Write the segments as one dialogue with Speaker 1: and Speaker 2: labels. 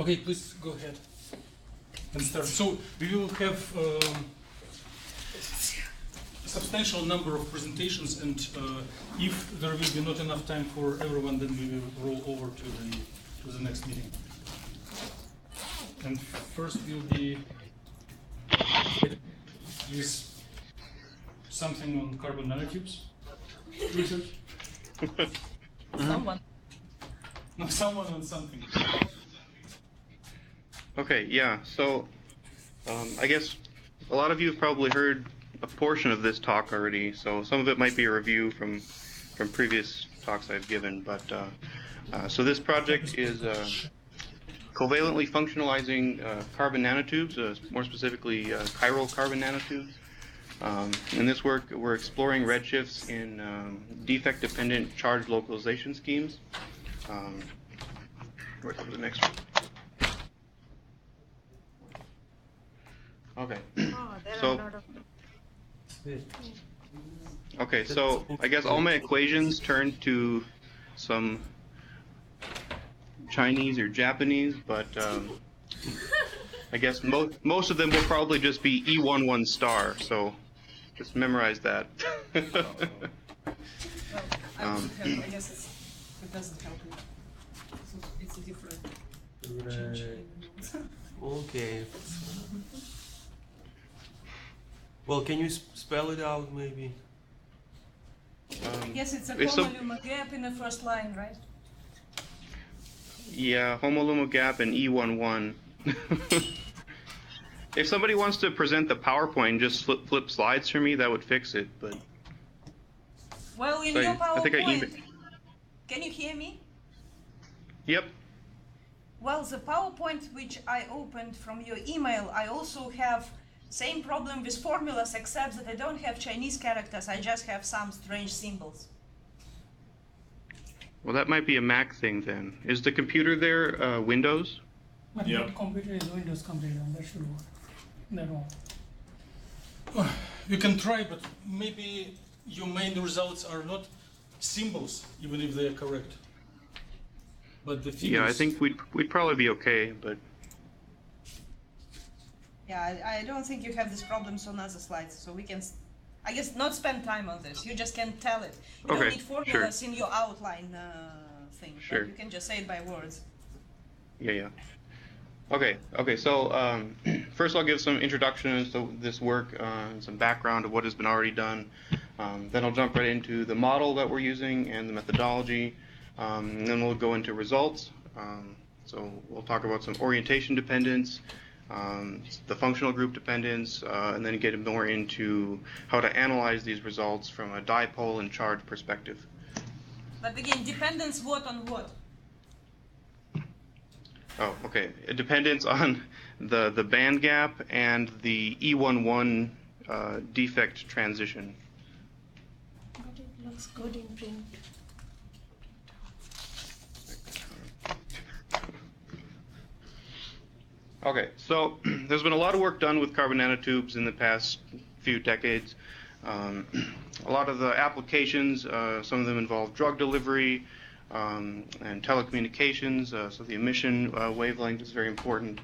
Speaker 1: Okay, please go ahead and start. So we will have a substantial number of presentations, and if there will be not enough time for everyone, then we will roll over to the next meeting. And first will be is something on carbon nanotubes research.
Speaker 2: Someone.
Speaker 1: No, someone on something.
Speaker 3: Okay, yeah, so I guess a lot of you have probably heard a portion of this talk already, so some of it might be a review from previous talks I've given, but so this project is covalently functionalizing carbon nanotubes, more specifically chiral carbon nanotubes. In this work, we're exploring redshifts in defect-dependent charge localization schemes. Where's the next one? Okay. So I guess all my equations turn to some Chinese or Japanese, but I guess most of them will probably just be E11 star. So just memorize that.
Speaker 2: Well, I guess it doesn't help me. It's a different change.
Speaker 4: Okay. Well, can you spell it out, maybe?
Speaker 2: I guess it's a homolume gap in the first line, right?
Speaker 3: Yeah, homolume gap and E11. If somebody wants to present the PowerPoint and just flip slides for me, that would fix it. But
Speaker 2: well, in your PowerPoint, can you hear me?
Speaker 3: Yep.
Speaker 2: Well, the PowerPoint which I opened from your email, I also have same problem with formulas, except that I don't have Chinese characters, I just have some strange symbols.
Speaker 3: Well, that might be a Mac thing then. Is the computer there Windows?
Speaker 5: But that computer is Windows computer, that should work. That won't.
Speaker 1: You can try, but maybe your main results are not symbols, even if they are correct. But the figures...
Speaker 3: Yeah, I think we'd probably be okay, but...
Speaker 2: Yeah, I don't think you have these problems on other slides, so we can, I guess, not spend time on this. You just can tell it. You don't need formulas in your outline thing.
Speaker 3: Sure.
Speaker 2: But you can just say it by words.
Speaker 3: Yeah. Okay, so first I'll give some introduction to this work, some background of what has been already done. Then I'll jump right into the model that we're using and the methodology. And then we'll go into results. So we'll talk about some orientation dependence, the functional group dependence, and then get more into how to analyze these results from a dipole and charge perspective.
Speaker 2: But again, dependence what on what?
Speaker 3: Oh, okay. Dependence on the band gap and the E11 defect transition.
Speaker 6: But it looks good in print.
Speaker 3: Okay, so there's been a lot of work done with carbon nanotubes in the past few decades. A lot of the applications, some of them involve drug delivery and telecommunications, so the emission wavelength is very important.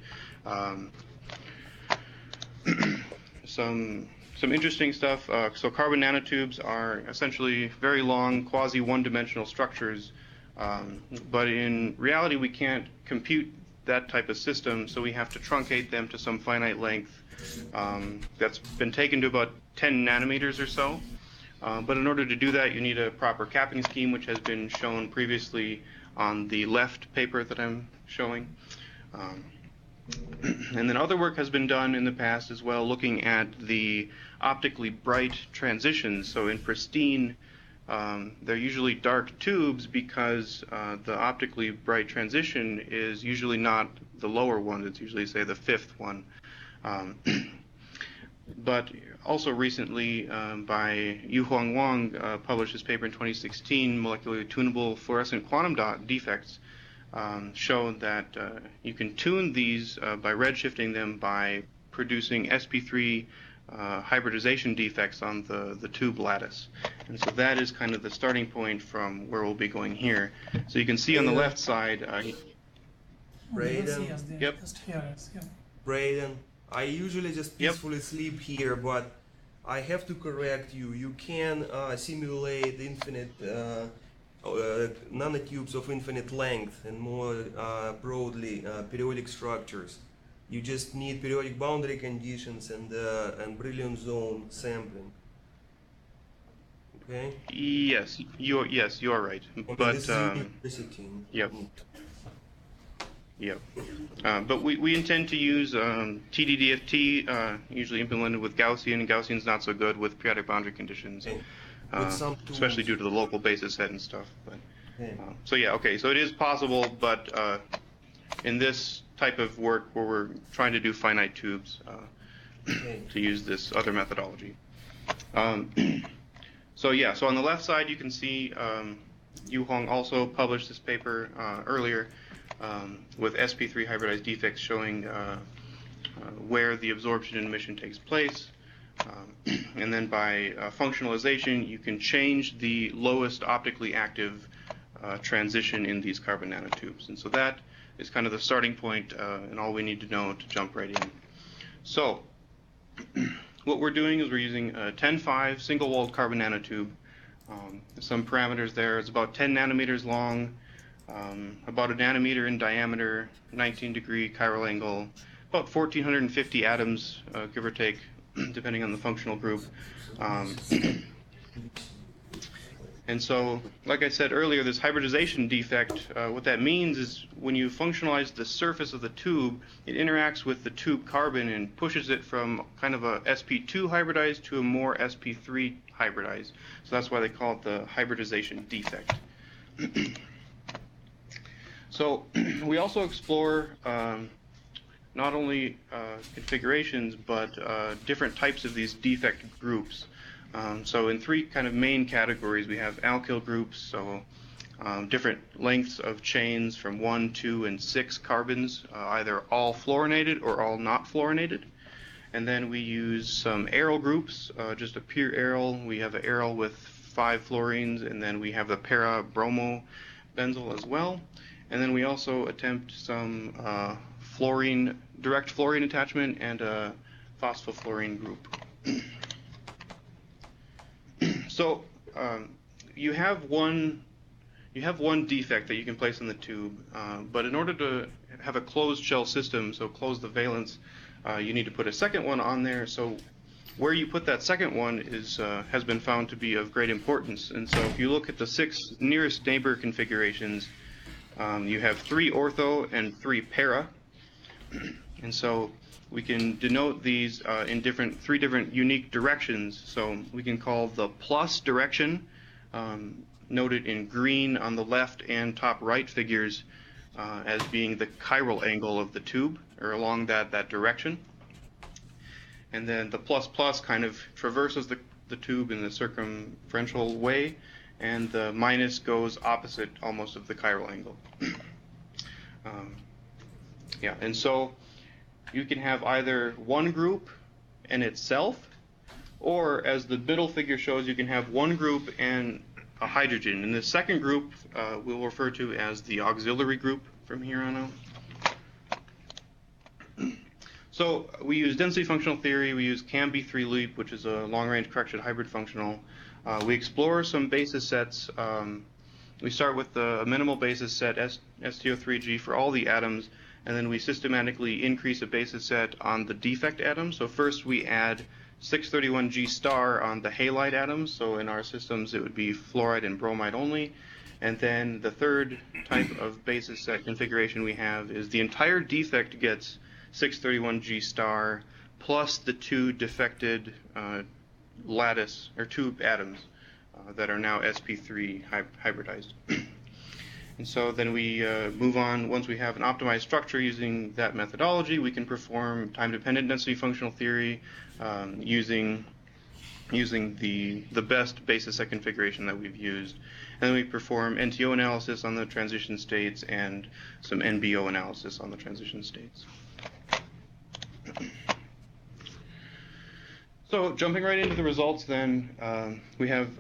Speaker 3: Some interesting stuff. So carbon nanotubes are essentially very long, quasi one-dimensional structures, but in reality we can't compute that type of system, so we have to truncate them to some finite length that's been taken to about 10 nanometers or so. But in order to do that, you need a proper capping scheme, which has been shown previously on the left paper that I'm showing. And then other work has been done in the past as well, looking at the optically bright transitions. So in pristine, they're usually dark tubes because the optically bright transition is usually not the lower one. It's usually, say, the fifth one. But also recently, by Yuhuang Wang, published his paper in 2016, Molecularly Tunable Fluorescent Quantum Dot Defects, showed that you can tune these by redshifting them by producing sp3 hybridization defects on the tube lattice. And so that is kind of the starting point from where we'll be going here. So you can see on the left side...
Speaker 4: Braden.
Speaker 5: Yes, they
Speaker 3: Yep.
Speaker 5: just here. Yeah.
Speaker 4: Braden, I usually just
Speaker 3: Yep.
Speaker 4: peacefully sleep here, but I have to correct you. You can simulate infinite nanotubes of infinite length and more broadly periodic structures. You just need periodic boundary conditions and Brilliant zone sampling. Okay.
Speaker 3: Yes, you are right.
Speaker 4: I mean,
Speaker 3: But
Speaker 4: this is university.
Speaker 3: yep. Yep. But we intend to use TDDFT, usually implemented with Gaussian. Gaussian's not so good with periodic boundary conditions,
Speaker 4: Okay. With some
Speaker 3: especially
Speaker 4: tools.
Speaker 3: due to the local basis set and stuff. But
Speaker 4: Okay.
Speaker 3: so yeah, okay. So it is possible, but in this type of work where we're trying to do finite tubes,
Speaker 4: Okay.
Speaker 3: to use this other methodology. So yeah, so on the left side you can see Yu Hong also published this paper earlier with SP3 hybridized defects showing where the absorption and emission takes place. And then by functionalization, you can change the lowest optically active transition in these carbon nanotubes. And so that is kind of the starting point and all we need to know to jump right in. So what we're doing is we're using a 10.5 single-walled carbon nanotube. Some parameters there. It's about 10 nanometers long, about a nanometer in diameter, 19-degree chiral angle, about 1,450 atoms, give or take, depending on the functional group. And so, like I said earlier, this hybridization defect, what that means is when you functionalize the surface of the tube, it interacts with the tube carbon and pushes it from kind of a sp2 hybridized to a more sp3 hybridized. So that's why they call it the hybridization defect. So we also explore not only configurations, but different types of these defect groups. So in three kind of main categories, we have alkyl groups, so different lengths of chains from 1, 2, and 6 carbons, either all fluorinated or all not fluorinated. And then we use some aryl groups, just a pure aryl. We have an aryl with 5 fluorines, and then we have the para-bromo benzyl as well. And then we also attempt some direct fluorine attachment and a phosphofluorine group. So you have one defect that you can place in the tube, but in order to have a closed shell system, so close the valence, you need to put a second one on there. So where you put that second one has been found to be of great importance. And so if you look at the 6 nearest neighbor configurations, you have 3 ortho and 3 para. And so we can denote these in 3 different unique directions. So we can call the plus direction, noted in green on the left and top right figures, as being the chiral angle of the tube, or along that direction. And then the plus plus kind of traverses the tube in the circumferential way, and the minus goes opposite almost of the chiral angle. Yeah, and so you can have either one group and itself, or as the middle figure shows, you can have one group and a hydrogen. And the second group we'll refer to as the auxiliary group from here on out. So we use density functional theory, we use CAMB3 loop, which is a long-range correction hybrid functional. We explore some basis sets. We start with a minimal basis set, STO3G, for all the atoms, and then we systematically increase a basis set on the defect atoms. So first we add 631G star on the halide atoms. So in our systems it would be fluoride and bromide only. And then the third type of basis set configuration we have is the entire defect gets 631G star plus the 2 defected lattice or tube atoms that are now sp3 hybridized. And so then we move on. Once we have an optimized structure using that methodology, we can perform time-dependent density functional theory using the best basis set configuration that we've used. And then we perform NTO analysis on the transition states and some Nbo analysis on the transition states. So jumping right into the results then, we have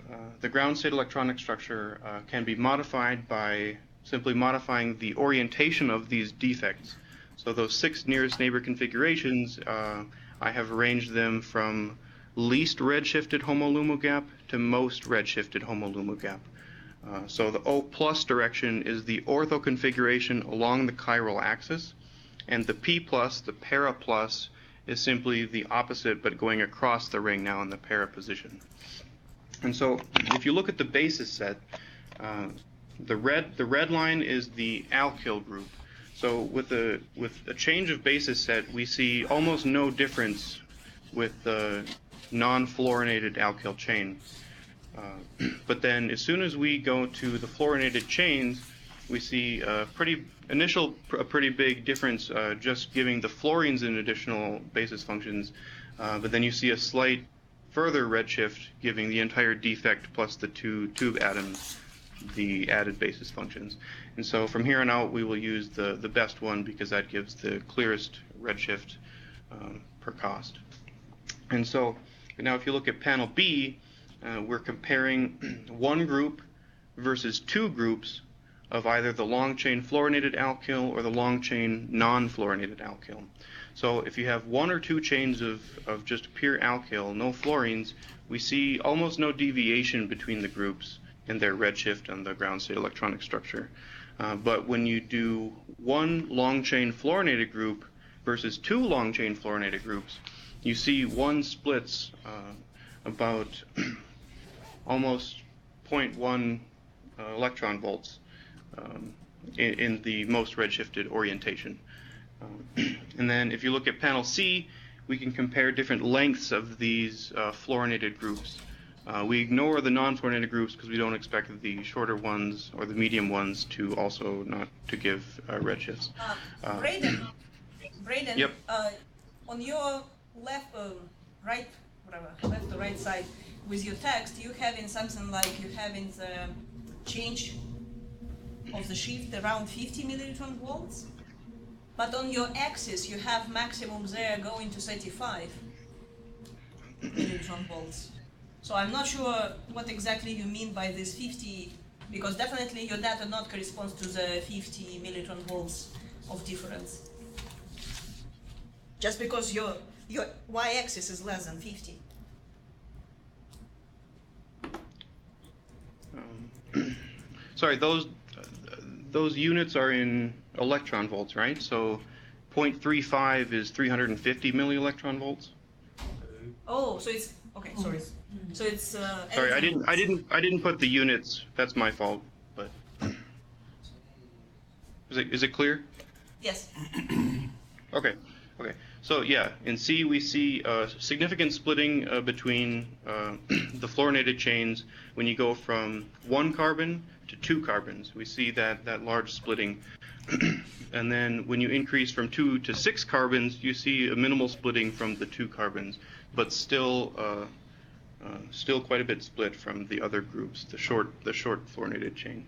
Speaker 3: the ground state electronic structure can be modified by simply modifying the orientation of these defects. So those 6 nearest neighbor configurations, I have arranged them from least redshifted homolumo gap to most redshifted homolumo gap. So the O plus direction is the ortho configuration along the chiral axis, and the P plus, the para plus, is simply the opposite but going across the ring now in the para position. And so if you look at the basis set, the red line is the alkyl group. So with a change of basis set, we see almost no difference with the non-fluorinated alkyl chain. But then as soon as we go to the fluorinated chains, we see a pretty big difference just giving the fluorines in additional basis functions. But then you see a slight further redshift giving the entire defect plus the 2 tube atoms the added basis functions. And so from here on out we will use the best one because that gives the clearest redshift per cost. And so now if you look at panel B, we're comparing one group versus 2 groups of either the long chain fluorinated alkyl or the long chain non-fluorinated alkyl. So if you have 1 or 2 chains of just pure alkyl, no fluorines, we see almost no deviation between the groups in their redshift and the ground state electronic structure. But when you do 1 long chain fluorinated group versus 2 long chain fluorinated groups, you see one splits about almost 0.1 electron volts in the most redshifted orientation. And then if you look at panel C, we can compare different lengths of these fluorinated groups. We ignore the non-fluorinated groups because we don't expect the shorter ones or the medium ones to also not to give redshifts.
Speaker 2: Braden,
Speaker 3: Yep.
Speaker 2: On your left or right side with your text, you have in something like you have in the change of the shift around 50 millielectron volts, but on your axis you have maximum there going to 35 millielectron volts. So I'm not sure what exactly you mean by this 50, because definitely your data not corresponds to the 50 millielectron volts of difference. Just because your y-axis is less than 50.
Speaker 3: Sorry, those units are in electron volts, right? So 0.35 is 350 millielectron volts.
Speaker 2: Oh, so it's okay. Sorry. So it's.
Speaker 3: Sorry, I didn't put the units. That's my fault. But is it clear?
Speaker 2: Yes.
Speaker 3: Okay. So yeah, in C we see significant splitting between the fluorinated chains when you go from 1 carbon to 2 carbons. We see that large splitting. And then when you increase from 2 to 6 carbons, you see a minimal splitting from the 2 carbons, but still quite a bit split from the other groups, the short fluorinated chain.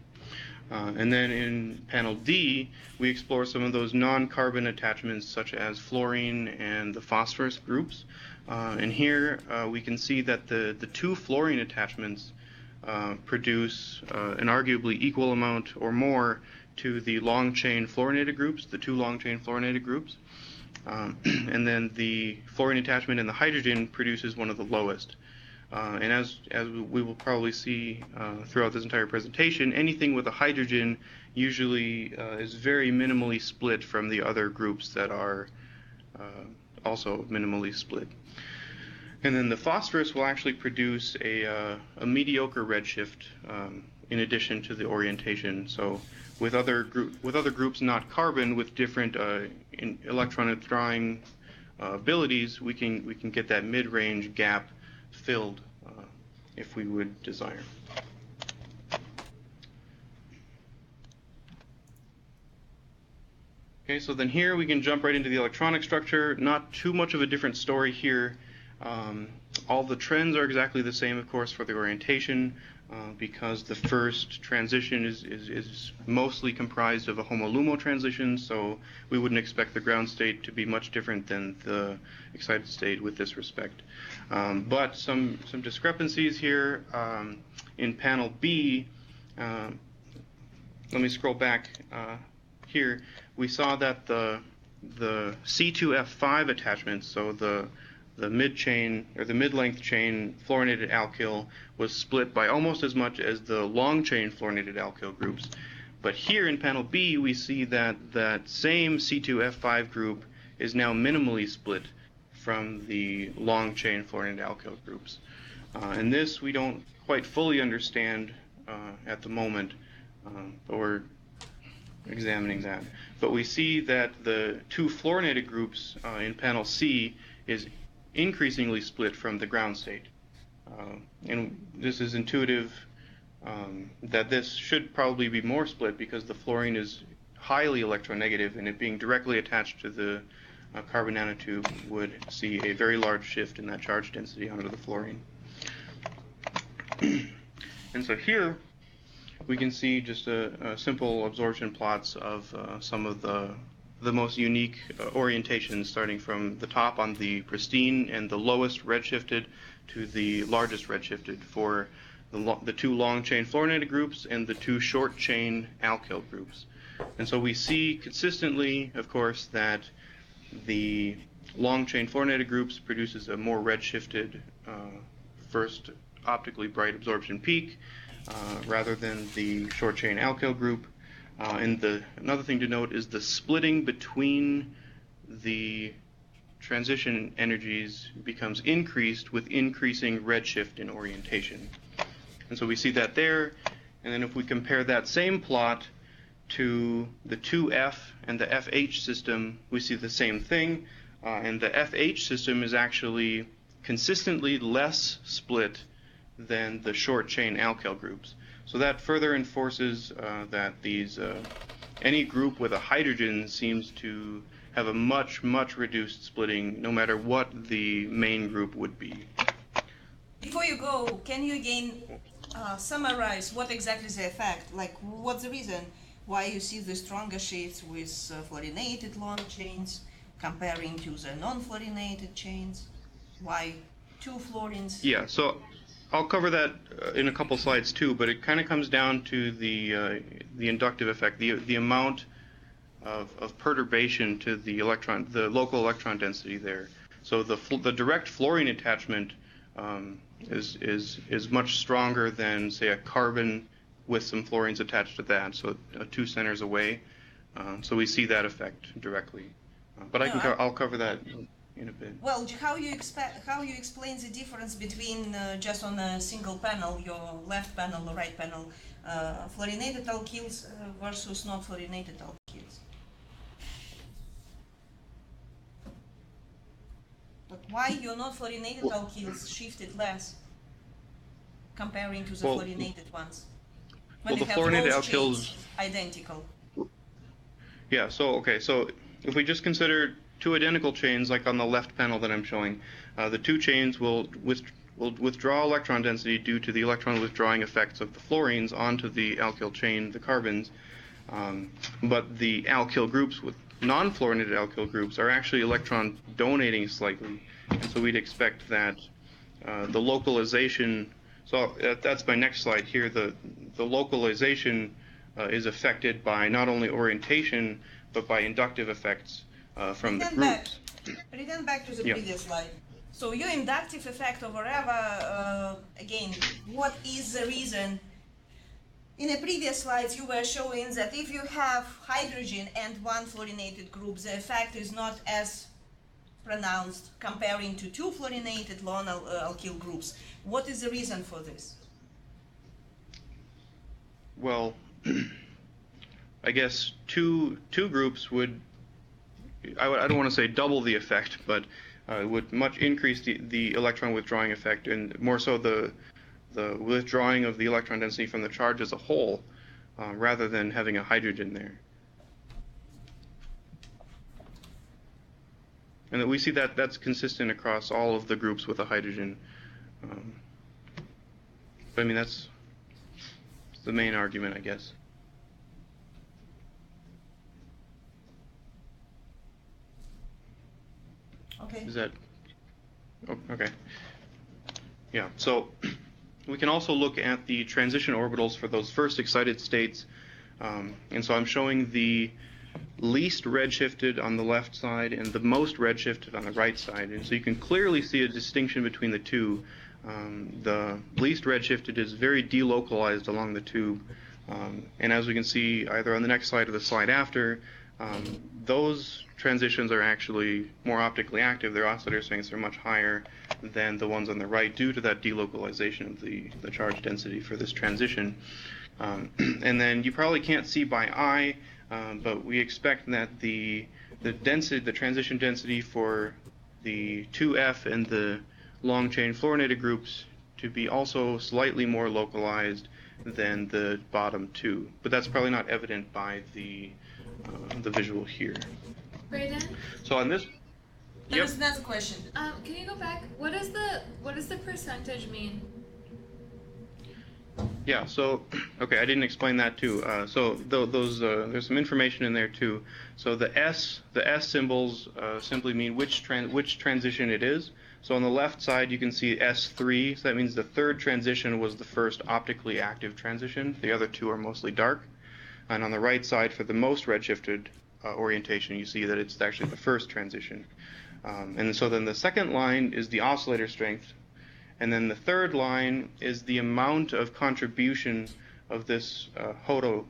Speaker 3: And then in panel D, we explore some of those non-carbon attachments such as fluorine and the phosphorus groups. And here we can see that the 2 fluorine attachments produce an arguably equal amount or more to the long chain fluorinated groups, the 2 long chain fluorinated groups. And then the fluorine attachment in the hydrogen produces one of the lowest. And as we will probably see throughout this entire presentation, anything with a hydrogen usually is very minimally split from the other groups that are also minimally split. And then the phosphorus will actually produce a mediocre redshift in addition to the orientation. So with other groups not carbon with different electron withdrawing abilities, we can get that mid-range gap filled if we would desire. Okay, so then here we can jump right into the electronic structure. Not too much of a different story here. All the trends are exactly the same, of course, for the orientation, because the first transition is mostly comprised of a homolumo transition, so we wouldn't expect the ground state to be much different than the excited state with this respect. But some discrepancies here. In panel B, let me scroll back here. We saw that the C2F5 attachments, so the mid chain or the mid-length chain fluorinated alkyl, was split by almost as much as the long chain fluorinated alkyl groups. But here in panel B, we see that that same C2F5 group is now minimally split from the long chain fluorinated alkyl groups. And this we don't quite fully understand at the moment, but we're examining that. But we see that the two fluorinated groups in panel C is increasingly split from the ground state. And this is intuitive that this should probably be more split because the fluorine is highly electronegative, and it being directly attached to the carbon nanotube would see a very large shift in that charge density onto the fluorine. And so here we can see just a simple absorption plots of some of the most unique orientations, starting from the top on the pristine and the lowest redshifted to the largest redshifted for the two long chain fluorinated groups and the two short chain alkyl groups. And so we see consistently, of course, that the long chain fluorinated groups produces a more redshifted first optically bright absorption peak rather than the short chain alkyl group. And another thing to note is the splitting between the transition energies becomes increased with increasing redshift in orientation. And so we see that there. And then if we compare that same plot to the 2F and the FH system, we see the same thing. And the FH system is actually consistently less split than the short chain alkyl groups. So that further enforces that any group with a hydrogen seems to have a much reduced splitting, no matter what the main group would be.
Speaker 2: Before you go, can you again summarize what exactly is the effect? Like, what's the reason why you see the stronger shifts with fluorinated long chains comparing to the non-fluorinated chains? Why two fluorines?
Speaker 3: Yeah, so I'll cover that in a couple slides too, but it kind of comes down to the inductive effect, the amount of perturbation to the local electron density there. So the direct fluorine attachment is much stronger than, say, a carbon with some fluorines attached to that, so 2 centers away. So we see that effect directly. But I'll cover that in a bit.
Speaker 2: Well, how you explain the difference between just on a single panel, your left panel or right panel, fluorinated alkyls versus not fluorinated alkyls? But why your not fluorinated alkyls shifted less comparing to the fluorinated ones? When you have both chains identical.
Speaker 3: Yeah, so if we just consider two identical chains, like on the left panel that I'm showing, the two chains will withdraw electron density due to the electron withdrawing effects of the fluorines onto the alkyl chain, the carbons. But the alkyl groups with non-fluorinated alkyl groups are actually electron donating slightly, and so we'd expect that the localization. So that's my next slide here. The localization is affected by not only orientation but by inductive effects from the groups.
Speaker 2: Return back to the previous slide. So your inductive effect over ever, again, what is the reason? In the previous slides you were showing that if you have hydrogen and one fluorinated group, the effect is not as pronounced comparing to two fluorinated lone alkyl groups. What is the reason for this?
Speaker 3: Well, I guess two groups would, I don't want to say double the effect, but would much increase the electron withdrawing effect, and more so the withdrawing of the electron density from the charge as a whole, rather than having a hydrogen there. And that we see that that's consistent across all of the groups with a hydrogen. But I mean, that's the main argument, I guess.
Speaker 2: Okay.
Speaker 3: Is that okay? Yeah. So we can also look at the transition orbitals for those first excited states And so I'm showing the least redshifted on the left side and the most redshifted on the right side. And so you can clearly see a distinction between the two. The least redshifted is very delocalized along the tube. And as we can see either on the next slide or the slide after, those transitions are actually more optically active. Their oscillator strengths are much higher than the ones on the right due to that delocalization of the charge density for this transition. And then you probably can't see by eye, but we expect that the transition density for the 2F and the long chain fluorinated groups to be also slightly more localized than the bottom two. But that's probably not evident by the visual here.
Speaker 7: Brayden?
Speaker 3: So on this,
Speaker 2: There is another question.
Speaker 7: Can you go back? What does the percentage mean?
Speaker 3: yeah, so, okay, I didn't explain that too. So there's some information in there too. So the S symbols simply mean which transition it is. So on the left side you can see S3, so that means the third transition was the first optically active transition. The other two are mostly dark. And on the right side, for the most redshifted orientation, you see that it's actually the first transition. And so then the second line is the oscillator strength. And then the third line is the amount of contribution of this HODO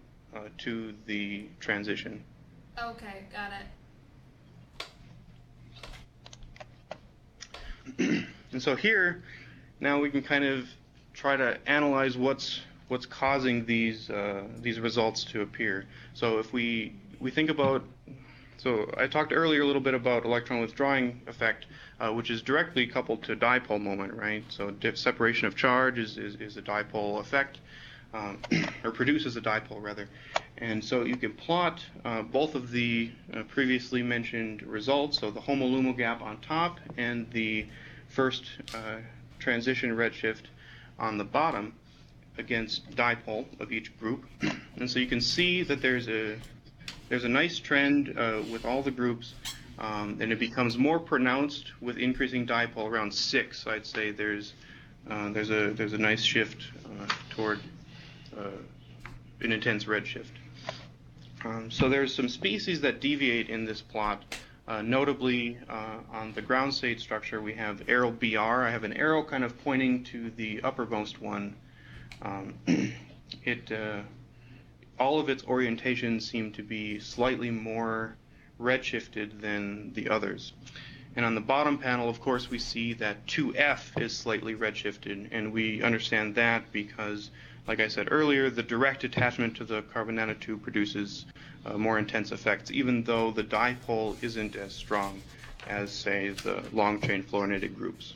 Speaker 3: to the transition.
Speaker 7: Okay, got it.
Speaker 3: And so here, now we can kind of try to analyze what's causing these results to appear. So if we think about, so I talked earlier a little bit about electron withdrawing effect, which is directly coupled to dipole moment, right? So separation of charge is a dipole effect, or produces a dipole rather. And so you can plot both of the previously mentioned results, so the HOMO-LUMO gap on top and the first transition redshift on the bottom against dipole of each group. And so you can see that there's a nice trend with all the groups, and it becomes more pronounced with increasing dipole around 6. I'd say there's a nice shift toward an intense redshift. So there's some species that deviate in this plot. Notably, on the ground state structure, we have arrow BR. I have an arrow kind of pointing to the uppermost one. All of its orientations seem to be slightly more redshifted than the others. And on the bottom panel, of course, we see that 2F is slightly redshifted, and we understand that because, like I said earlier, the direct attachment to the carbon nanotube produces more intense effects, even though the dipole isn't as strong as, say, the long-chain fluorinated groups.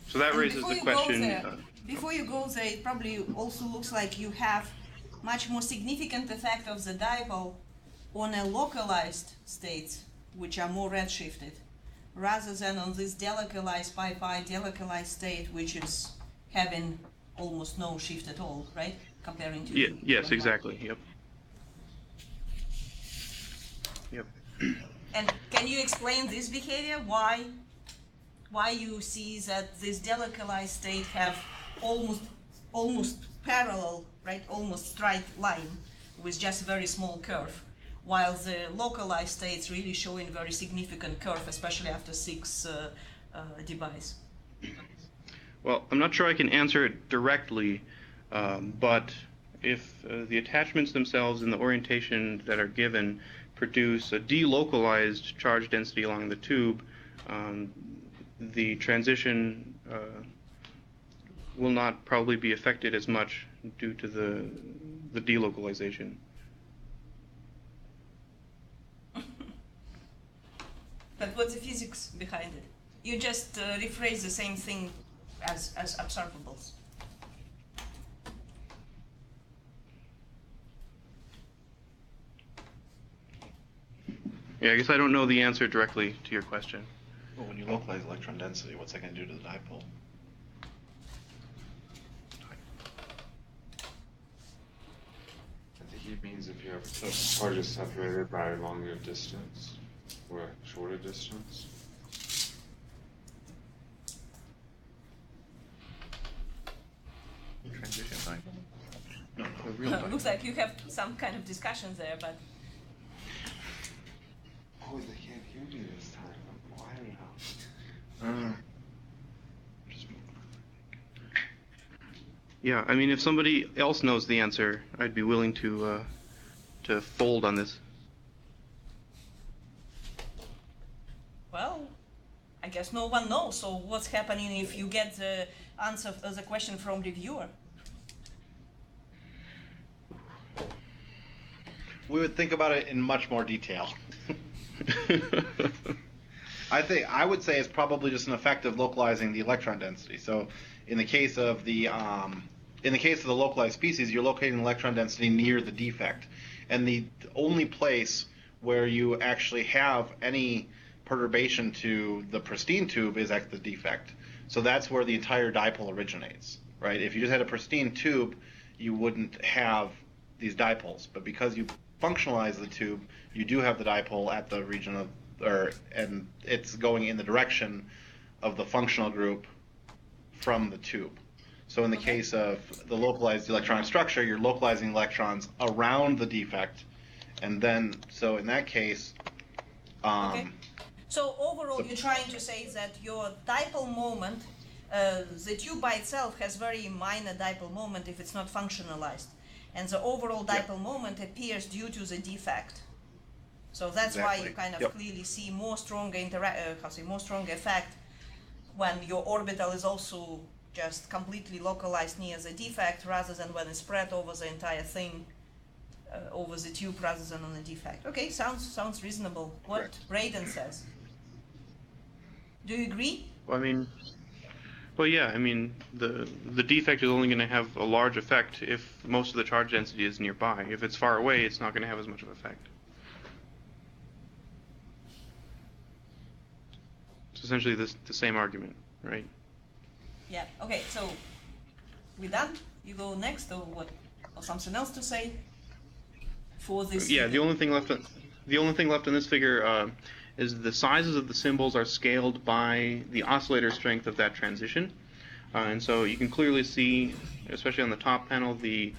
Speaker 3: So that raises the question.
Speaker 2: Before you go there, it probably also looks like you have much more significant effect of the dipole on a localized states, which are more redshifted, rather than on this delocalized pi-pi delocalized state, which is having almost no shift at all, right? Comparing to
Speaker 3: yes, exactly. Yep.
Speaker 2: And can you explain this behavior? Why you see that this delocalized state have almost parallel, right? Almost straight line with just a very small curve, while the localized states really showing very significant curve, especially after 6 device.
Speaker 3: Well, I'm not sure I can answer it directly, but if the attachments themselves and the orientation that are given produce a delocalized charge density along the tube, the transition will not probably be affected as much due to the delocalization.
Speaker 2: But what's the physics behind it? You just rephrase the same thing as absorbables.
Speaker 3: Yeah, I guess I don't know the answer directly to your question.
Speaker 8: Well, when you localize electron density, what's that going to do to the dipole?
Speaker 9: I think he means if you have charges separated by a longer distance or a shorter distance.
Speaker 3: Transition dipole. No, real dipole.
Speaker 2: Looks like you have some kind of discussions there, but
Speaker 9: Oh, they can't hear me this time. I'm quiet now.
Speaker 3: Yeah, I mean, if somebody else knows the answer, I'd be willing to fold on this.
Speaker 2: well, I guess no one knows. So what's happening if you get the answer of the question from reviewer?
Speaker 8: We would think about it in much more detail. I would say it's probably just an effect of localizing the electron density. So in the case of the localized species, you're locating electron density near the defect, and the only place where you actually have any perturbation to the pristine tube is at the defect. So that's where the entire dipole originates, right? If you just had a pristine tube, you wouldn't have these dipoles, but because you functionalize the tube, you do have the dipole at the region of, and it's going in the direction of the functional group from the tube. So in the case of the localized electronic structure, you're localizing electrons around the defect, and then, so in that case,
Speaker 2: Okay. So overall, you're trying to say that your dipole moment, the tube by itself has very minor dipole moment if it's not functionalized, and the overall dipole moment appears due to the defect. So that's why you kind of clearly see more stronger more stronger effect when your orbital is also just completely localized near the defect, rather than when it's spread over the entire thing, over the tube rather than on the defect. Okay, sounds reasonable. What
Speaker 3: Correct.
Speaker 2: Braden says. Do you agree?
Speaker 3: Well, I mean, well, yeah, I mean, the defect is only going to have a large effect if most of the charge density is nearby. If it's far away, it's not going to have as much of an effect. It's essentially the same argument, right?
Speaker 2: Yeah. Okay. So we done? You go next, or what? Or something else to say for this?
Speaker 3: Yeah. The only thing left in this figure is the sizes of the symbols are scaled by the oscillator strength of that transition, and so you can clearly see, especially on the top panel, the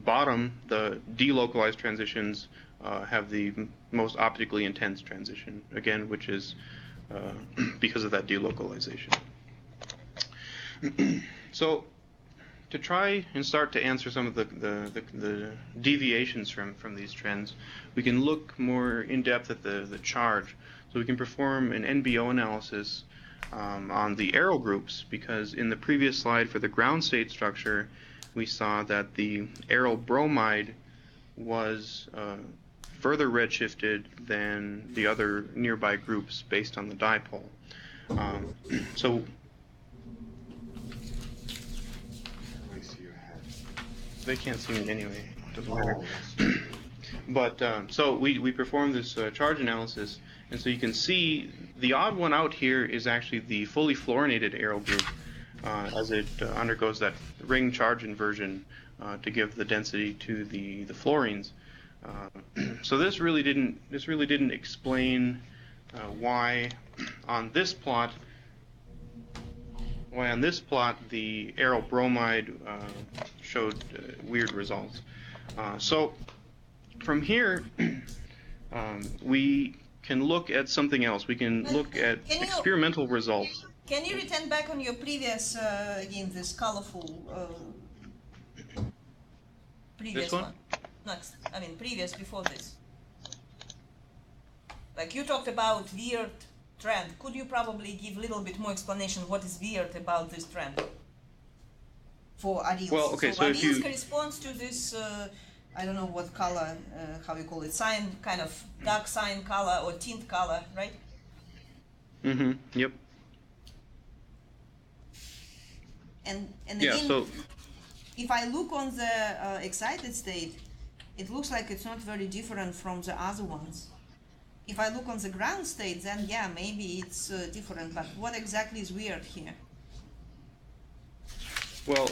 Speaker 3: bottom, the delocalized transitions have the most optically intense transition, again, which is because of that delocalization. So, to try and start to answer some of the deviations from these trends, we can look more in depth at the charge. So we can perform an Nbo analysis on the aryl groups, because in the previous slide for the ground state structure, we saw that the aryl bromide was further redshifted than the other nearby groups based on the dipole. So they can't see me anyway. Doesn't matter. But so we performed this charge analysis, and so you can see the odd one out here is actually the fully fluorinated aryl group, as it undergoes that ring charge inversion to give the density to the fluorines. So this really didn't explain why on this plot the aryl bromide showed weird results. So from here we can look at something else. We can look at experimental results.
Speaker 2: Can you return back on your previous again, this colorful previous
Speaker 3: This one?
Speaker 2: Next, I mean previous before this. Like you talked about weird trend. Could you probably give a little bit more explanation what is weird about this trend for alleles?
Speaker 3: Well, okay, so if
Speaker 2: alleles
Speaker 3: you
Speaker 2: corresponds to this I don't know what color, how you call it, cyan, kind of dark cyan color or tint color, right?
Speaker 3: Mm-hmm. Yep.
Speaker 2: And
Speaker 3: Yeah.
Speaker 2: again,
Speaker 3: So
Speaker 2: if I look on the excited state, it looks like it's not very different from the other ones. If I look on the ground state, then yeah, maybe it's different, but what exactly is weird here?
Speaker 3: well,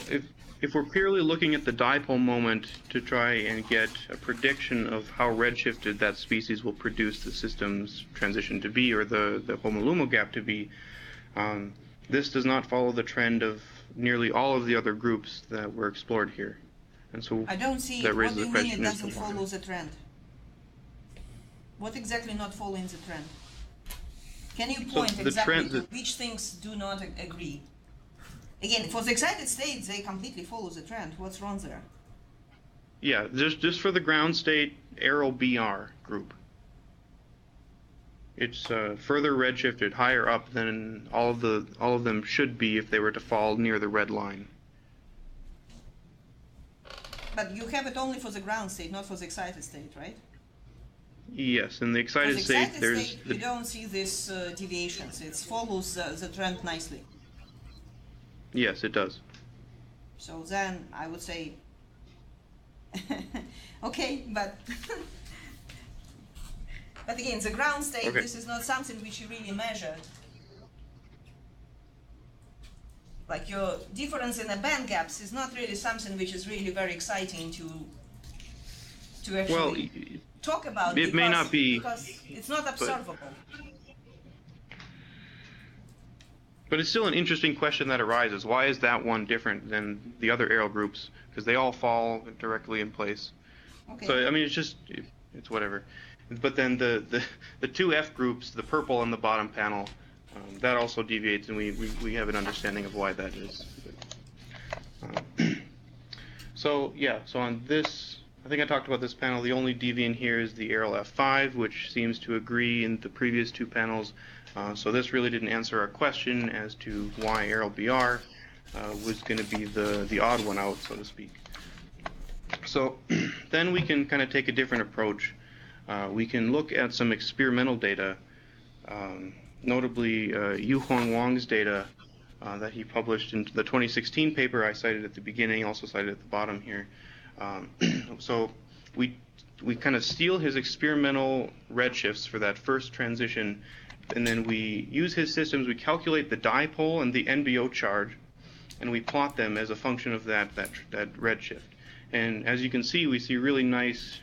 Speaker 3: if we're purely looking at the dipole moment to try and get a prediction of how redshifted that species will produce the system's transition to be, or the HOMO-LUMO gap to be, this does not follow the trend of nearly all of the other groups that were explored here. And so
Speaker 2: I don't see,
Speaker 3: that
Speaker 2: what
Speaker 3: raises
Speaker 2: do
Speaker 3: the
Speaker 2: you mean
Speaker 3: question
Speaker 2: it
Speaker 3: as to
Speaker 2: doesn't
Speaker 3: why.
Speaker 2: follow the trend? What exactly not following the trend? Can you
Speaker 3: So
Speaker 2: point
Speaker 3: the
Speaker 2: exactly
Speaker 3: trend
Speaker 2: to
Speaker 3: that-
Speaker 2: which things do not agree? Again, for the excited states, they completely follow the trend. What's wrong there?
Speaker 3: Yeah, just for the ground state arrow BR group. It's further redshifted higher up than all of them should be if they were to fall near the red line.
Speaker 2: But you have it only for the ground state, not for the excited state, right?
Speaker 3: Yes, in the
Speaker 2: For the
Speaker 3: excited state,
Speaker 2: excited
Speaker 3: there's
Speaker 2: state, you don't see these deviations. It follows the trend nicely.
Speaker 3: yes, it does.
Speaker 2: So then I would say, okay, but but again, the ground state,
Speaker 3: Okay.
Speaker 2: this is not something which you really measured. Like your difference in the band gaps is not really something which is really very exciting to actually
Speaker 3: Well,
Speaker 2: talk about.
Speaker 3: it may not be-
Speaker 2: because it's not observable.
Speaker 3: but it's still an interesting question that arises. Why is that one different than the other arrow groups? Because they all fall directly in place.
Speaker 2: Okay.
Speaker 3: So I mean, it's whatever. But then the two F groups, the purple on the bottom panel, that also deviates, and we have an understanding of why that is. So yeah, so on this, I think I talked about this panel. The only deviant here is the arrow F5, which seems to agree in the previous two panels. So this really didn't answer our question as to why arrow BR was going to be the odd one out, so to speak. So then we can kind of take a different approach. We can look at some experimental data, notably Yu Huang Wang's data that he published in the 2016 paper I cited at the beginning, also cited at the bottom here. So we kind of steal his experimental redshifts for that first transition, and then we use his systems. We calculate the dipole and the NBO charge, and we plot them as a function of that redshift. And as you can see, we see really nice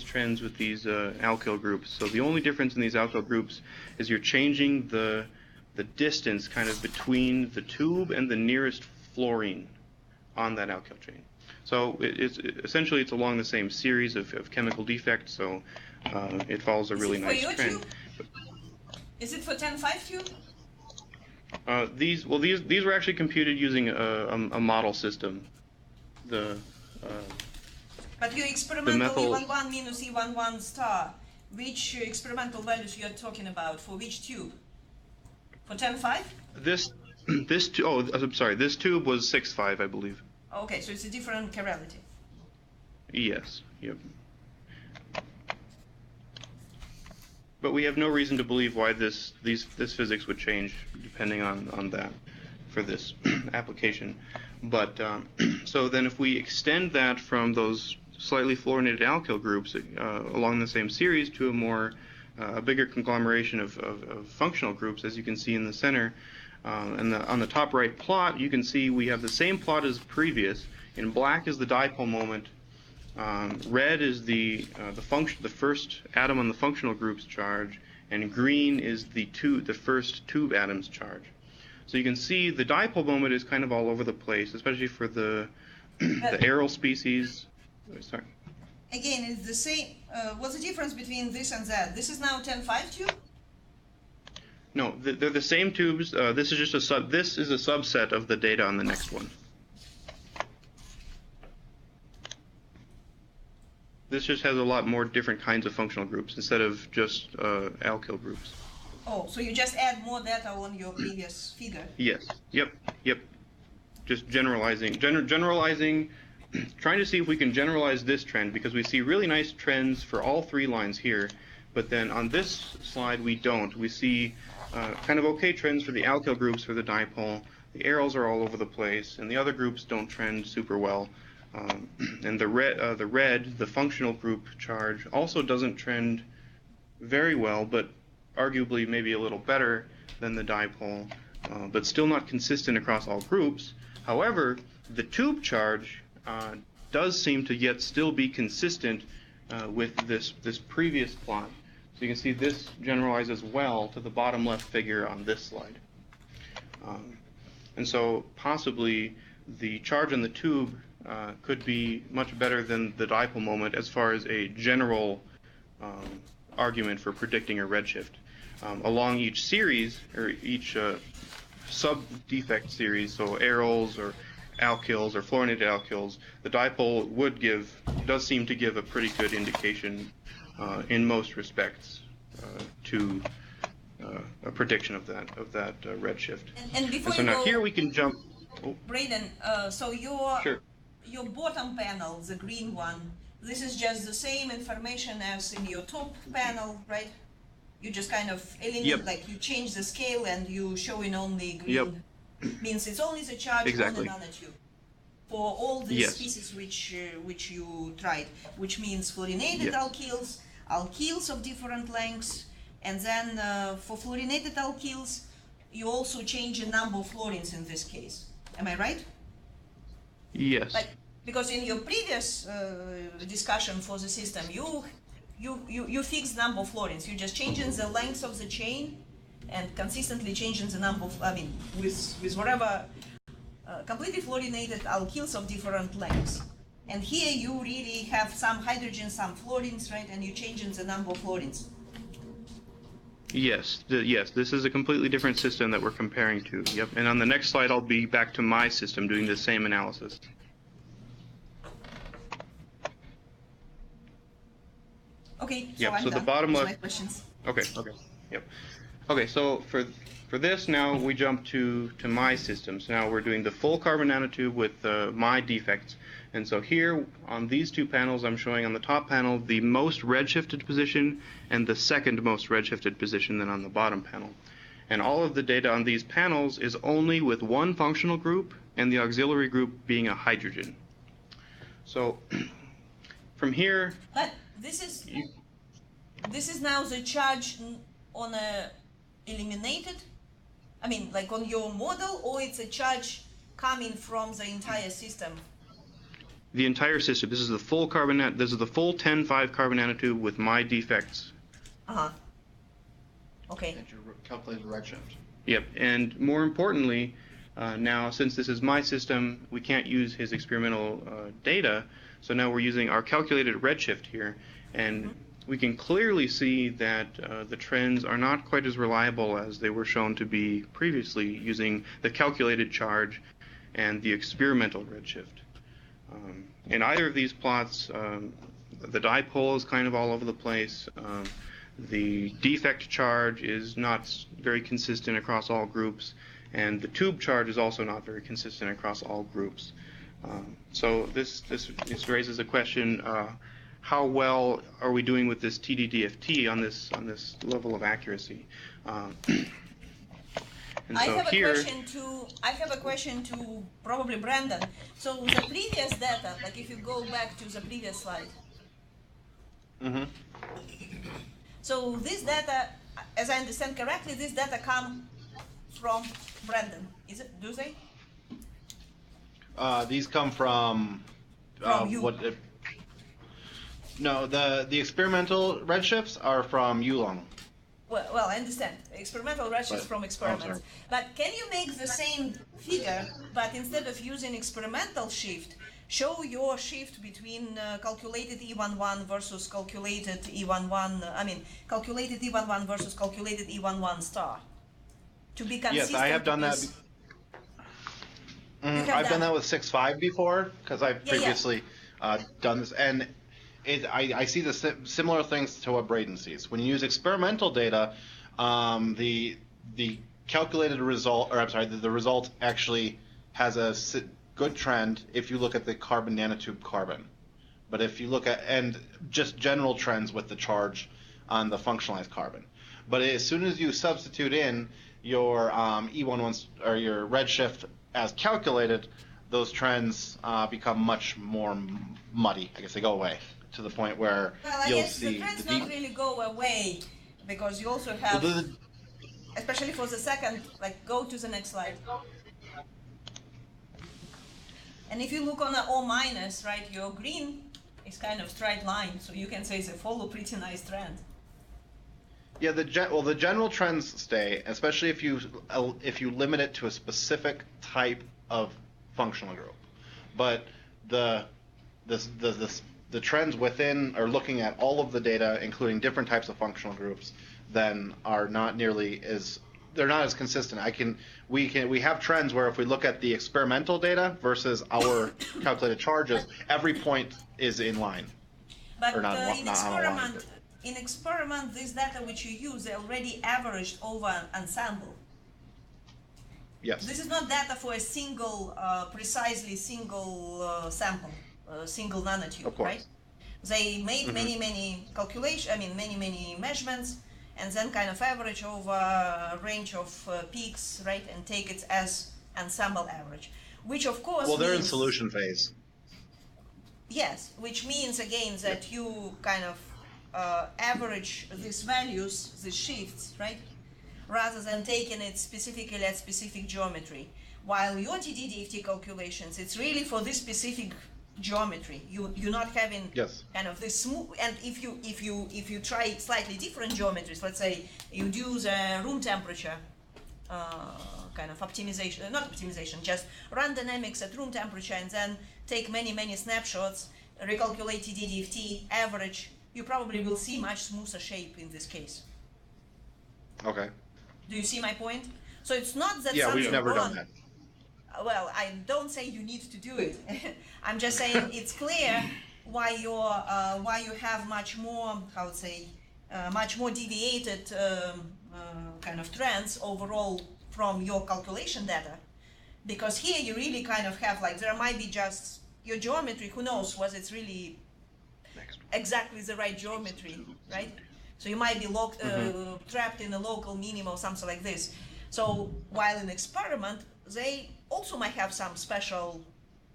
Speaker 3: trends with these alkyl groups. So the only difference in these alkyl groups is you're changing the distance kind of between the tube and the nearest fluorine on that alkyl chain. So essentially it's along the same series of chemical defects. So it follows a really nice trend.
Speaker 2: Tube? Is it for 10.5 tube?
Speaker 3: These were actually computed using a model system.
Speaker 2: But your experimental
Speaker 3: methyl-
Speaker 2: E11 minus E11 star, which experimental values you're talking about, for which tube? For 10.5?
Speaker 3: I'm sorry, this tube was 6.5, I believe.
Speaker 2: Okay, so it's a different chirality.
Speaker 3: Yes, yep. But we have no reason to believe why this physics would change depending on that for this application. But so then if we extend that from those slightly fluorinated alkyl groups along the same series to a bigger conglomeration of functional groups, as you can see in the center, and on the top right plot, you can see we have the same plot as previous. In black is the dipole moment. Red is the first atom on the functional group's charge, and green is the first tube atom's charge. So you can see the dipole moment is kind of all over the place, especially for the aryl species. Sorry.
Speaker 2: Again, it's the same. What's the difference between this and that? This is now 10.5 tube?
Speaker 3: No, they're the same tubes. This is just This is a subset of the data on the next one. This just has a lot more different kinds of functional groups instead of just alkyl groups.
Speaker 2: Oh, so you just add more data on your previous figure?
Speaker 3: Yes. Yep. Just generalizing, trying to see if we can generalize this trend, because we see really nice trends for all three lines here, but then on this slide we don't. We see kind of okay trends for the alkyl groups for the dipole. The aryls are all over the place, and the other groups don't trend super well. And the red, the functional group charge, also doesn't trend very well, but arguably maybe a little better than the dipole, but still not consistent across all groups. However, the tube charge does seem to yet still be consistent with this previous plot. So you can see this generalizes well to the bottom left figure on this slide. And so possibly the charge on the tube could be much better than the dipole moment as far as a general argument for predicting a redshift. Along each series, or each sub-defect series, so aryls or alkyls or fluorinated alkyls, the dipole does seem to give a pretty good indication in most respects to a prediction of that redshift.
Speaker 2: And before
Speaker 3: so
Speaker 2: you
Speaker 3: now
Speaker 2: go,
Speaker 3: here we can jump.
Speaker 2: Braden, so
Speaker 3: Sure.
Speaker 2: your bottom panel, the green one, this is just the same information as in your top panel, right? You just kind of eliminate,
Speaker 3: Yep.
Speaker 2: like you change the scale and you show in only green.
Speaker 3: Yep.
Speaker 2: Means it's only the charge
Speaker 3: Exactly.
Speaker 2: on the nanotube for all the
Speaker 3: Yes.
Speaker 2: species which you tried, which means fluorinated
Speaker 3: Yes.
Speaker 2: alkyls of different lengths, and then for fluorinated alkyls, you also change the number of fluorines in this case. Am I right?
Speaker 3: Yes.
Speaker 2: Like, because in your previous discussion for the system, you fix number of fluorines. You just changing the length of the chain and consistently changing the number of, with whatever completely fluorinated alkyls of different lengths. And here you really have some hydrogen, some fluorines, right? And you changing the number of fluorines.
Speaker 3: Yes, yes, this is a completely different system that we're comparing to. Yep, and on the next slide, I'll be back to my system doing the same analysis.
Speaker 2: Okay, so
Speaker 3: Yep,
Speaker 2: I'm
Speaker 3: so the
Speaker 2: done
Speaker 3: bottom
Speaker 2: with
Speaker 3: left-
Speaker 2: my questions.
Speaker 3: Okay, yep. Okay, so for this now, we jump to my system. So now we're doing the full carbon nanotube with my defects. And so here, on these two panels, I'm showing on the top panel the most redshifted position and the second most redshifted position than on the bottom panel. And all of the data on these panels is only with one functional group and the auxiliary group being a hydrogen. So from here,
Speaker 2: But this is now the charge on a eliminated, like on your model, or it's a charge coming from the entire system?
Speaker 3: the entire system, this is the full this is the full 10-5 carbon nanotube with my defects.
Speaker 2: Okay.
Speaker 8: And your calculated redshift.
Speaker 3: Yep, and more importantly, now since this is my system, we can't use his experimental data, so now we're using our calculated redshift here, and we can clearly see that the trends are not quite as reliable as they were shown to be previously using the calculated charge and the experimental redshift. In either of these plots, the dipole is kind of all over the place. The defect charge is not very consistent across all groups, and the tube charge is also not very consistent across all groups. So this raises a question: how well are we doing with this TD-DFT on this level of accuracy? And so
Speaker 2: I have a question to probably Brandon. So the previous data, like if you go back to the previous slide. So this data, as I understand correctly, this data come from Brandon. Do they?
Speaker 8: These come from
Speaker 2: you.
Speaker 8: No, the experimental redshifts are from Yulong.
Speaker 2: Well, I understand. Experimental redshifts from experiments. But can you make the same figure, but instead of using experimental shift, show your shift between calculated E11 versus calculated E11, calculated E11 versus calculated E11 star? To be consistent.
Speaker 8: Yes, I have done that. I've done that with 6.5 before, because I've previously done this, and I see the similar things to what Braden sees. When you use experimental data, the calculated result, the result actually has a good trend if you look at the carbon nanotube carbon. But if you look at, and just general trends with the charge on the functionalized carbon. But as soon as you substitute in your E11 or your redshift as calculated, those trends become much more muddy. I guess they go away to the point where you'll see
Speaker 2: the trends don't really go away, because you also have, especially for the second, go to the next slide. And if you look on the O minus, right, your green is kind of straight line, so you can say they follow pretty nice trend.
Speaker 8: Yeah, the general trends stay, especially if you limit it to a specific type of functional group. But the trends within are looking at all of the data, including different types of functional groups, then are not nearly as they're not as consistent. We have trends where if we look at the experimental data versus our calculated charges, every point is in line.
Speaker 2: But
Speaker 8: Or not
Speaker 2: in
Speaker 8: not on a line,
Speaker 2: experiment, this data which you use, they already averaged over ensemble.
Speaker 8: Yes.
Speaker 2: This is not data for a single, precisely single sample, single nanotube,
Speaker 8: Of course.
Speaker 2: right? They made many calculations, many measurements, and then kind of average over a range of peaks, right, and take it as ensemble average, which of course
Speaker 8: Well, they're in
Speaker 2: means,
Speaker 8: solution phase.
Speaker 2: yes, which means again that you kind of average these values, these shifts, right, rather than taking it specifically at specific geometry. While your TD-DFT calculations, it's really for this specific geometry. You're not having
Speaker 8: Yes.
Speaker 2: kind of this smooth. And if you try slightly different geometries, let's say you do the room temperature kind of optimization, not optimization, just run dynamics at room temperature and then take many snapshots, recalculate TD-DFT, average, you probably will see much smoother shape in this case.
Speaker 8: Okay.
Speaker 2: Do you see my point? So it's not that
Speaker 8: Yeah,
Speaker 2: something
Speaker 8: we've never
Speaker 2: wrong.
Speaker 8: done that.
Speaker 2: Well, I don't say you need to do it. I'm just saying it's clear why you have much more, how to say, much more deviated kind of trends overall from your calculation data, because here you really kind of have like there might be just your geometry. Who knows whether it's really exactly the right geometry, right? So you might be locked, trapped in a local minimum or something like this. So while in experiment, they also might have some special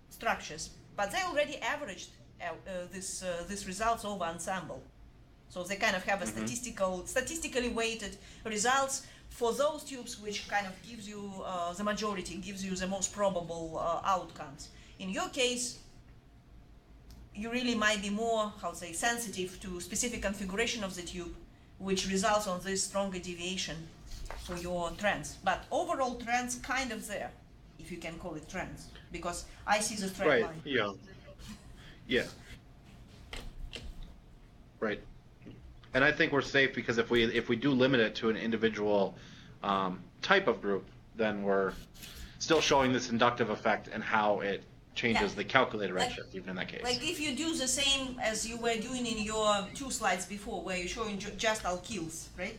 Speaker 2: structures, but they already averaged this results over ensemble. So they kind of have a statistically weighted results for those tubes, which kind of gives you the majority, gives you the most probable outcomes. In your case, you really might be more, how to say, sensitive to specific configuration of the tube, which results on this stronger deviation for your trends. But overall trends kind of there, if you can call it trends, because I see the straight
Speaker 8: Right.
Speaker 2: line.
Speaker 8: Yeah. Yeah. Right. And I think we're safe because if we do limit it to an individual type of group, then we're still showing this inductive effect and how it changes the calculated redshift, even in that case.
Speaker 2: Like if you do the same as you were doing in your 2 slides before, where you're showing just alkyls, right?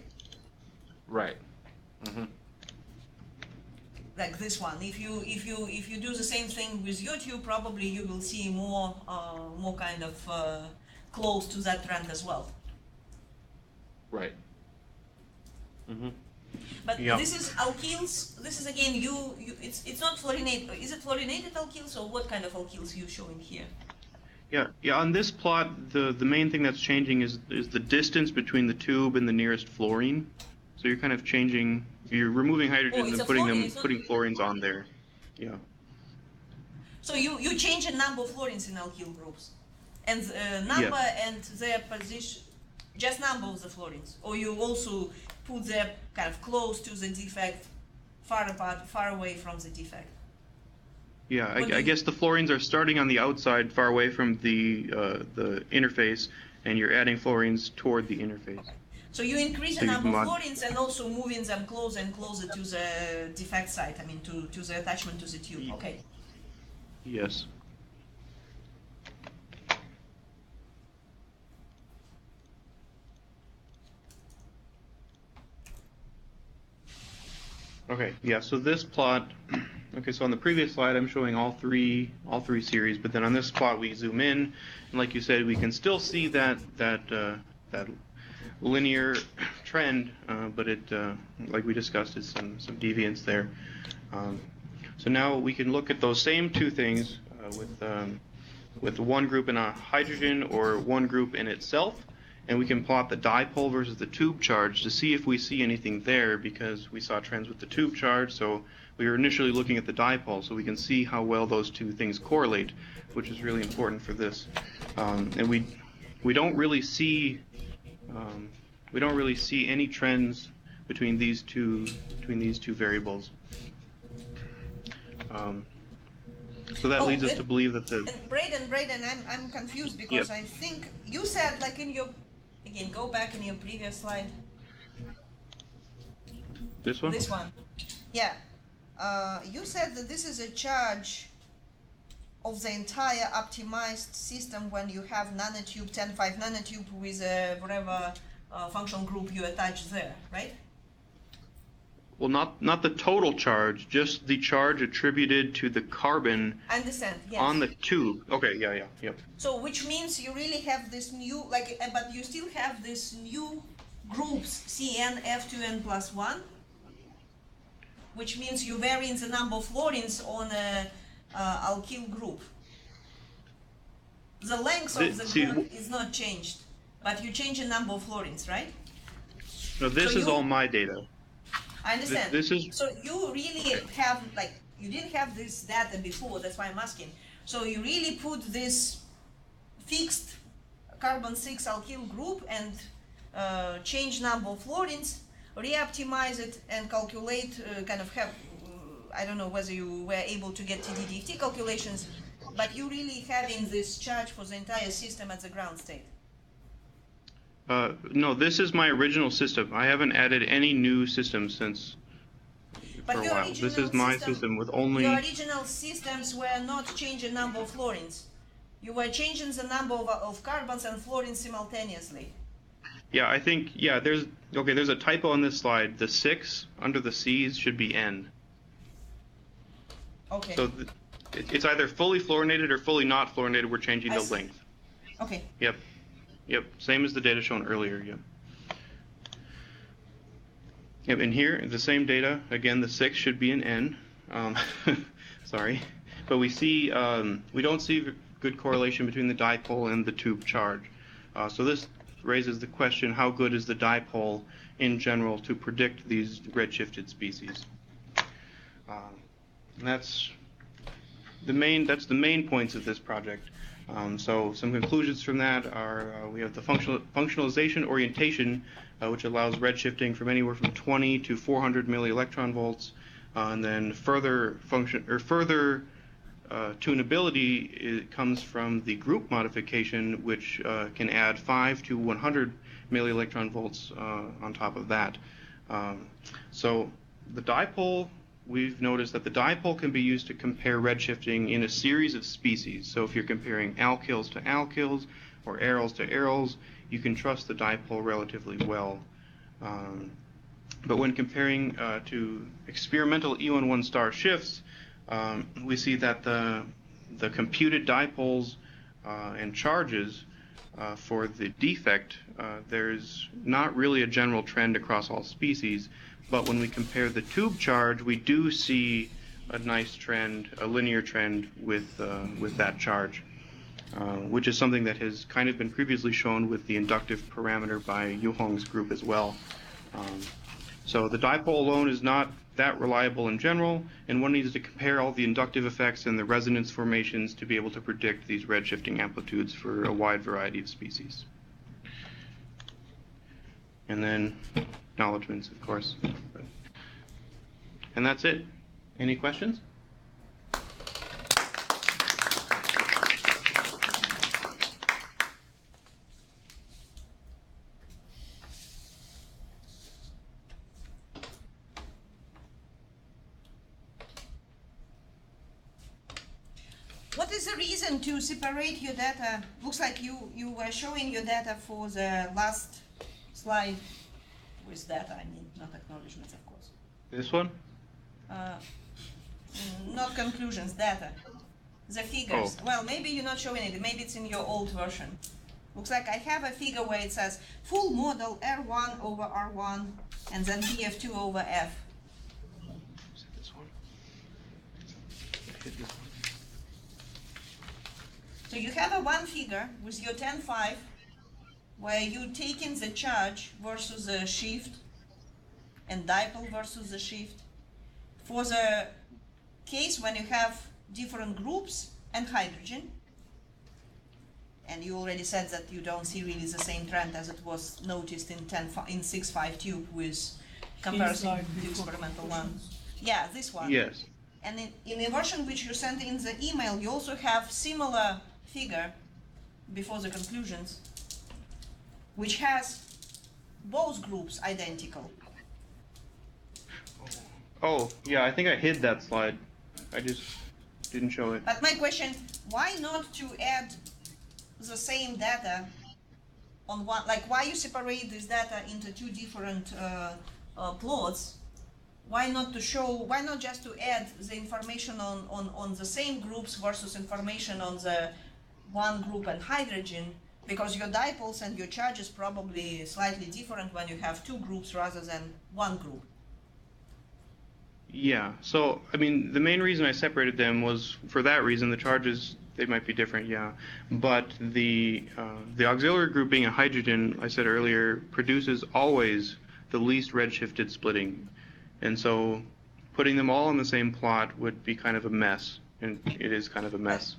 Speaker 8: Right. Mm-hmm.
Speaker 2: Like this one. If you do the same thing with your tube, probably you will see more kind of close to that trend as well.
Speaker 8: Right. Mm-hmm.
Speaker 2: But
Speaker 3: Yeah.
Speaker 2: this is alkyls. This is again it's not fluorinated. Is it fluorinated alkyls or what kind of alkyls you showing here?
Speaker 3: Yeah. On this plot, the main thing that's changing is the distance between the tube and the nearest fluorine. So you're kind of changing. You're removing hydrogens
Speaker 2: it's
Speaker 3: and
Speaker 2: a
Speaker 3: putting
Speaker 2: fluorine, it's not-
Speaker 3: putting fluorines on there. Yeah.
Speaker 2: So you change the number of fluorines in alkyl groups, and number and their position, just number of the fluorines, or you also put them kind of close to the defect, far apart, far away from the defect.
Speaker 3: Yeah,
Speaker 2: What do
Speaker 3: I
Speaker 2: you-
Speaker 3: guess the fluorines are starting on the outside, far away from the interface, and you're adding fluorines toward the interface.
Speaker 2: So you increase the
Speaker 3: So you
Speaker 2: number of
Speaker 3: mod-
Speaker 2: fluorines and also moving them closer and closer to the defect site. I mean, to the attachment to the tube. Okay.
Speaker 3: Yes. Okay, yeah, so this plot, okay, so on the previous slide I'm showing all three series, but then on this plot we zoom in, and like you said, we can still see that linear trend, but it, like we discussed, is some deviance there. So now we can look at those same two things with one group in a hydrogen or one group in itself, and we can plot the dipole versus the tube charge to see if we see anything there, because we saw trends with the tube charge, so we were initially looking at the dipole, so we can see how well those two things correlate, which is really important for this. And we don't really see any trends between these two variables. So that
Speaker 2: Oh,
Speaker 3: leads us
Speaker 2: and-
Speaker 3: to believe that the
Speaker 2: And Braden, I'm confused because
Speaker 3: Yep.
Speaker 2: I think you said like in your, again, go back in your previous slide,
Speaker 3: this one.
Speaker 2: this one. Yeah. You said that this is a charge of the entire optimized system when you have nanotube, 10.5 nanotube with whatever functional group you attach there, right?
Speaker 3: Well, not the total charge, just the charge attributed to the carbon
Speaker 2: I understand, yes.
Speaker 3: on the tube. Okay, yep.
Speaker 2: So which means you really have this new, like, but you still have this new groups, Cn, F2, n plus 1, which means you vary in the number of fluorines on a alkyl group. The length of the group is not changed, but you change the number of fluorines, right?
Speaker 3: No, this
Speaker 2: So
Speaker 3: is
Speaker 2: you-
Speaker 3: all my data.
Speaker 2: I understand.
Speaker 3: This is
Speaker 2: So you really have, like, you didn't have this data before, that's why I'm asking. So you really put this fixed carbon-6 alkyl group and change number of fluorines, re-optimize it and calculate, kind of have, I don't know whether you were able to get TDDFT calculations, but you really having this charge for the entire system at the ground state.
Speaker 3: no, this is my original system. I haven't added any new systems since
Speaker 2: But
Speaker 3: for a
Speaker 2: your
Speaker 3: while. This
Speaker 2: original
Speaker 3: is my system with only.
Speaker 2: Your original systems were not changing number of fluorines. You were changing the number of carbons and fluorines simultaneously.
Speaker 3: Yeah, I think there's a typo on this slide. The 6 under the C's should be N.
Speaker 2: Okay.
Speaker 3: So it's either fully fluorinated or fully not fluorinated. We're changing
Speaker 2: I
Speaker 3: the
Speaker 2: see.
Speaker 3: length.
Speaker 2: Okay.
Speaker 3: Yep. Same as the data shown earlier. Yep. Yep. And here, the same data. Again, the 6 should be an N. Sorry, but we don't see good correlation between the dipole and the tube charge. So this raises the question: how good is the dipole in general to predict these redshifted species? And that's the main points of this project. So some conclusions from that are we have the functionalization orientation, which allows redshifting from anywhere from 20 to 400 millielectron volts, and then further tunability comes from the group modification, which can add 5 to 100 millielectron volts on top of that. So the dipole. We've noticed that the dipole can be used to compare redshifting in a series of species. So if you're comparing alkyls to alkyls or aryls to aryls, you can trust the dipole relatively well. But when comparing to experimental E11 star shifts, we see that the computed dipoles and charges for the defect, there's not really a general trend across all species. But when we compare the tube charge, we do see a nice trend, a linear trend with that charge, which is something that has kind of been previously shown with the inductive parameter by Yu Hong's group as well. So the dipole alone is not that reliable in general, and one needs to compare all the inductive effects and the resonance formations to be able to predict these redshifting amplitudes for a wide variety of species. And then acknowledgements, of course. And that's it. Any questions?
Speaker 2: What is the reason to separate your data? Looks like you were showing your data for the last slide with data, I mean, not acknowledgements, of course.
Speaker 3: This one?
Speaker 2: Not conclusions, data. The figures.
Speaker 3: Oh.
Speaker 2: Well, maybe you're not showing it, maybe it's in your old version. Looks like I have a figure where it says full model R1 over R1 and then PF2 over F.
Speaker 3: Is it this one? Hit this one.
Speaker 2: So you have a one figure with your 10.5 where you take in the charge versus the shift and dipole versus the shift. For the case when you have different groups and hydrogen, and you already said that you don't see really the same trend as it was noticed in 6.5 tube with comparison
Speaker 5: slide
Speaker 2: to
Speaker 5: before
Speaker 2: experimental one. Yeah, this one.
Speaker 3: Yes.
Speaker 2: And in the version which you sent in the email, you also have similar figure before the conclusions, which has both groups identical.
Speaker 3: Oh, yeah, I think I hid that slide. I just didn't show it.
Speaker 2: But my question, why not to add the same data on one, like why you separate this data into two different plots? Why not just to add the information on the same groups versus information on the one group and hydrogen? Because your dipoles and your charges probably slightly different when you have two groups rather than one group.
Speaker 3: Yeah, so, I mean, the main reason I separated them was for that reason. The charges, they might be different, yeah. But the auxiliary group being a hydrogen, I said earlier, produces always the least redshifted splitting. And so putting them all on the same plot would be kind of a mess, and it is kind of a mess.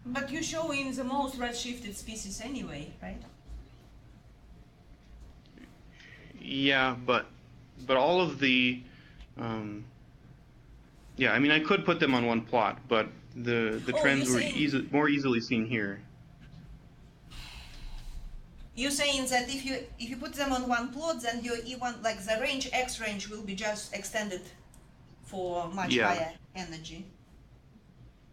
Speaker 2: But you're showing the most redshifted species anyway, right?
Speaker 3: Yeah, but all of the, yeah, I mean, I could put them on one plot, but the trends were more easily seen here.
Speaker 2: You're saying that if you put them on one plot, then your E1, like the range, X range, will be just extended for much higher energy,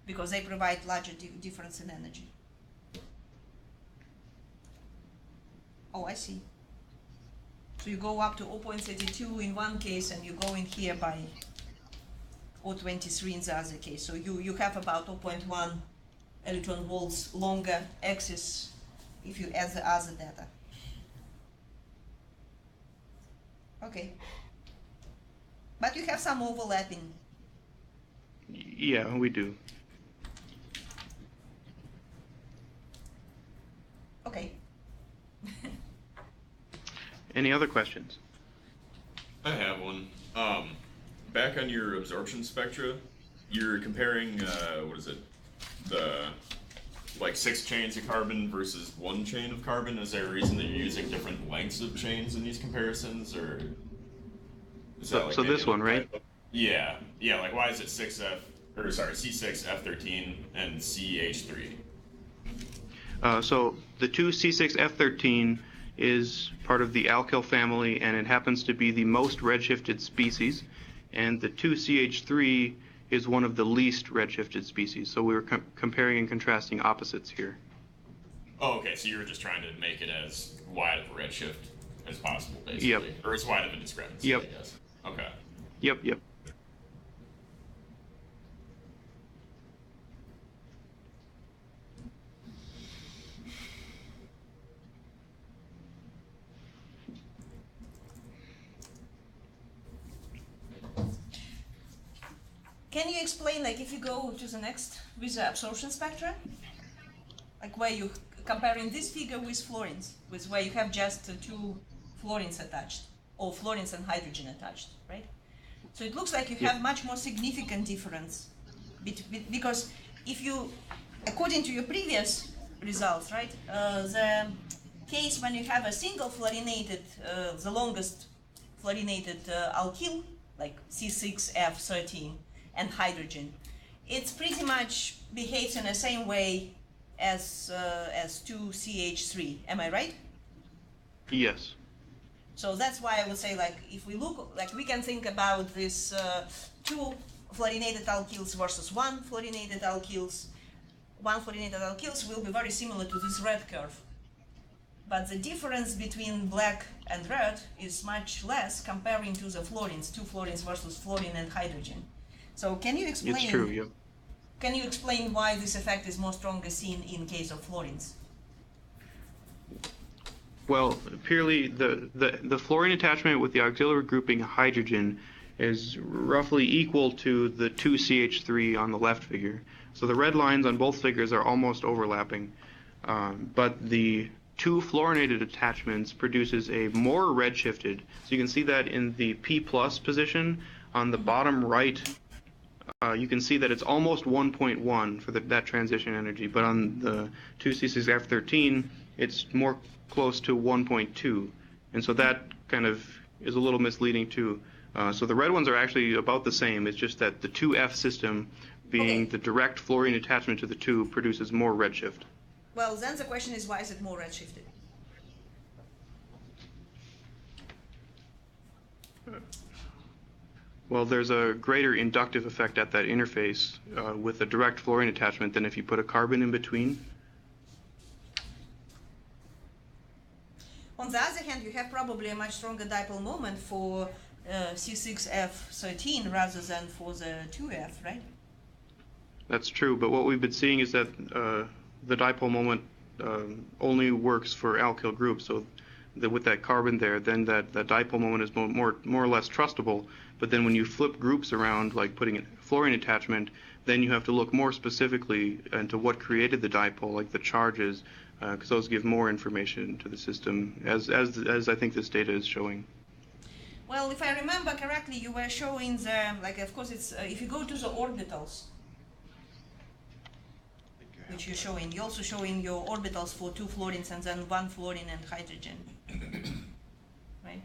Speaker 2: because they provide larger difference in energy. Oh, I see. So you go up to 0.32 in one case, and you go in here by 0.23 in the other case. So you have about 0.1 electron volts longer axis if you add the other data. Okay. But you have some overlapping.
Speaker 3: Yeah, we do.
Speaker 2: Okay.
Speaker 3: Any other questions?
Speaker 10: I have one. Back on your absorption spectra, you're comparing, what is it? The, like 6 chains of carbon versus 1 chain of carbon. Is there a reason that you're using different lengths of chains in these comparisons, or is that like
Speaker 3: so this one, right?
Speaker 10: Yeah, like why is it C6F13 and CH3?
Speaker 3: So the 2C6F13 is part of the alkyl family, and it happens to be the most redshifted species, and the 2CH3 is one of the least redshifted species. So we were comparing and contrasting opposites here.
Speaker 10: Oh, okay, so you were just trying to make it as wide of a redshift as possible, basically.
Speaker 3: Yep.
Speaker 10: Or as wide of a discrepancy,
Speaker 3: Yep.
Speaker 10: I guess. Okay.
Speaker 3: Yep.
Speaker 2: Can you explain, like, if you go to the next with the absorption spectra, like where you comparing this figure with fluorines, with where you have just two fluorines attached, or fluorines and hydrogen attached, right? So it looks like you have much more significant difference, because if you, according to your previous results, right, the case when you have a single fluorinated, the longest fluorinated alkyl, like C6F13, and hydrogen, it's pretty much behaves in the same way as 2CH3. Am I right?
Speaker 3: Yes.
Speaker 2: So that's why I would say, like, if we look, like, we can think about this two fluorinated alkyls versus one fluorinated alkyls. One fluorinated alkyls will be very similar to this red curve. But the difference between black and red is much less comparing to the fluorines, two fluorines versus fluorine and hydrogen. So can you explain?
Speaker 3: It's true, yeah.
Speaker 2: Can you explain why this effect is more strongly seen in case of fluorines?
Speaker 3: Well, purely the fluorine attachment with the auxiliary grouping hydrogen is roughly equal to the 2CH3 on the left figure. So the red lines on both figures are almost overlapping. But the two fluorinated attachments produces a more redshifted. So you can see that in the P+ position on the bottom right. You can see that it's almost 1.1 for that transition energy, but on the 2C6F13, it's more close to 1.2, and so that kind of is a little misleading too. So the red ones are actually about the same. It's just that the 2F system, being the direct fluorine attachment to the tube, produces more redshift.
Speaker 2: Well, then the question is, why is it more redshifted?
Speaker 3: Well, there's a greater inductive effect at that interface with a direct fluorine attachment than if you put a carbon in between.
Speaker 2: On the other hand, you have probably a much stronger dipole moment for C6F13 rather than for the 2F, right?
Speaker 3: That's true, but what we've been seeing is that the dipole moment only works for alkyl groups. So with that carbon there, then that dipole moment is more or less trustable. But then when you flip groups around, like putting a fluorine attachment, then you have to look more specifically into what created the dipole, like the charges, because those give more information to the system, as I think this data is showing.
Speaker 2: Well, if I remember correctly, you were showing the, like, of course, it's if you go to the orbitals, which you're showing, you're also showing your orbitals for 2 fluorines and then 1 fluorine and hydrogen, right?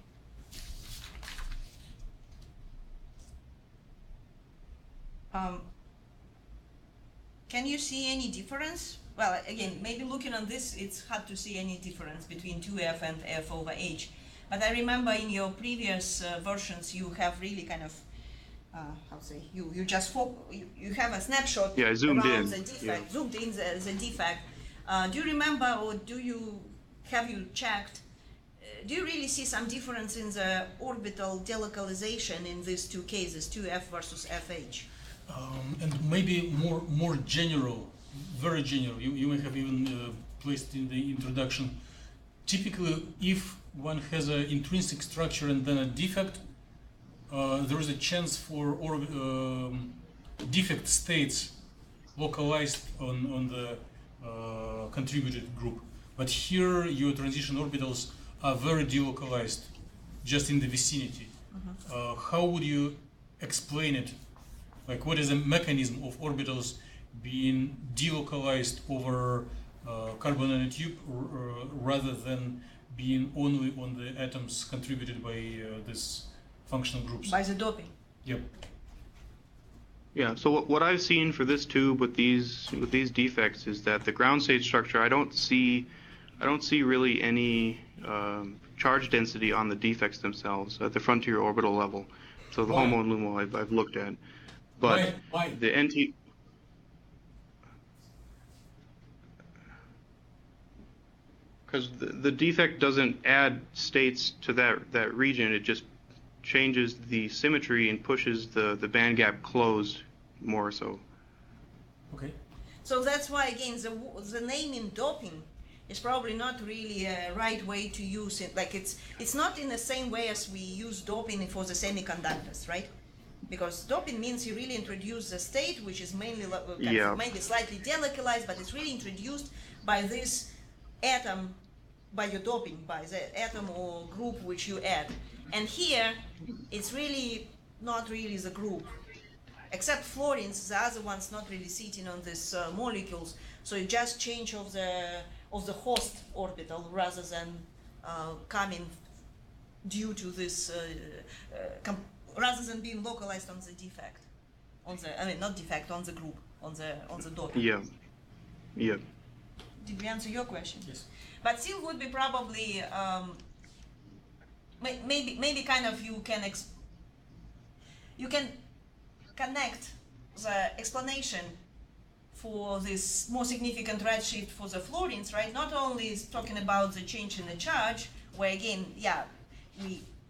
Speaker 2: Can you see any difference? Well, again, maybe looking on this, it's hard to see any difference between 2F and F over H. But I remember in your previous versions, you have really kind of, how to say, you just you have a snapshot
Speaker 3: zoomed
Speaker 2: around
Speaker 3: in.
Speaker 2: the defect, zoomed in the defect. Do you remember, or have you checked? Do you really see some difference in the orbital delocalization in these two cases, 2F versus FH?
Speaker 1: And maybe more general, very general. You may have even placed in the introduction. Typically, if one has an intrinsic structure and then a defect, there is a chance for defect states localized on the contributed group. But here, your transition orbitals are very delocalized, just in the vicinity. How would you explain it? Like, what is the mechanism of orbitals being delocalized over carbon nanotube rather than being only on the atoms contributed by this functional groups?
Speaker 2: By the doping.
Speaker 1: Yep.
Speaker 3: Yeah. So what I've seen for this tube with these defects is that the ground state structure, I don't see really any charge density on the defects themselves at the frontier orbital level. So the HOMO and LUMO I've looked at. But
Speaker 1: why?
Speaker 3: The NT, because the defect doesn't add states to that region, it just changes the symmetry and pushes the band gap closed more so.
Speaker 1: Okay.
Speaker 2: So that's why, again, the naming doping is probably not really a right way to use it. Like, it's not in the same way as we use doping for the semiconductors, right? Because doping means you really introduce the state, which is mainly maybe slightly delocalized, but it's really introduced by this atom, by your doping, by the atom or group which you add. And here, it's really not really the group. Except fluorines, the other ones not really sitting on these molecules. So you just change of the host orbital rather than coming due to this rather than being localized on the defect, not defect, on the group, on the doping.
Speaker 3: Yeah. Yeah.
Speaker 2: Did we answer your question?
Speaker 1: Yes.
Speaker 2: But still would be probably maybe kind of you can connect the explanation for this more significant redshift for the fluorines, right? Not only is talking about the change in the charge, where again,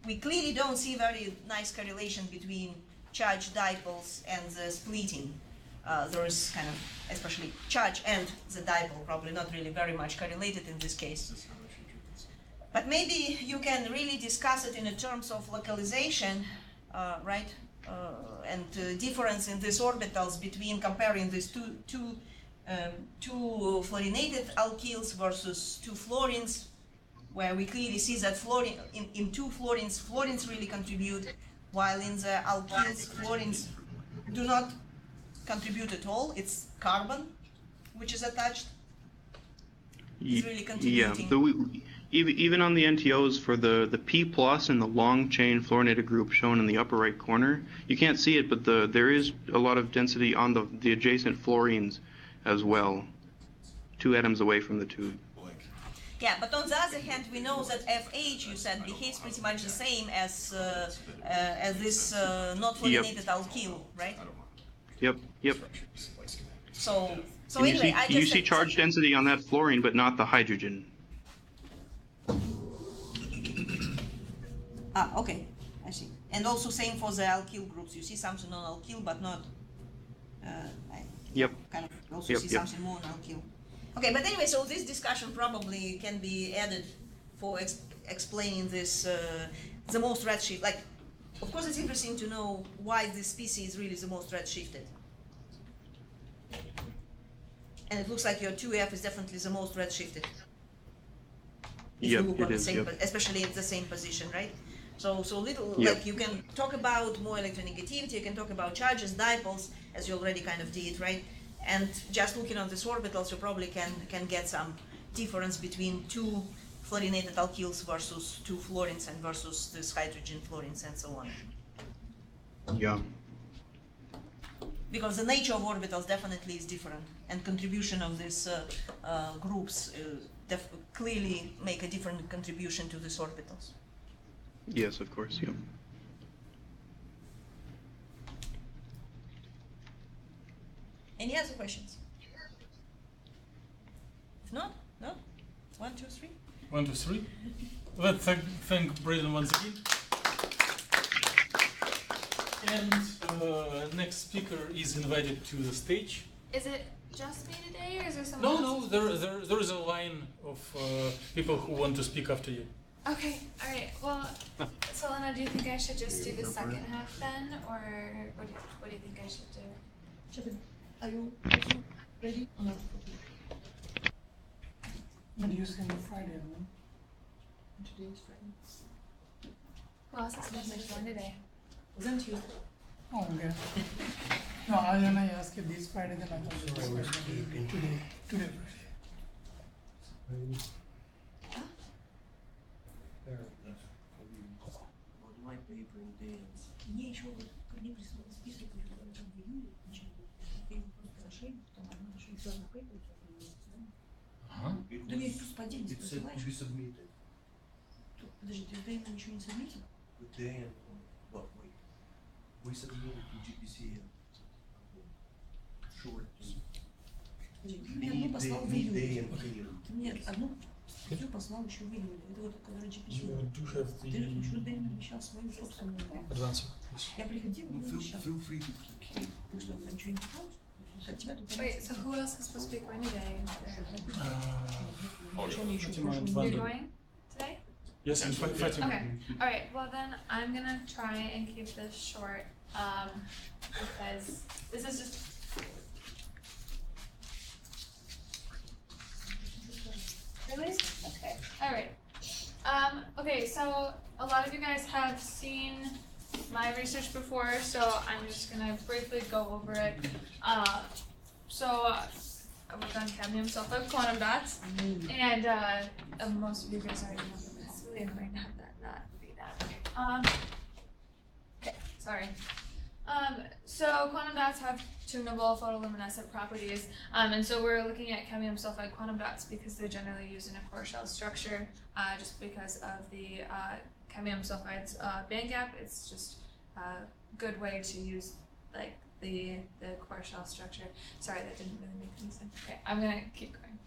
Speaker 2: we clearly don't see very nice correlation between charge dipoles and the splitting. There is kind of, especially charge and the dipole, probably not really very much correlated in this case. But maybe you can really discuss it in terms of localization, right? And difference in these orbitals between comparing these two fluorinated alkyls versus 2 fluorines, where we clearly see that in 2 fluorines really contribute, while in the alkyls, fluorines do not contribute at all. It's carbon which is attached. It's really contributing.
Speaker 3: Yeah, Even on the NTOs for the P plus and the long chain fluorinated group shown in the upper right corner, you can't see it, but there is a lot of density on the adjacent fluorines as well, 2 atoms away from the tube.
Speaker 2: Yeah, but on the other hand, we know that FH, you said, behaves pretty much the same as this not fluorinated alkyl, right?
Speaker 3: Yep.
Speaker 2: So
Speaker 3: And
Speaker 2: anyway,
Speaker 3: you see charge density on that fluorine, but not the hydrogen.
Speaker 2: Okay, I see. And also same for the alkyl groups. You see something on alkyl, but not.
Speaker 3: Yep.
Speaker 2: Kind of also see something more on alkyl. Okay, but anyway, so this discussion probably can be added for explaining this the most redshift. Like, of course, it's interesting to know why this species is really the most redshifted. And it looks like your 2F is definitely the most redshifted. If you look on the same, especially at the same position, right? So like you can talk about more electronegativity, you can talk about charges, dipoles, as you already kind of did, right? And just looking on these orbitals, you probably can get some difference between 2 fluorinated alkyls versus 2 fluorines and versus this hydrogen fluorines and so on.
Speaker 3: Yeah.
Speaker 2: Because the nature of orbitals definitely is different, and contribution of these groups clearly make a different contribution to these orbitals.
Speaker 3: Yes, of course. Yeah.
Speaker 2: Any other questions? If not, no? 1, 2, 3.
Speaker 1: 1, 2, 3. Let's thank Braden once again. And next speaker is invited to the stage.
Speaker 7: Is it just me today, or is there someone else?
Speaker 1: No, there is a line of people who want to speak after you.
Speaker 7: Okay, alright, well, Selena, do you think I should just do the second half then, or what do you think I should do?
Speaker 5: Are you ready? No. But you said Friday, no? Today is Friday.
Speaker 7: Who else is supposed to join today?
Speaker 2: Isn't Tuesday?
Speaker 5: Oh, okay. No, when I asked you this Friday, then I thought it was Friday. Today Friday.
Speaker 2: Мне еще не прислал список, там в июле, значит, я просто расширил, потом одно еще черный пейпер. Да я просто по отдельности посылаешь. Подожди, ты до этого ничего не заметил?
Speaker 11: We submitted to GPC short.
Speaker 2: Ты мне одну послал в июле. Ты мне одну статью послал еще в июле. Это вот, который GPC. Ты еще обещал свою собственную. Я приходил и обещал.
Speaker 11: Feel free to keep.
Speaker 2: Ты что, ничего не читал?
Speaker 7: Wait, so who else is supposed to be going today?
Speaker 1: You're
Speaker 7: going today?
Speaker 1: Yes, I'm Fatima.
Speaker 7: Okay. Alright, well then I'm gonna try and keep this short, because this is just... Really? Okay. Alright. Okay, so a lot of you guys have seen my research before, so I'm just gonna briefly go over it. I worked on cadmium sulfide quantum dots, and most of you guys already know this. It's really annoying to have that not be that. Okay, sorry. So quantum dots have tunable photoluminescent properties, and so we're looking at cadmium sulfide quantum dots because they're generally used in a core shell structure, just because of the cadmium sulfide's band gap. It's just a good way to use like the core shell structure. Sorry, that didn't really make any sense. Okay, I'm gonna keep going.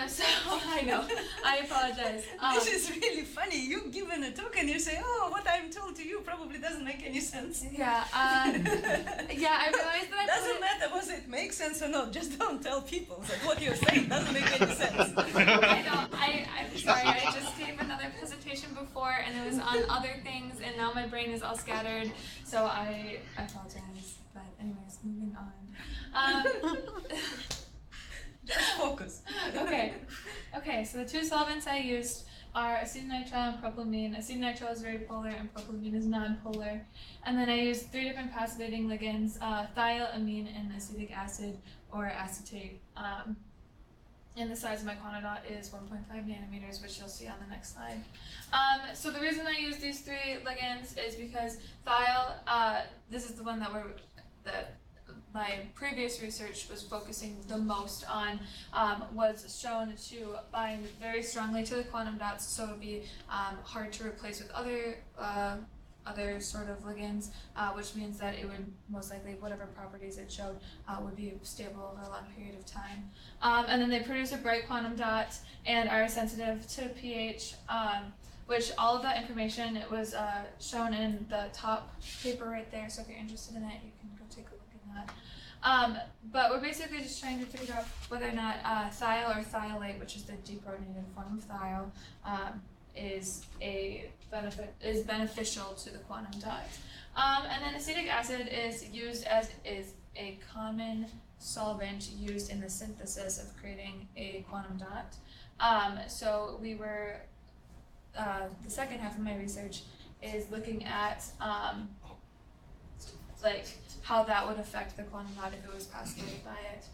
Speaker 7: So I know, I apologize.
Speaker 2: This is really funny. You given a talk and you say, "Oh, what I'm told to you probably doesn't make any sense."
Speaker 7: Yeah, yeah. I realized that
Speaker 2: doesn't matter whether it makes sense or not. Just don't tell people that what you're saying doesn't make any sense.
Speaker 7: I know. I'm sorry. I just gave another presentation before, and it was on other things, and now my brain is all scattered. So I apologize. But anyways, moving on.
Speaker 2: Just focus.
Speaker 7: Okay, so the 2 solvents I used are acetonitrile and propylamine. Acetonitrile is very polar and propylamine is non-polar. And then I used 3 different passivating ligands, thiol, amine, and acetic acid or acetate. and the size of my quantum dot is 1.5 nanometers, which you'll see on the next slide. So the reason I use these three ligands is because thiol, this is the one that my previous research was focusing the most on, was shown to bind very strongly to the quantum dots, so it would be hard to replace with other sort of ligands, which means that it would most likely, whatever properties it showed, would be stable over a long period of time. And then they produce a bright quantum dot and are sensitive to pH, which all of that information, it was shown in the top paper right there, so if you're interested in it, you can go take a look at that. But we're basically just trying to figure out whether or not thiol or thiolate, which is the deprotonated form of thiol, is beneficial to the quantum dot. And then acetic acid is used as a common solvent used in the synthesis of creating a quantum dot. So we were, the second half of my research is looking at like how that would affect the quantum dot if it was postulated by it.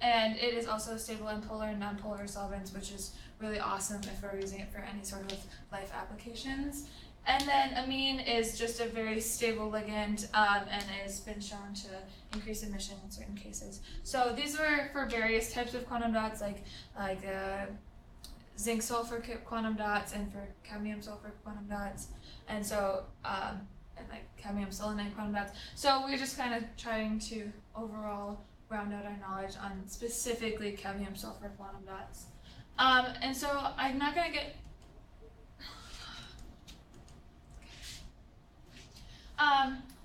Speaker 7: And it is also stable in polar and nonpolar solvents, which is really awesome if we're using it for any sort of life applications. And then amine is just a very stable ligand, and has been shown to increase emission in certain cases. So these were for various types of quantum dots, like zinc sulfur quantum dots, and for cadmium sulfur quantum dots, and so and like cadmium selenide quantum dots. So we're just kind of trying to overall round out our knowledge on specifically cadmium sulfur quantum dots. And so I'm not going to get...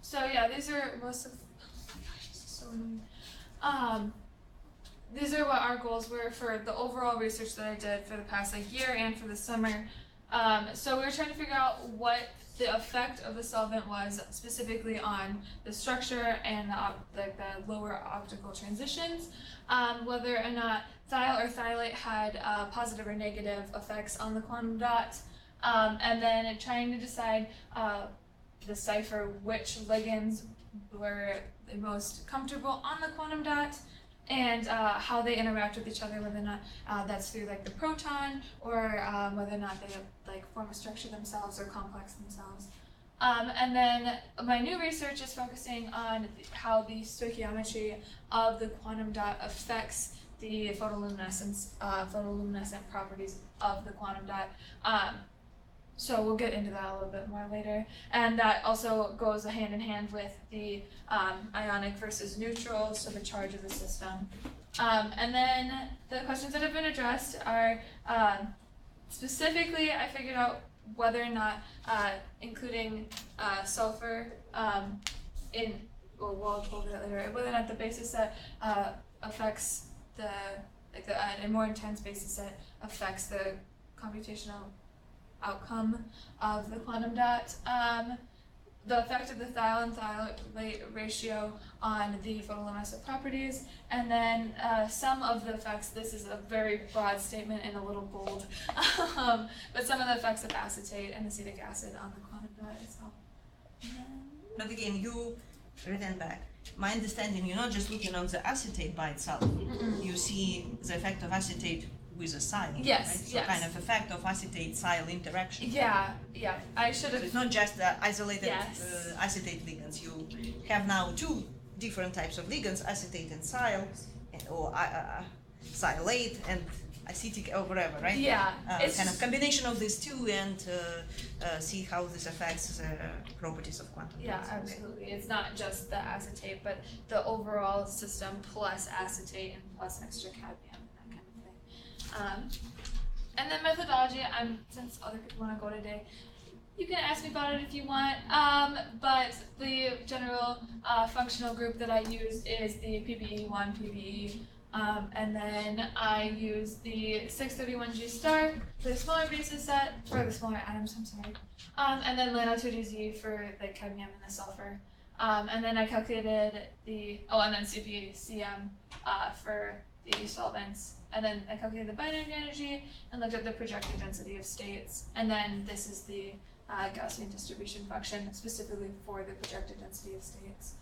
Speaker 7: So yeah, these are most of... Oh my gosh, this is so annoying. These are what our goals were for the overall research that I did for the past year and for the summer. So we were trying to figure out what the effect of the solvent was specifically on the structure and the lower optical transitions, whether or not thiol or thiolate had positive or negative effects on the quantum dot, and then trying to decipher which ligands were the most comfortable on the quantum dot, and how they interact with each other, whether or not that's through the proton, or whether or not they form a structure themselves or complex themselves. And then my new research is focusing on how the stoichiometry of the quantum dot affects the photoluminescent properties of the quantum dot. So we'll get into that a little bit more later. And that also goes hand in hand with the ionic versus neutral, so the charge of the system. And then the questions that have been addressed are, specifically, I figured out whether or not including sulfur we'll go over that later, whether or not the basis set affects a more intense basis set affects the computational outcome of the quantum dot, the effect of the thiol and thiolate ratio on the photoluminescent properties, and then some of the effects, this is a very broad statement and a little bold, but some of the effects of acetate and acetic acid on the quantum dot itself.
Speaker 2: But again, you written back. My understanding, you're not just looking on the acetate by itself. You see the effect of acetate with a silyl,
Speaker 7: yes,
Speaker 2: right? So
Speaker 7: yes.
Speaker 2: kind of effect of acetate-silyl interaction.
Speaker 7: Yeah, I should have...
Speaker 2: So it's not just isolated
Speaker 7: yes.
Speaker 2: acetate ligands. You have now two different types of ligands, acetate and silyl, or sialate and acetic or whatever, right?
Speaker 7: Yeah.
Speaker 2: It's kind of combination of these two, and see how this affects the properties of quantum.
Speaker 7: Yeah, absolutely. It's not just the acetate, but the overall system plus acetate and plus extra cadmium. And then methodology, since other people want to go today, you can ask me about it if you want, but the general functional group that I use is the PBE1 PBE, and then I use the 631G star for the smaller basis set, for the smaller atoms, I'm sorry, and then Lano2DZ for the cadmium and the sulfur, and then I calculated and then CPCM for the solvents. And then I calculated the binary energy and looked at the projected density of states. And then this is the Gaussian distribution function specifically for the projected density of states.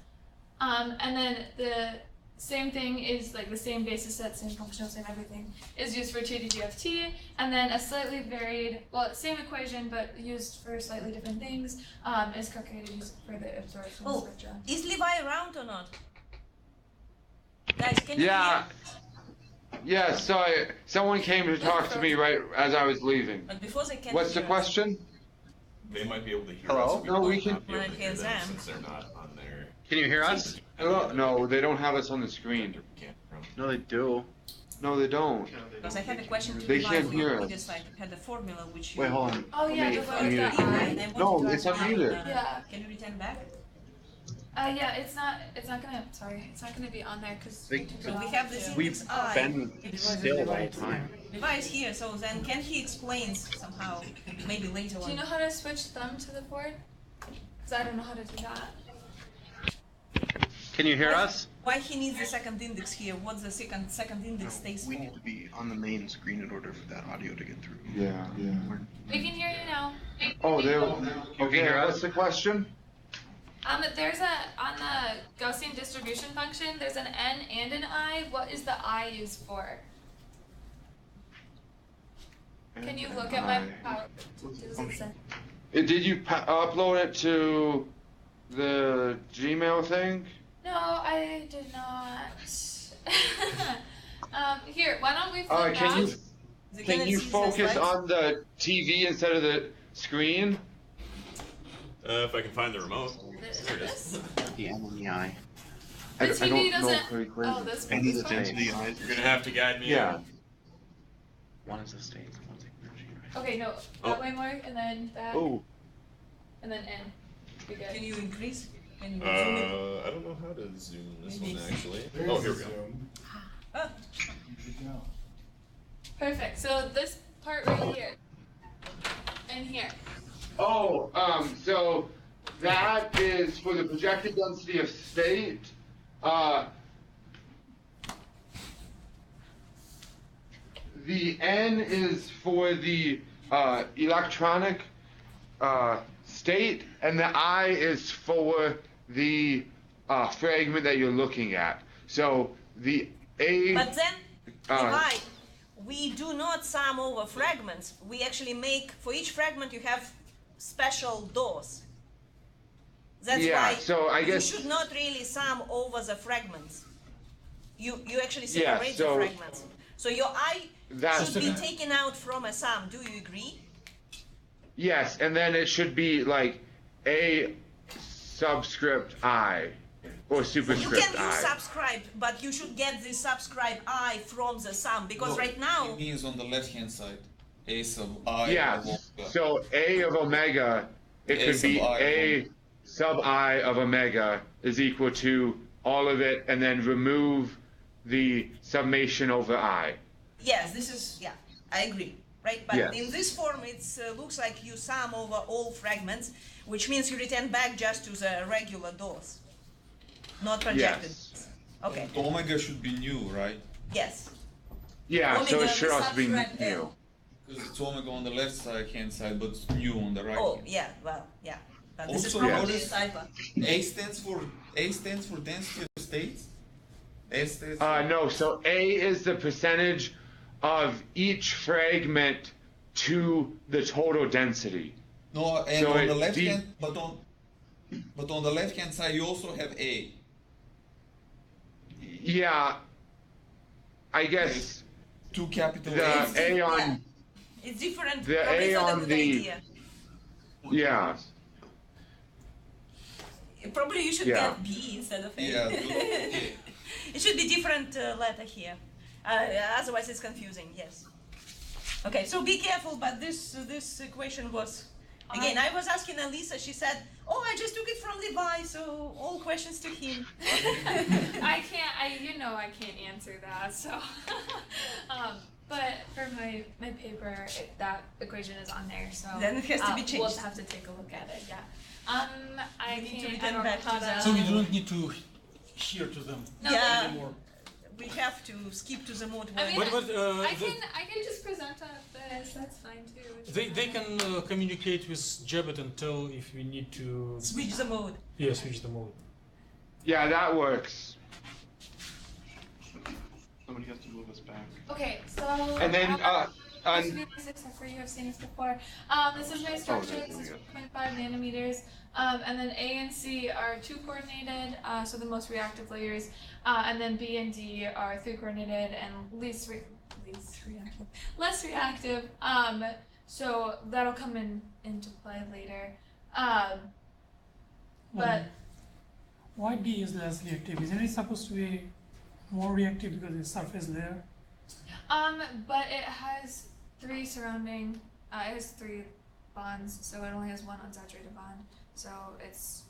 Speaker 7: And then the same thing is like the same basis set, same functional, same everything is used for TDGFT, and then a slightly varied, well, same equation but used for slightly different things is calculated used for the absorption spectra.
Speaker 2: Is Levi around or not? Guys, can you
Speaker 12: Yeah.
Speaker 2: hear?
Speaker 12: Yeah, sorry. Someone came to talk to me right as I was leaving.
Speaker 2: But before they can
Speaker 12: What's the
Speaker 2: hear us.
Speaker 12: question?
Speaker 10: They might be able to hear
Speaker 8: Hello?
Speaker 10: us.
Speaker 12: No, we
Speaker 10: might
Speaker 12: can-
Speaker 10: not be able to hear them
Speaker 2: Them.
Speaker 10: since they're not on there.
Speaker 8: Can you hear us?
Speaker 12: No, they don't have us on the screen.
Speaker 8: No, they do.
Speaker 12: No, they don't.
Speaker 2: Because I had a question to
Speaker 12: They
Speaker 2: Levi
Speaker 12: can't
Speaker 2: for
Speaker 12: hear
Speaker 2: your
Speaker 12: us.
Speaker 2: previous slide. You had the formula which you...
Speaker 12: Wait, hold on.
Speaker 7: Oh yeah, the one with the
Speaker 2: And
Speaker 7: eye.
Speaker 2: I wanted
Speaker 12: No,
Speaker 2: to
Speaker 12: it's
Speaker 2: ask you,
Speaker 12: unmuted.
Speaker 7: Yeah.
Speaker 2: Can you return back?
Speaker 7: Yeah, it's not gonna, sorry, it's not gonna be on there because
Speaker 2: So we have this
Speaker 8: We've
Speaker 2: index I.
Speaker 8: been still the whole time.
Speaker 2: Levi is here, so then can he explain somehow, maybe later
Speaker 7: Do
Speaker 2: on?
Speaker 7: you know how to switch thumb to the board? Because I don't know how to do that.
Speaker 8: Can you hear us?
Speaker 2: Why he needs the second index here? What's the second index stays
Speaker 8: We
Speaker 2: for?
Speaker 8: need to be on the main screen in order for that audio to get through.
Speaker 12: Yeah.
Speaker 7: We can hear you now.
Speaker 12: Oh, there.
Speaker 8: hear
Speaker 12: Okay,
Speaker 8: us?
Speaker 12: what's the question?
Speaker 7: There's on the Gaussian distribution function, there's an N and an I. What is the I used for? Can you look at my power? Does it say?
Speaker 12: Did you upload it to the Gmail thing?
Speaker 7: No, I did not. Here, why don't we flip
Speaker 12: Can you
Speaker 2: Is it
Speaker 12: can
Speaker 2: gonna
Speaker 12: you
Speaker 2: see the
Speaker 12: focus
Speaker 2: slides?
Speaker 12: on the TV instead of the screen?
Speaker 10: If I can find the remote. There it
Speaker 7: this?
Speaker 10: is.
Speaker 8: The M and the I.
Speaker 7: The
Speaker 12: I
Speaker 7: TV
Speaker 12: don't know
Speaker 7: doesn't.
Speaker 12: quite where
Speaker 7: Oh,
Speaker 12: the-
Speaker 7: this
Speaker 8: I
Speaker 7: one.
Speaker 8: need
Speaker 7: This
Speaker 8: the
Speaker 7: one?
Speaker 8: density eyes.
Speaker 10: You're gonna have to guide me.
Speaker 12: Yeah.
Speaker 8: One is the state, one's energy.
Speaker 7: Okay, no, that way more, and then that,
Speaker 8: Oh,
Speaker 7: and then N. We good.
Speaker 2: Can you increase? Can you zoom in?
Speaker 10: I don't know how to zoom this
Speaker 2: Maybe
Speaker 10: one
Speaker 2: it's-
Speaker 10: actually. Oh, here we go.
Speaker 2: Ah,
Speaker 7: Perfect. So this part right here, and here.
Speaker 12: Oh, so that is for the projected density of state. The N is for the electronic state, and the I is for the fragment that you're looking at. So the A.
Speaker 2: But then,
Speaker 12: Uh,
Speaker 2: Levi, we do not sum over fragments. We actually make, for each fragment you have special doors. That's
Speaker 12: Yeah,
Speaker 2: why
Speaker 12: so I guess-
Speaker 2: you should not really sum over the fragments. You actually
Speaker 12: Yeah,
Speaker 2: separate
Speaker 12: so-
Speaker 2: the fragments. So your I
Speaker 12: That's-
Speaker 2: should be taken out from a sum. Do you agree?
Speaker 12: Yes, and then it should be like A subscript I or
Speaker 2: You
Speaker 12: superscript
Speaker 2: can use
Speaker 12: I.
Speaker 2: subscribe, but you should get the subscribe I from the sum because right now
Speaker 13: It means on the left hand side. A sub I.
Speaker 12: Yes.
Speaker 13: omega.
Speaker 12: So A of omega, it
Speaker 13: A
Speaker 12: could be
Speaker 13: sub I
Speaker 12: A sub I of omega is equal to all of it, and then remove the summation over I.
Speaker 2: yes, this is yeah, I agree, right? But
Speaker 12: Yes.
Speaker 2: in this form, it looks like you sum over all fragments, which means you return back just to the regular doors, not projected.
Speaker 12: Yes.
Speaker 2: Okay.
Speaker 13: Omega should be new, right?
Speaker 2: Yes.
Speaker 12: Yeah, so
Speaker 2: Omega
Speaker 12: it should
Speaker 2: is
Speaker 12: also be
Speaker 2: subscript L.
Speaker 12: new.
Speaker 13: Because it's omega on the left side hand side, but it's new on the right.
Speaker 2: Oh
Speaker 13: hand.
Speaker 2: yeah, well yeah, but this is
Speaker 13: Also,
Speaker 2: probably a
Speaker 13: notice-
Speaker 2: typo.
Speaker 13: A stands for density of states. S stands
Speaker 12: No, so A is the percentage of each fragment to the total density.
Speaker 13: No, and
Speaker 12: So
Speaker 13: on
Speaker 12: it
Speaker 13: the left
Speaker 12: de-
Speaker 13: hand, but on the left hand side you also have A.
Speaker 12: Yeah, I guess
Speaker 13: Two capital
Speaker 12: the
Speaker 13: A's.
Speaker 12: A
Speaker 2: Yeah.
Speaker 12: on,
Speaker 2: It's different.
Speaker 12: The
Speaker 2: probably
Speaker 12: A
Speaker 2: it's not a
Speaker 12: on
Speaker 2: good
Speaker 12: the-
Speaker 2: idea.
Speaker 12: yeah.
Speaker 2: Probably you should
Speaker 12: Yeah.
Speaker 2: get B instead of A.
Speaker 13: Yeah, do-
Speaker 2: It should be different letter here. Otherwise it's confusing, yes. Okay, so be careful, but this equation was, again, I was asking Alisa, she said, oh, I just took it from Levi, so all questions to him.
Speaker 7: I can't answer that, so. But for my paper, that equation is on there, so.
Speaker 2: Then it has to be
Speaker 7: We'll
Speaker 2: changed.
Speaker 7: have to take a look at it, yeah. I
Speaker 2: We need to
Speaker 7: can't, I
Speaker 2: return
Speaker 7: don't
Speaker 2: back
Speaker 7: know how
Speaker 2: to
Speaker 7: to.
Speaker 2: the-
Speaker 1: So we don't need to hear to them
Speaker 2: Yeah.
Speaker 1: anymore.
Speaker 2: We have to skip to the mode
Speaker 7: I
Speaker 2: where.
Speaker 7: mean,
Speaker 1: But
Speaker 7: I can just present on this, that's fine too. It's
Speaker 1: they
Speaker 7: fine.
Speaker 1: can communicate with Jebet and tell if we need to
Speaker 2: Switch the mode.
Speaker 1: switch the mode.
Speaker 12: Yeah, that works.
Speaker 3: Somebody has to move us back.
Speaker 7: Okay, so
Speaker 12: And then,
Speaker 7: this should be except for you have seen this before. This is my structure. This is 0.5 nanometers. And then A and C are 2 coordinated, so the most reactive layers. And then B and D are 3 coordinated and less reactive. So that'll come into play later. But
Speaker 5: why D is less reactive? Isn't it supposed to be more reactive because it's surface layer?
Speaker 7: But it has 3 surrounding. It has 3 bonds, so it only has 1 unsaturated bond. So it's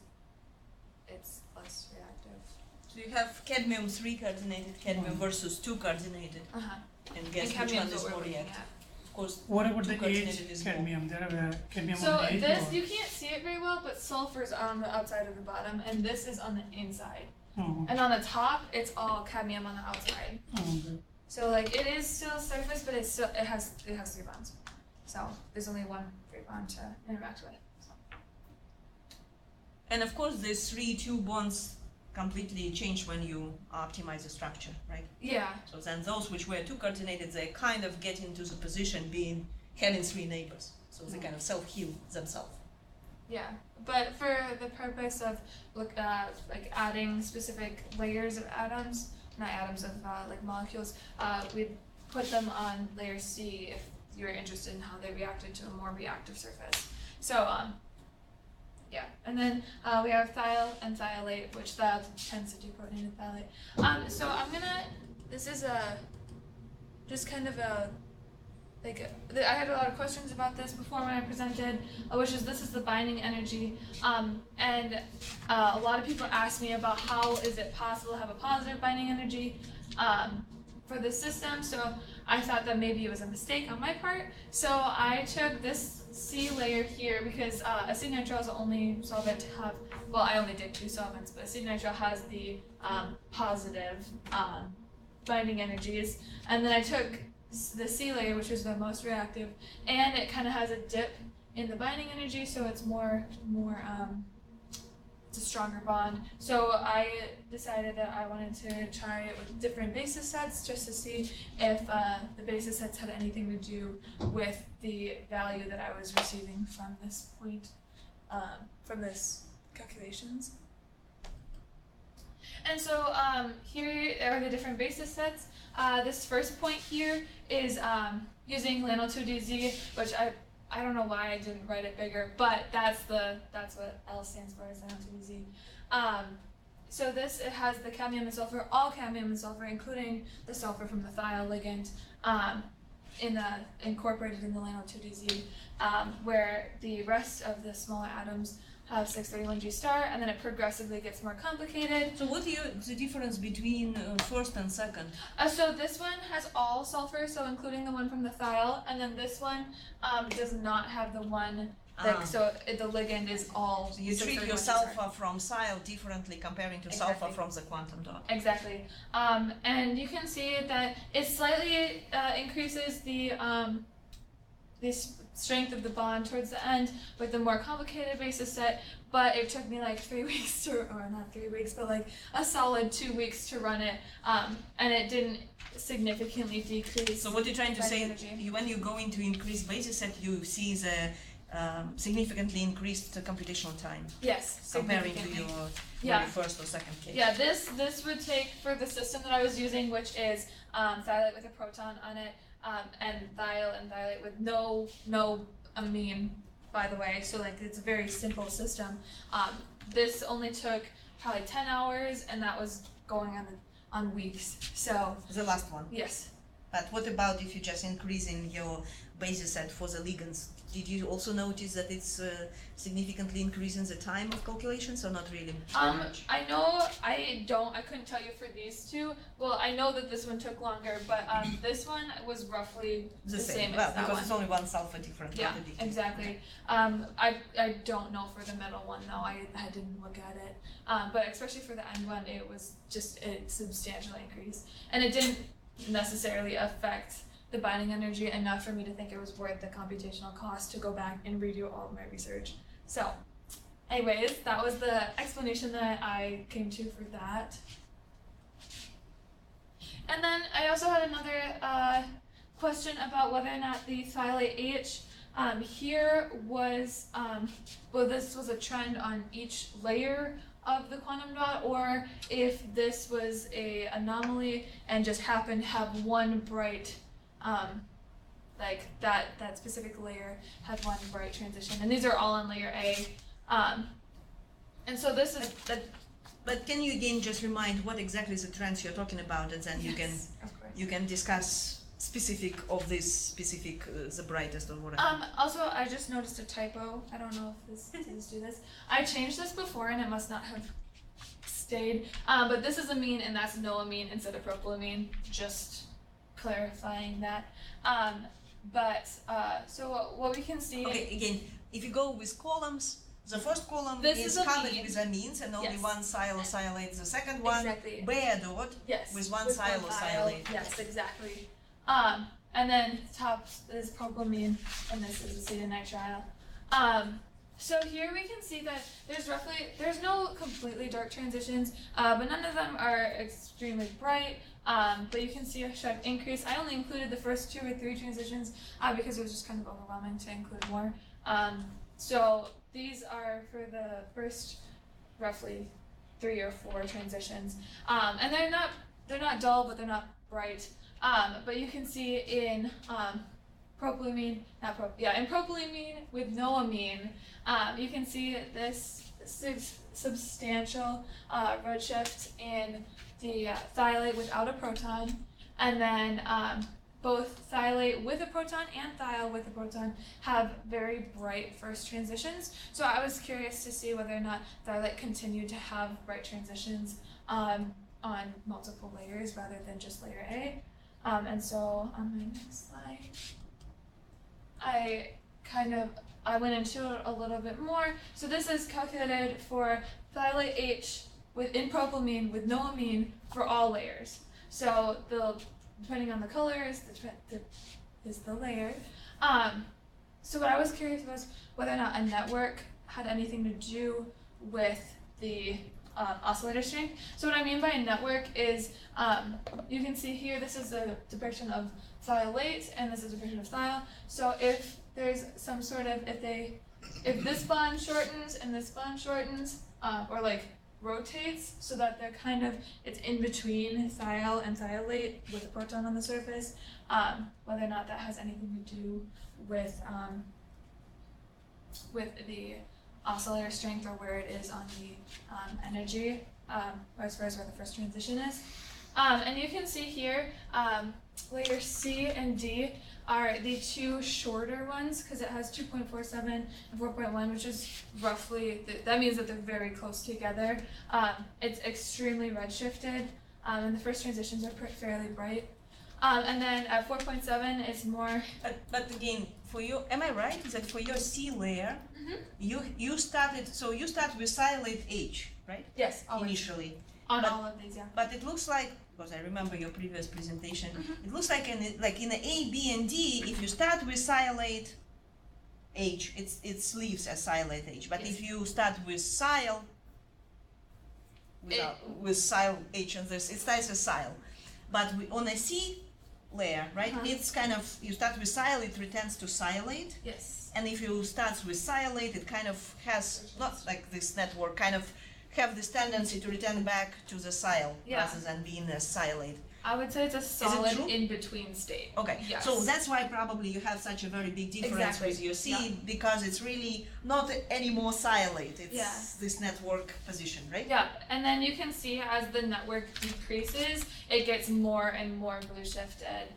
Speaker 7: less reactive.
Speaker 2: So you have cadmium 3 coordinated cadmium versus 2 coordinated. And guess which one is more reactive? Of course.
Speaker 5: What about the
Speaker 2: coordinated
Speaker 5: H
Speaker 2: is
Speaker 5: cadmium? There are cadmium
Speaker 7: So
Speaker 5: on the H.
Speaker 7: this, you can't see it very well, but sulfur's on the outside of the bottom, and this is on the inside.
Speaker 5: Oh.
Speaker 7: And on the top, it's all cadmium on the outside.
Speaker 5: Oh, okay.
Speaker 7: So like it is still surface, but it has 3 bonds. So there's only 1 free bond to interact with. So.
Speaker 2: And of course, these 2 bonds completely change when you optimize the structure, right?
Speaker 7: Yeah.
Speaker 2: So then those which were 2 coordinated, they kind of get into the position having 3 neighbors. So they kind of self-heal themselves.
Speaker 7: Yeah, but for the purpose of like adding specific layers of atoms, not atoms of like molecules, we'd put them on layer C if you're interested in how they reacted to a more reactive surface. So yeah, and then we have thiol and thiolate, which that tends to do coordinated thiolate. So this is just kind of a, I had a lot of questions about this before when I presented, this is the binding energy, and a lot of people asked me about how is it possible to have a positive binding energy for this system, so I thought that maybe it was a mistake on my part, so I took this C layer here because acetonitrile is the only solvent to have, well, I only did 2 solvents, but acetonitrile has the positive binding energies, and then I took the C layer, which is the most reactive, and it kind of has a dip in the binding energy, so it's more it's a stronger bond. So I decided that I wanted to try it with different basis sets just to see if the basis sets had anything to do with the value that I was receiving from this point, from this calculations. And so here are the different basis sets. This first point here is using Lano2DZ, which I don't know why I didn't write it bigger, but that's what L stands for, is Lano2DZ. So it has the cadmium and sulfur, all cadmium and sulfur, including the sulfur from the thiol ligand, incorporated in the Lano2DZ, where the rest of the smaller atoms have 631G star, and then it progressively gets more complicated.
Speaker 2: So what is the difference between first and second?
Speaker 7: So this one has all sulfur, so including the one from the thiol, and then this one does not have the one, so the ligand is all.
Speaker 2: So you treat your sulfur from thiol differently comparing to sulfur from the quantum dot.
Speaker 7: Exactly. And you can see that it slightly increases the strength of the bond towards the end with the more complicated basis set, but it took me like 3 weeks or not 3 weeks, but like a solid 2 weeks to run it, and it didn't significantly decrease.
Speaker 2: So what you're trying to say,
Speaker 7: energy.
Speaker 2: When you go into increased basis set, you see the significantly increased computational time.
Speaker 7: Yes,
Speaker 2: comparing to your very first or second case.
Speaker 7: Yeah, this would take, for the system that I was using, which is thiolate with a proton on it, and thiol and thiolate with no amine, by the way, so like it's a very simple system. This only took probably 10 hours, and that was going on weeks. So
Speaker 2: the last one.
Speaker 7: Yes.
Speaker 2: But what about if you just increasing your basis set for the ligands? Did you also notice that it's significantly increasing the time of calculations, or not really?
Speaker 7: I know I couldn't tell you for these two. Well, I know that this one took longer, but this one was roughly the same
Speaker 2: well,
Speaker 7: as that
Speaker 2: because
Speaker 7: one.
Speaker 2: it's only one sulfur different.
Speaker 7: Yeah, exactly. I don't know for the middle one though. I didn't look at it. But especially for the end one, it was just substantially increased, and it didn't necessarily affect the binding energy enough for me to think it was worth the computational cost to go back and redo all of my research. So, anyways, that was the explanation that I came to for that. And then I also had another question about whether or not the thiolate H here was, well, this was a trend on each layer of the quantum dot, or if this was a anomaly and just happened to have one bright, like that specific layer had one bright transition. And these are all on layer A. And so this is
Speaker 2: But can you again just remind what exactly is the trends you're talking about, and then you can discuss specific of this specific the brightest or whatever.
Speaker 7: Also, I just noticed a typo. I don't know if this do this. I changed this before and it must not have stayed. But this is amine and that's noamine instead of propylamine. Just clarifying that. So what we can see.
Speaker 2: Okay, again, if you go with columns. The first column is covered with amines and only one sialosilate. The second one, bare dot with one sialosilate.
Speaker 7: Yes, exactly. And then top is propylamine, and this is acetonitrile. So here we can see that there's no completely dark transitions, but none of them are extremely bright. But you can see a sharp increase. I only included the first 2 or 3 transitions because it was just kind of overwhelming to include more. So these are for the first roughly 3 or 4 transitions, and they're not dull, but they're not bright. But you can see in propylamine, in propylamine with noamine, you can see this substantial redshift in the thiolate without a proton, and then both thiolate with a proton and thiol with a proton have very bright first transitions. So I was curious to see whether or not thiolate continued to have bright transitions on multiple layers rather than just layer A. And so on my next slide, I went into it a little bit more. So this is calculated for thiolate H in propylamine with noamine for all layers. So depending on the color is the layer. So what I was curious was whether or not a network had anything to do with the oscillator strength. So what I mean by a network is, you can see here, this is a depiction of thiolate, and this is a depiction of thiol. So if there's some sort of, if this bond shortens and this bond shortens, or like rotates, so that they're it's in between thiol and thiolate with a proton on the surface, whether or not that has anything to do with the oscillator strength or where it is on the energy, as far as where the first transition is. And you can see here, layer C and D are the 2 shorter ones because it has 2.47 and 4.1, which is roughly, that means that they're very close together. It's extremely redshifted, and the first transitions are fairly bright. And then at 4.7, it's more.
Speaker 2: But again, for you, am I right? Is that for your C layer, you start with thiolate H, right?
Speaker 7: Yes, always.
Speaker 2: Initially.
Speaker 7: On all of these, yeah.
Speaker 2: But it looks like, because I remember your previous presentation, it looks like in the A, B, and D, if you start with thiolate H, it leaves as thiolate H. But if you start with thiol, with thiol H and this, it starts as thiol. But on a C layer, right, it's kind of, you start with thiol, it returns to thiolate.
Speaker 7: Yes.
Speaker 2: And if you start with thiolate, it kind of has, not like this network, kind of have this tendency to return back to the thiol rather than being a thiolate.
Speaker 7: I would say it's a solid in-between state.
Speaker 2: Okay,
Speaker 7: yes.
Speaker 2: So that's why probably you have such a very big difference with your C, because it's really not any more thiolate, it's this network position, right?
Speaker 7: Yeah, and then you can see as the network decreases, it gets more and more blue shifted,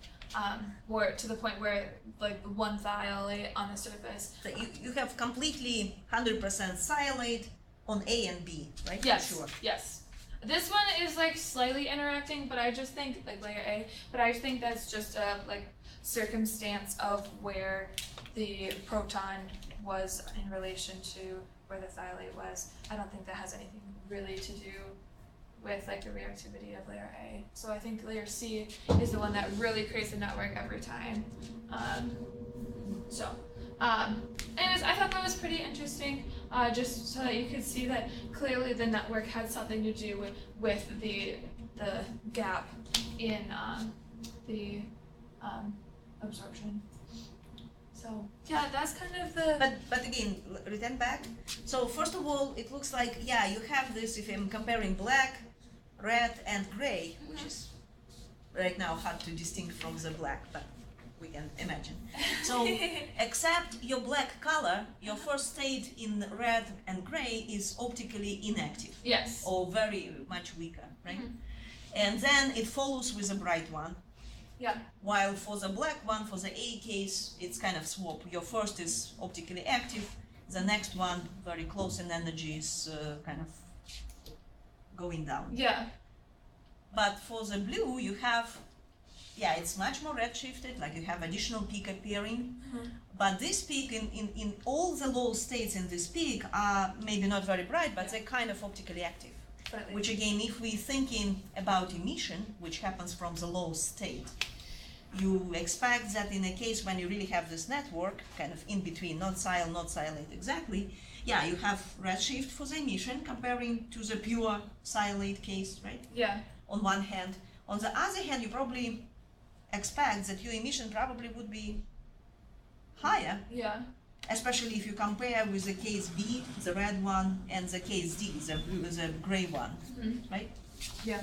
Speaker 7: more to the point where like one thiolate on the surface.
Speaker 2: So you have completely 100% thiolate on A and B, right?
Speaker 7: Yes,
Speaker 2: sure.
Speaker 7: Yes. This one is like slightly interacting, but I just think like layer A, but I think that's just a like circumstance of where the proton was in relation to where the thiolate was. I don't think that has anything really to do with like the reactivity of layer A. So I think layer C is the one that really creates a network every time. Anyways, I thought that was pretty interesting, just so that you could see that clearly the network had something to do with the the gap in the absorption. So yeah, that's kind of the.
Speaker 2: But again, return back. So first of all, it looks like you have this. If I'm comparing black, red, and gray, which is right now hard to distinguish from the black, but we can imagine. So except your black color, your first state in red and gray is optically inactive.
Speaker 7: Yes.
Speaker 2: Or very much weaker, right? And then it follows with a bright one.
Speaker 7: Yeah.
Speaker 2: While for the black one, for the A case, it's kind of swap. Your first is optically active, the next one very close in energy is kind of going down.
Speaker 7: Yeah.
Speaker 2: But for the blue, you have, it's much more redshifted, like you have additional peak appearing. But this peak, in all the low states in this peak are maybe not very bright, but they're kind of optically active. Which again, if we're thinking about emission, which happens from the low state, you expect that in a case when you really have this network, kind of in between, not silate exactly, you have redshift for the emission comparing to the pure silate case, right?
Speaker 7: Yeah.
Speaker 2: On one hand. On the other hand, you probably expect that your emission probably would be higher.
Speaker 7: Yeah.
Speaker 2: Especially if you compare with the case B, the red one, and the case D, the gray one, right?
Speaker 7: Yeah.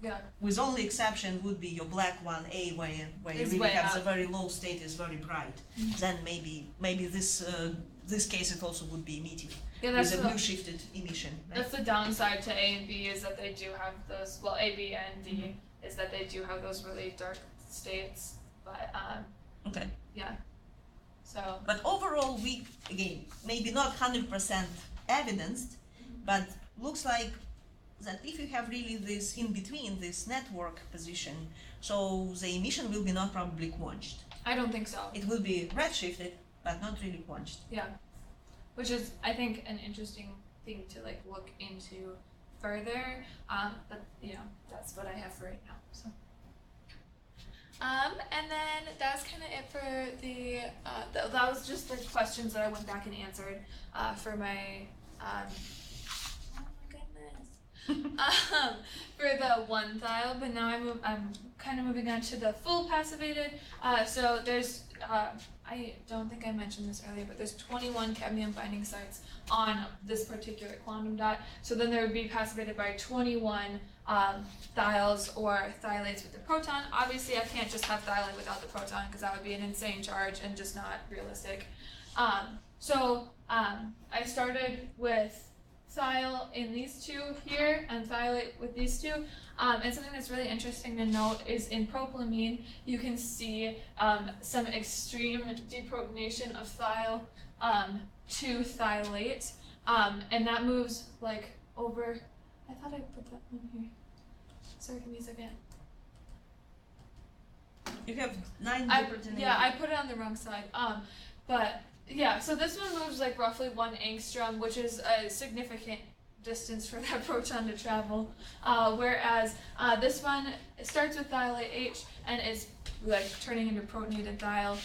Speaker 7: Yeah.
Speaker 2: With only exception would be your black one, A, where you
Speaker 7: It's
Speaker 2: really
Speaker 7: way
Speaker 2: have
Speaker 7: up.
Speaker 2: the very low state is very bright. Then maybe this case it also would be emitted with a blue shifted emission. Right?
Speaker 7: That's the downside to A and B is that they do have those. Well, A, B, and D is that they do have those really dark states. But
Speaker 2: okay.
Speaker 7: Yeah. So.
Speaker 2: But overall, we again maybe not 100% evidenced, but looks like that if you have really this in between this network position, so the emission will be not probably quenched.
Speaker 7: I don't think so.
Speaker 2: It will be redshifted, but not really quenched.
Speaker 7: Yeah, which is I think an interesting thing to like look into further. But that's what I have for right now. So. And then that's kind of it for the, that was just the questions that I went back and answered for my, oh my goodness, for the one thiol, but now I'm kind of moving on to the full passivated. So there's, I don't think I mentioned this earlier, but there's 21 cadmium binding sites on this particular quantum dot. So then there would be passivated by 21 thiols or thiolates with the proton. Obviously, I can't just have thiolate without the proton because that would be an insane charge and just not realistic. So I started with thiol in these two here and thiolate with these two. And something that's really interesting to note is in propylamine, you can see some extreme deprotonation of thiol to thiolate, and that moves like over. I thought I put that one here. Sorry, give me a second.
Speaker 2: You have 9 deprotonated.
Speaker 7: Yeah, I put it on the wrong side. But yeah, so this one moves like roughly 1 angstrom, which is a significant distance for that proton to travel. Whereas this one starts with thiolate H and is like turning into protonated thiol,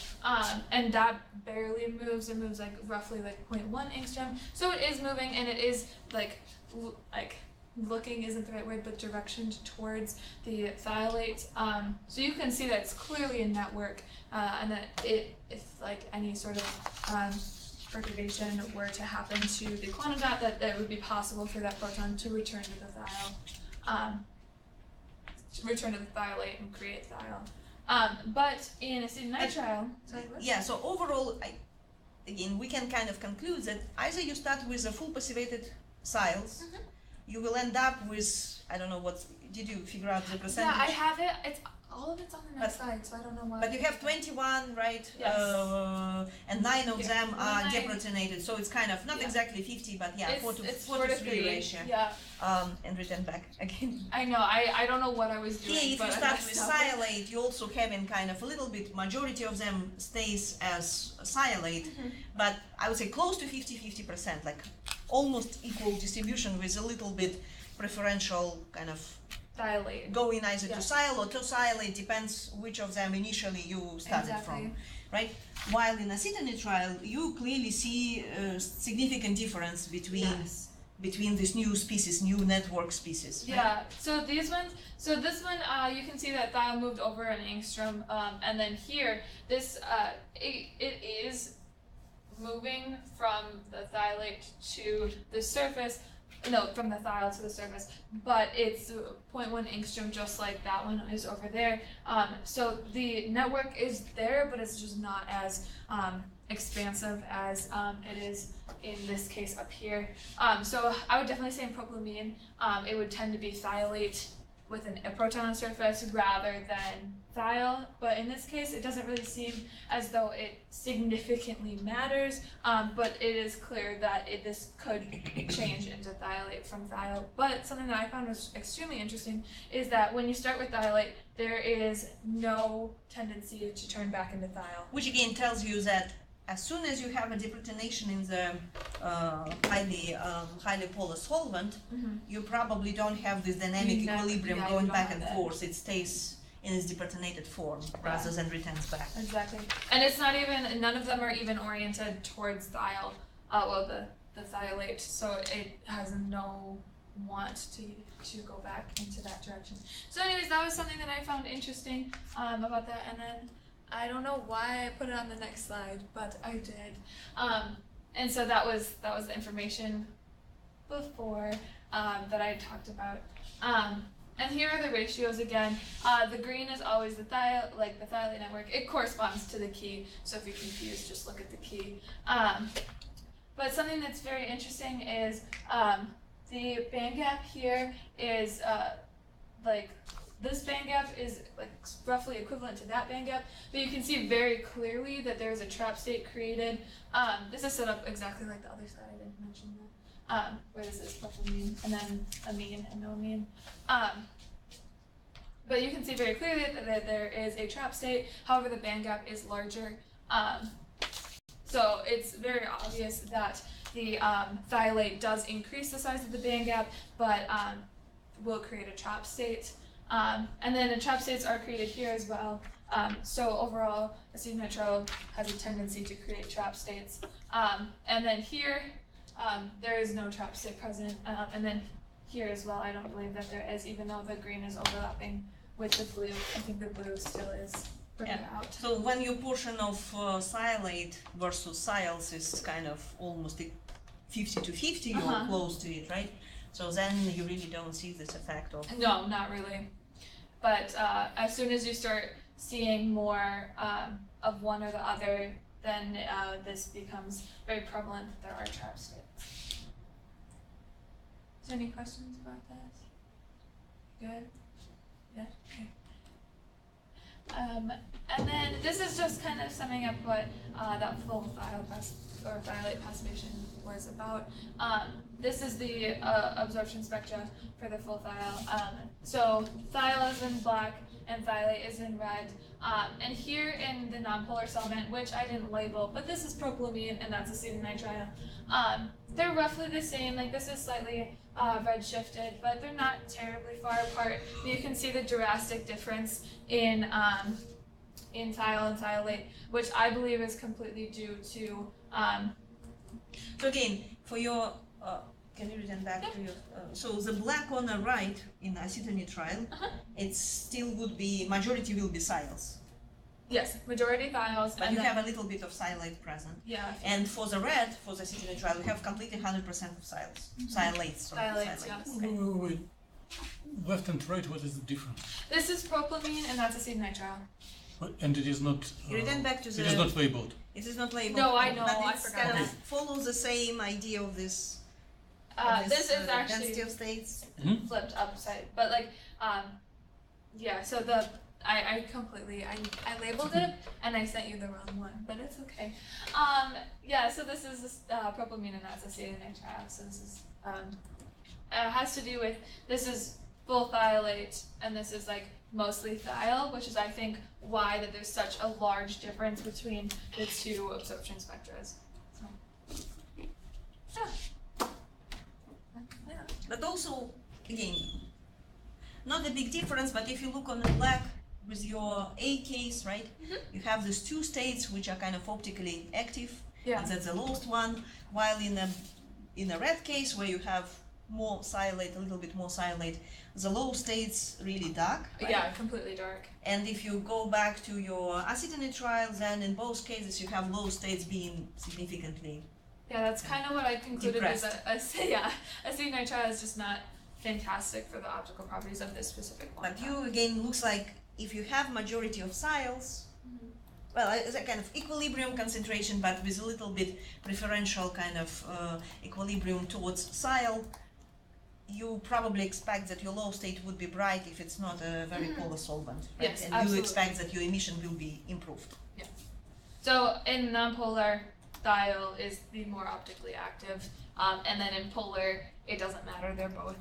Speaker 7: and that barely moves. It moves like roughly like 0.1 angstrom. So it is moving, and it is like looking isn't the right word, but directioned towards the thiolate. So you can see that it's clearly a network, and that if like any sort of perturbation were to happen to the quantum dot, that it would be possible for that proton to return to the thiol, return to the thiolate and create thiol. But in acetonitrile,
Speaker 2: so overall, again, we can kind of conclude that either you start with a full passivated thiols, you will end up with, I don't know what, did you figure out the percentage?
Speaker 7: Yeah, I have it. It's all of it's on the next slide, so I don't know why.
Speaker 2: But you have 21, right?
Speaker 7: Yes.
Speaker 2: And 9 of them are deprotonated, so it's kind of not exactly 50, but
Speaker 7: it's
Speaker 2: 4 to 3 ratio.
Speaker 7: Yeah.
Speaker 2: And return back again.
Speaker 7: I know. I don't know what I was doing.
Speaker 2: Here, if
Speaker 7: but
Speaker 2: you start with thiolate, you also having kind of a little bit. Majority of them stays as thiolate, but I would say close to 50-50%, like almost equal distribution with a little bit preferential kind of
Speaker 7: thiolate.
Speaker 2: Going either to thiol or to thiolate, depends which of them initially you started from, right? While in acetonitrile, you clearly see a significant difference between between this new species, new network species. Right?
Speaker 7: Yeah, so these ones, so this one, you can see that thiol moved over an angstrom, and then here, this, it is moving from the thiolate to the surface, no, from the thiol to the surface, but it's 0.1 angstrom, just like that one is over there. So the network is there, but it's just not as expansive as it is in this case up here. So I would definitely say in propylamine, it would tend to be thiolate with a proton on the surface rather than thiol, but in this case it doesn't really seem as though it significantly matters, but it is clear that this could change into thiolate from thiol. But something that I found was extremely interesting is that when you start with thiolate, there is no tendency to turn back into thiol.
Speaker 2: Which again tells you that as soon as you have a deprotonation in the highly polar solvent, you probably don't have this dynamic equilibrium going back and forth. It stays in its deprotonated form rather than returns back.
Speaker 7: Exactly. And it's not even, none of them are even oriented towards thiol, well, the thiolate, so it has no want to go back into that direction. So anyways, that was something that I found interesting about that, and then I don't know why I put it on the next slide, but I did. And so that was the information before that I talked about. And here are the ratios again. The green is always the thiolate network. It corresponds to the key, so if you're confused, just look at the key. But something that's very interesting is the band gap here is this band gap is like roughly equivalent to that band gap, but you can see very clearly that there's a trap state created. This is set up exactly like the other side. I didn't mention that. Where this is propylamine and then amine and no amine. But you can see very clearly that there is a trap state. However, the band gap is larger. So it's very obvious that the thiolate does increase the size of the band gap, but will create a trap state. And then the trap states are created here as well. So overall, acetonitrile has a tendency to create trap states. And then here, there is no trap state present. And then here as well, I don't believe that there is, even though the green is overlapping with the blue. I think the blue still is bringing out.
Speaker 2: So when your portion of thiolate versus thiols is kind of almost 50 to 50 or close to it, right? So then you really don't see this effect of...
Speaker 7: No, not really. But as soon as you start seeing more of one or the other, then this becomes very prevalent that there are trap states. Is there any questions about that? Good? Yeah? Okay. And then this is just kind of summing up what that full thiolate passivation was about. This is the absorption spectra for the full thiol. So thiol is in black and thiolate is in red. And here in the nonpolar solvent, which I didn't label, but this is propylamine and that's acetonitrile. They're roughly the same. Like this is slightly red shifted, but they're not terribly far apart. You can see the drastic difference in thiol and thiolate, which I believe is completely due to.
Speaker 2: So again, for your, can you return back to your? So the black on the right in acetonitrile, it still would be majority will be thiols.
Speaker 7: Yes, majority thiols.
Speaker 2: But you have a little bit of thiolate present.
Speaker 7: Yeah.
Speaker 2: And for the red, for the acetonitrile, we have completely 100% of thiols. Thiolates.
Speaker 7: Thiolates, yes.
Speaker 2: Okay.
Speaker 1: Wait. Left and right, what is the difference?
Speaker 7: This is propylamine and that's acetonitrile.
Speaker 1: And it is not.
Speaker 2: You return back to the.
Speaker 1: It is not labeled.
Speaker 2: It is not labeled.
Speaker 7: No, I know.
Speaker 2: But
Speaker 7: I
Speaker 2: it's
Speaker 7: forgot.
Speaker 2: kind of follows the same idea of this.
Speaker 7: This is actually
Speaker 2: density of states.
Speaker 7: flipped upside, but like, yeah. So I completely I labeled it and I sent you the wrong one, but it's okay. Yeah. So this is propylamine and that's acetonitrile. So this is has to do with this is full thiolate and this is like mostly thiol, which is I think why that there's such a large difference between the two absorption spectras. So, yeah.
Speaker 2: But also, again, not a big difference, but if you look on the black with your A case, right, you have these two states which are kind of optically active,
Speaker 7: Yeah.
Speaker 2: and that's the lowest one, while in in a red case where you have more silate, a little bit more silate, the low state's really dark. Right?
Speaker 7: Yeah, completely dark.
Speaker 2: And if you go back to your acetonitrile, then in both cases you have low states being significantly.
Speaker 7: Yeah, that's kind of what I concluded is
Speaker 2: depressed.
Speaker 7: acetonitrile is just not fantastic for the optical properties of this specific one.
Speaker 2: But you again looks like if you have majority of sials, well, it's a kind of equilibrium concentration, but with a little bit preferential kind of equilibrium towards sial, you probably expect that your low state would be bright if it's not a very polar solvent, right?
Speaker 7: Yes,
Speaker 2: and
Speaker 7: absolutely.
Speaker 2: you expect that your emission will be improved.
Speaker 7: Yeah. So in nonpolar, thiol is the more optically active, and then in polar, it doesn't matter. They're both.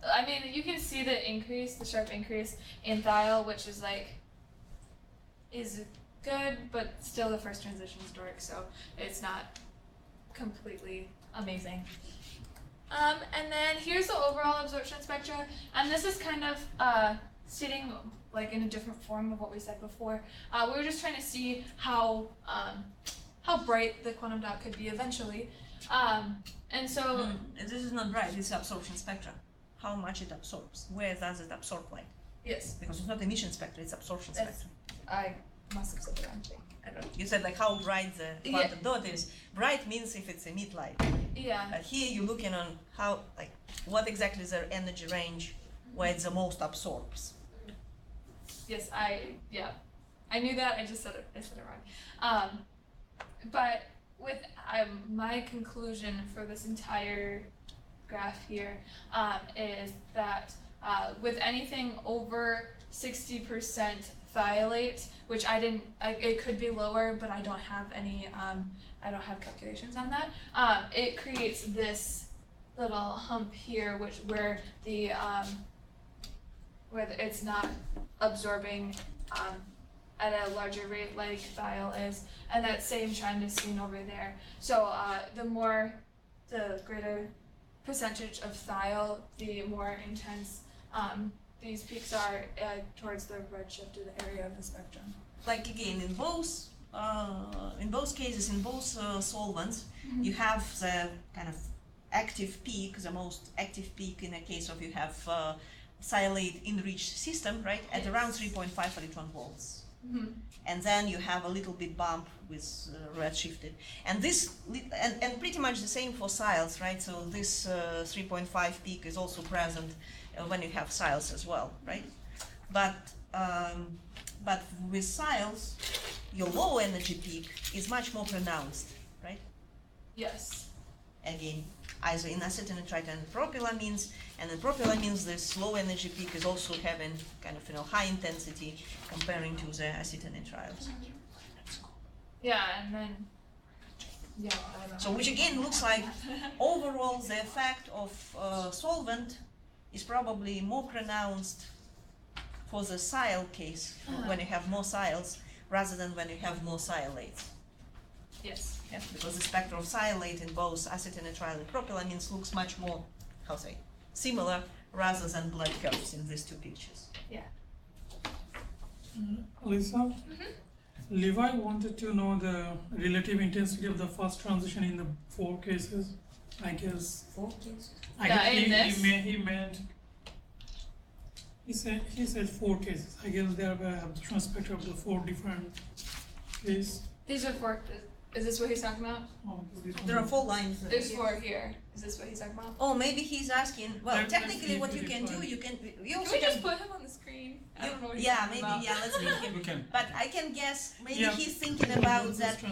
Speaker 7: I mean, you can see the increase, the sharp increase in thiol, which is like, is good, but still the first transition is dark, so it's not completely amazing. And then here's the overall absorption spectra, and this is kind of sitting like in a different form of what we said before. We were just trying to see how bright the quantum dot could be eventually, and so
Speaker 2: This is not bright. This is absorption spectra. How much it absorbs? Where does it absorb light?
Speaker 7: yes,
Speaker 2: Because it's not emission spectra; it's absorption
Speaker 7: That's-
Speaker 2: spectra.
Speaker 7: I must have said the wrong thing.
Speaker 2: I don't know. You said like how bright the quantum dot is. Bright means if it's emit light.
Speaker 7: Yeah.
Speaker 2: But here you're looking on how, like, what exactly is their energy range where it the most absorbs.
Speaker 7: Yes, I knew that. I just said it. I said it wrong. But with my conclusion for this entire graph here is that with anything over 60% thiolate, which it could be lower, but I don't have any. I don't have calculations on that. It creates this little hump here, where it's not absorbing at a larger rate like thiol is, and that same trend is seen over there. So the greater percentage of thiol, the more intense these peaks are towards the redshift of the area of the spectrum.
Speaker 2: Like again, in both cases, in both solvents, you have the kind of active peak, the most active peak in a case of you have silate enriched system, right, at around 3.5 electron volts. And then you have a little bit bump with redshifted, and this and pretty much the same for sials, right? So this 3.5 peak is also present when you have sials as well, right? But with sials, your low energy peak is much more pronounced, right?
Speaker 7: Yes.
Speaker 2: Again, either in acetonitrite and propylamines, and in propylamines, this low energy peak is also having kind of high intensity comparing to the acetonitriles.
Speaker 7: Yeah, and then
Speaker 2: So which again looks like overall the effect of solvent is probably more pronounced for the sial case when you have more sials rather than when you have more sialates.
Speaker 7: Yes.
Speaker 2: Yeah, because the spectrum of sialate in both acetonitrite and propylamines looks much more, similar rather than blood curves in these two pictures.
Speaker 7: Yeah.
Speaker 5: Lisa, Levi wanted to know the relative intensity of the first transition in the 4 cases, I guess.
Speaker 2: 4 cases?
Speaker 5: I guess he meant. He said 4 cases. I guess there are absorption spectra of the 4 different cases.
Speaker 7: These are 4. Is this what he's talking about?
Speaker 5: Oh,
Speaker 2: There are 4 lines.
Speaker 7: There's 4 here. Is this what he's talking about?
Speaker 2: Oh, maybe he's asking. Well, technically, what you can do, you
Speaker 7: Can
Speaker 2: also
Speaker 7: we just put him on the screen? I don't know what he's talking about.
Speaker 2: let's leave him.
Speaker 1: We can.
Speaker 2: But I can guess maybe
Speaker 5: Yeah.
Speaker 2: he's thinking about that.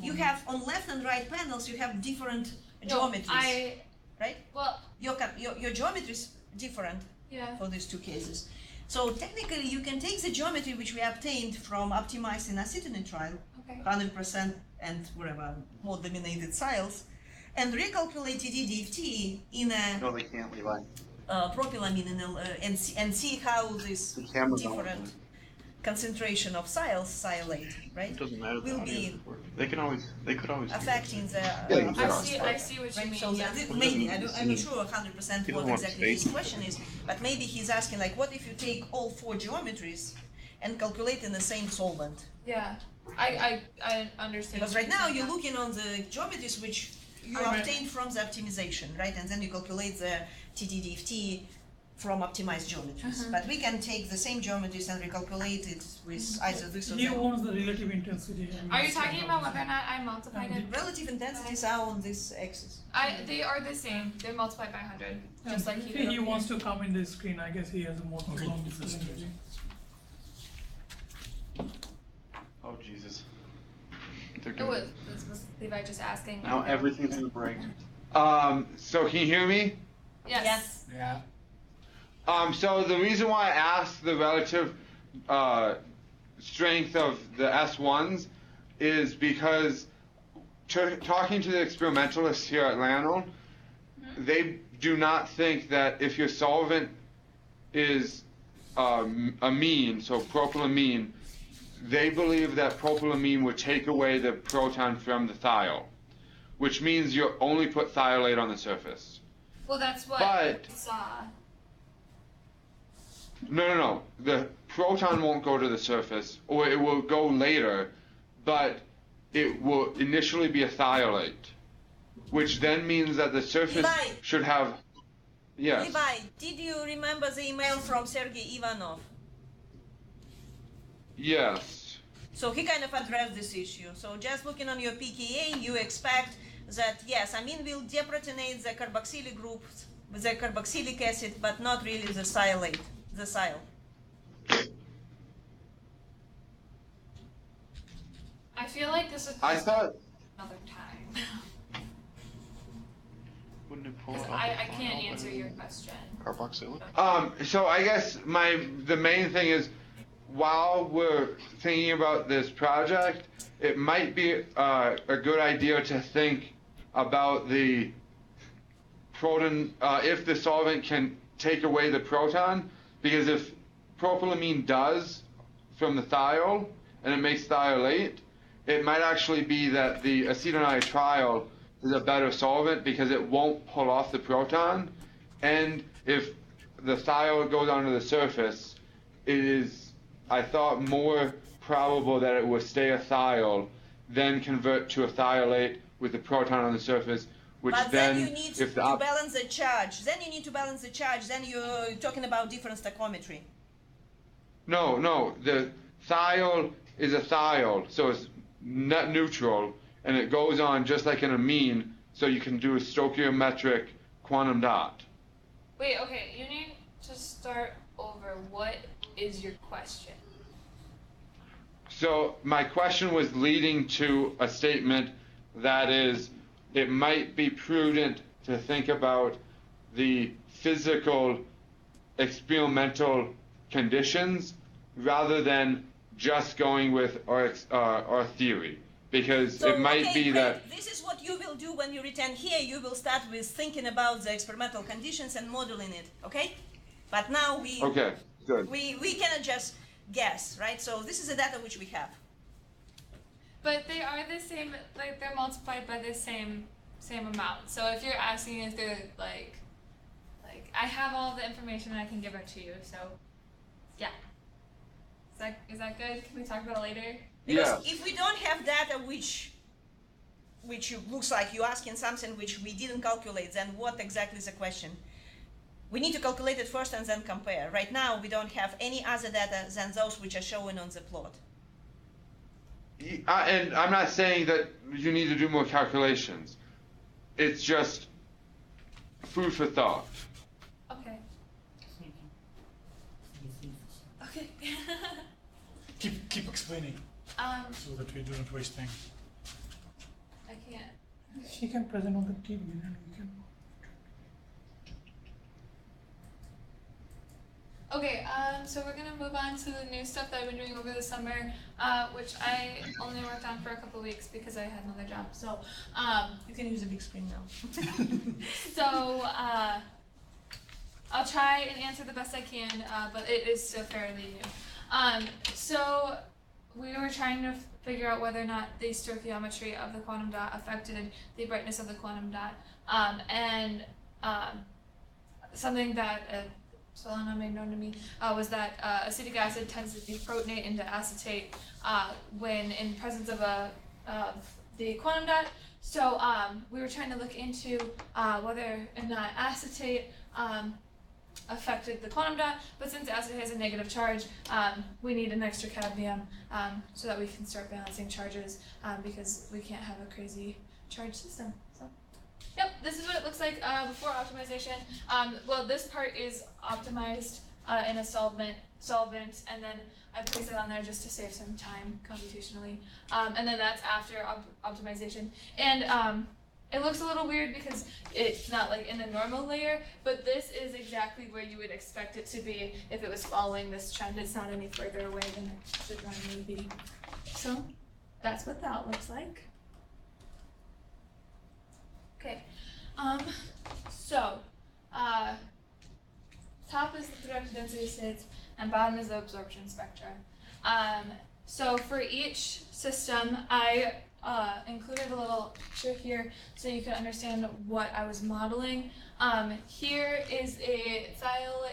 Speaker 2: You have on left and right panels, you have different geometries, right?
Speaker 7: Well,
Speaker 2: Your geometry is different
Speaker 7: yeah.
Speaker 2: for these 2 cases. So technically, you can take the geometry which we obtained from optimizing acetonitride,
Speaker 7: Okay.
Speaker 2: 100% and whatever more dominated sials, and recalculate DFT in a
Speaker 8: No, they can't, Levi.
Speaker 2: propylamine and see how this
Speaker 8: The camera's on.
Speaker 2: different concentration of sialate, right,
Speaker 8: It doesn't matter.
Speaker 2: will be
Speaker 8: They could always.
Speaker 2: affecting the
Speaker 7: I see what you mean.
Speaker 2: So
Speaker 7: Yeah.
Speaker 2: maybe I'm not sure 100%
Speaker 8: You don't
Speaker 2: what
Speaker 8: want
Speaker 2: exactly his
Speaker 8: space.
Speaker 2: question is, but maybe he's asking like, what if you take all 4 geometries and calculate in the same solvent?
Speaker 7: Yeah. I understand.
Speaker 2: Because right now you're looking on the geometries which you obtain from the optimization, right? And then you calculate the TTDFT from optimized geometries. But we can take the same geometries and recalculate it with either this or
Speaker 5: He
Speaker 2: that.
Speaker 5: wants the relative intensity.
Speaker 7: Are you talking about whether or not I multiplied it?
Speaker 2: Relative intensities are on this axis.
Speaker 7: They are the same. They're multiplied by 100, just like
Speaker 5: If he wants to come in the screen, I guess he has a more long distance.
Speaker 8: Oh Jesus.
Speaker 7: It was Levi just asking.
Speaker 8: Now everything's gonna break.
Speaker 12: So can you hear me?
Speaker 7: Yes.
Speaker 1: Yeah.
Speaker 12: So the reason why I asked the relative strength of the S1s is because talking to the experimentalists here at Lannon, they do not think that if your solvent is a mean, so propylamine, they believe that propylamine would take away the proton from the thiol, which means you only put thiolate on the surface.
Speaker 7: Well, that's what
Speaker 12: But-
Speaker 7: I saw.
Speaker 12: No. The proton won't go to the surface, or it will go later, but it will initially be a thiolate, which then means that the surface
Speaker 2: Levi.
Speaker 12: should have. Yes.
Speaker 2: Levi, did you remember the email from Sergey Ivanov?
Speaker 12: Yes.
Speaker 2: So he kind of addressed this issue. So just looking on your pKa, you expect that yes, amine will deprotonate the carboxylic groups with the carboxylic acid, but not really the sialate, the sial.
Speaker 7: I feel like this is
Speaker 12: I thought.
Speaker 7: another time.
Speaker 3: Wouldn't it pull
Speaker 7: 'Cause I can't answer your question.
Speaker 3: Carboxylic?
Speaker 12: So I guess the main thing is, while we're thinking about this project, it might be a good idea to think about the proton, if the solvent can take away the proton, because if propylamine does from the thiol and it makes thiolate, it might actually be that the acetonitrile is a better solvent because it won't pull off the proton, and if the thiol goes onto the surface, it is, I thought, more probable that it will stay a thiol than convert to a thiolate with the proton on the surface, which
Speaker 2: But then you need
Speaker 12: if
Speaker 2: to
Speaker 12: the
Speaker 2: balance the charge. Then you need to balance the charge. Then you're talking about different stoichiometry.
Speaker 12: No, the thiol is a thiol, so it's net neutral, and it goes on just like an amine, so you can do a stoichiometric quantum dot.
Speaker 7: Wait, okay, you need to start over. What is your question?
Speaker 12: So my question was leading to a statement that is, it might be prudent to think about the physical experimental conditions rather than just going with our theory, because
Speaker 2: So,
Speaker 12: it might
Speaker 2: okay,
Speaker 12: be
Speaker 2: great.
Speaker 12: that.
Speaker 2: This is what you will do when you return here. You will start with thinking about the experimental conditions and modeling it, okay? But now
Speaker 12: Okay, good.
Speaker 2: we cannot just guess, right? So this is the data which we have.
Speaker 7: But they are the same, like they're multiplied by the same amount. So if you're asking if they're like I have all the information and I can give it to you. So yeah, is that good? Can we talk about it later?
Speaker 2: Because if we don't have data which looks like you're asking something which we didn't calculate, then what exactly is the question? We need to calculate it first and then compare. Right now, we don't have any other data than those which are shown on the plot.
Speaker 12: And I'm not saying that you need to do more calculations. It's just food for thought.
Speaker 7: Okay. Okay.
Speaker 1: Keep explaining so that we don't waste time.
Speaker 7: I can't.
Speaker 5: She can present on the TV and we can.
Speaker 7: Okay, so we're gonna move on to the new stuff that I've been doing over the summer, which I only worked on for a couple weeks because I had another job. So,
Speaker 2: You can use the big screen now.
Speaker 7: so I'll try and answer the best I can, but it is still fairly new. So we were trying to figure out whether or not the stoichiometry of the quantum dot affected the brightness of the quantum dot, and something that Solana made known to me was that acetic acid tends to deprotonate into acetate when in presence of the quantum dot. So we were trying to look into whether or not acetate affected the quantum dot, but since acetate has a negative charge, we need an extra cadmium so that we can start balancing charges because we can't have a crazy charge system. So, yep, this is what it looks like before optimization. Well, this part is optimized in a solvent, and then I place it on there just to save some time computationally. And then that's after optimization. And it looks a little weird because it's not like in a normal layer, but this is exactly where you would expect it to be if it was following this trend. It's not any further away than it should normally be. So that's what that looks like. Okay, so top is the production density states, and bottom is the absorption spectra. So for each system, I included a little picture here so you can understand what I was modeling. Here is a thiol,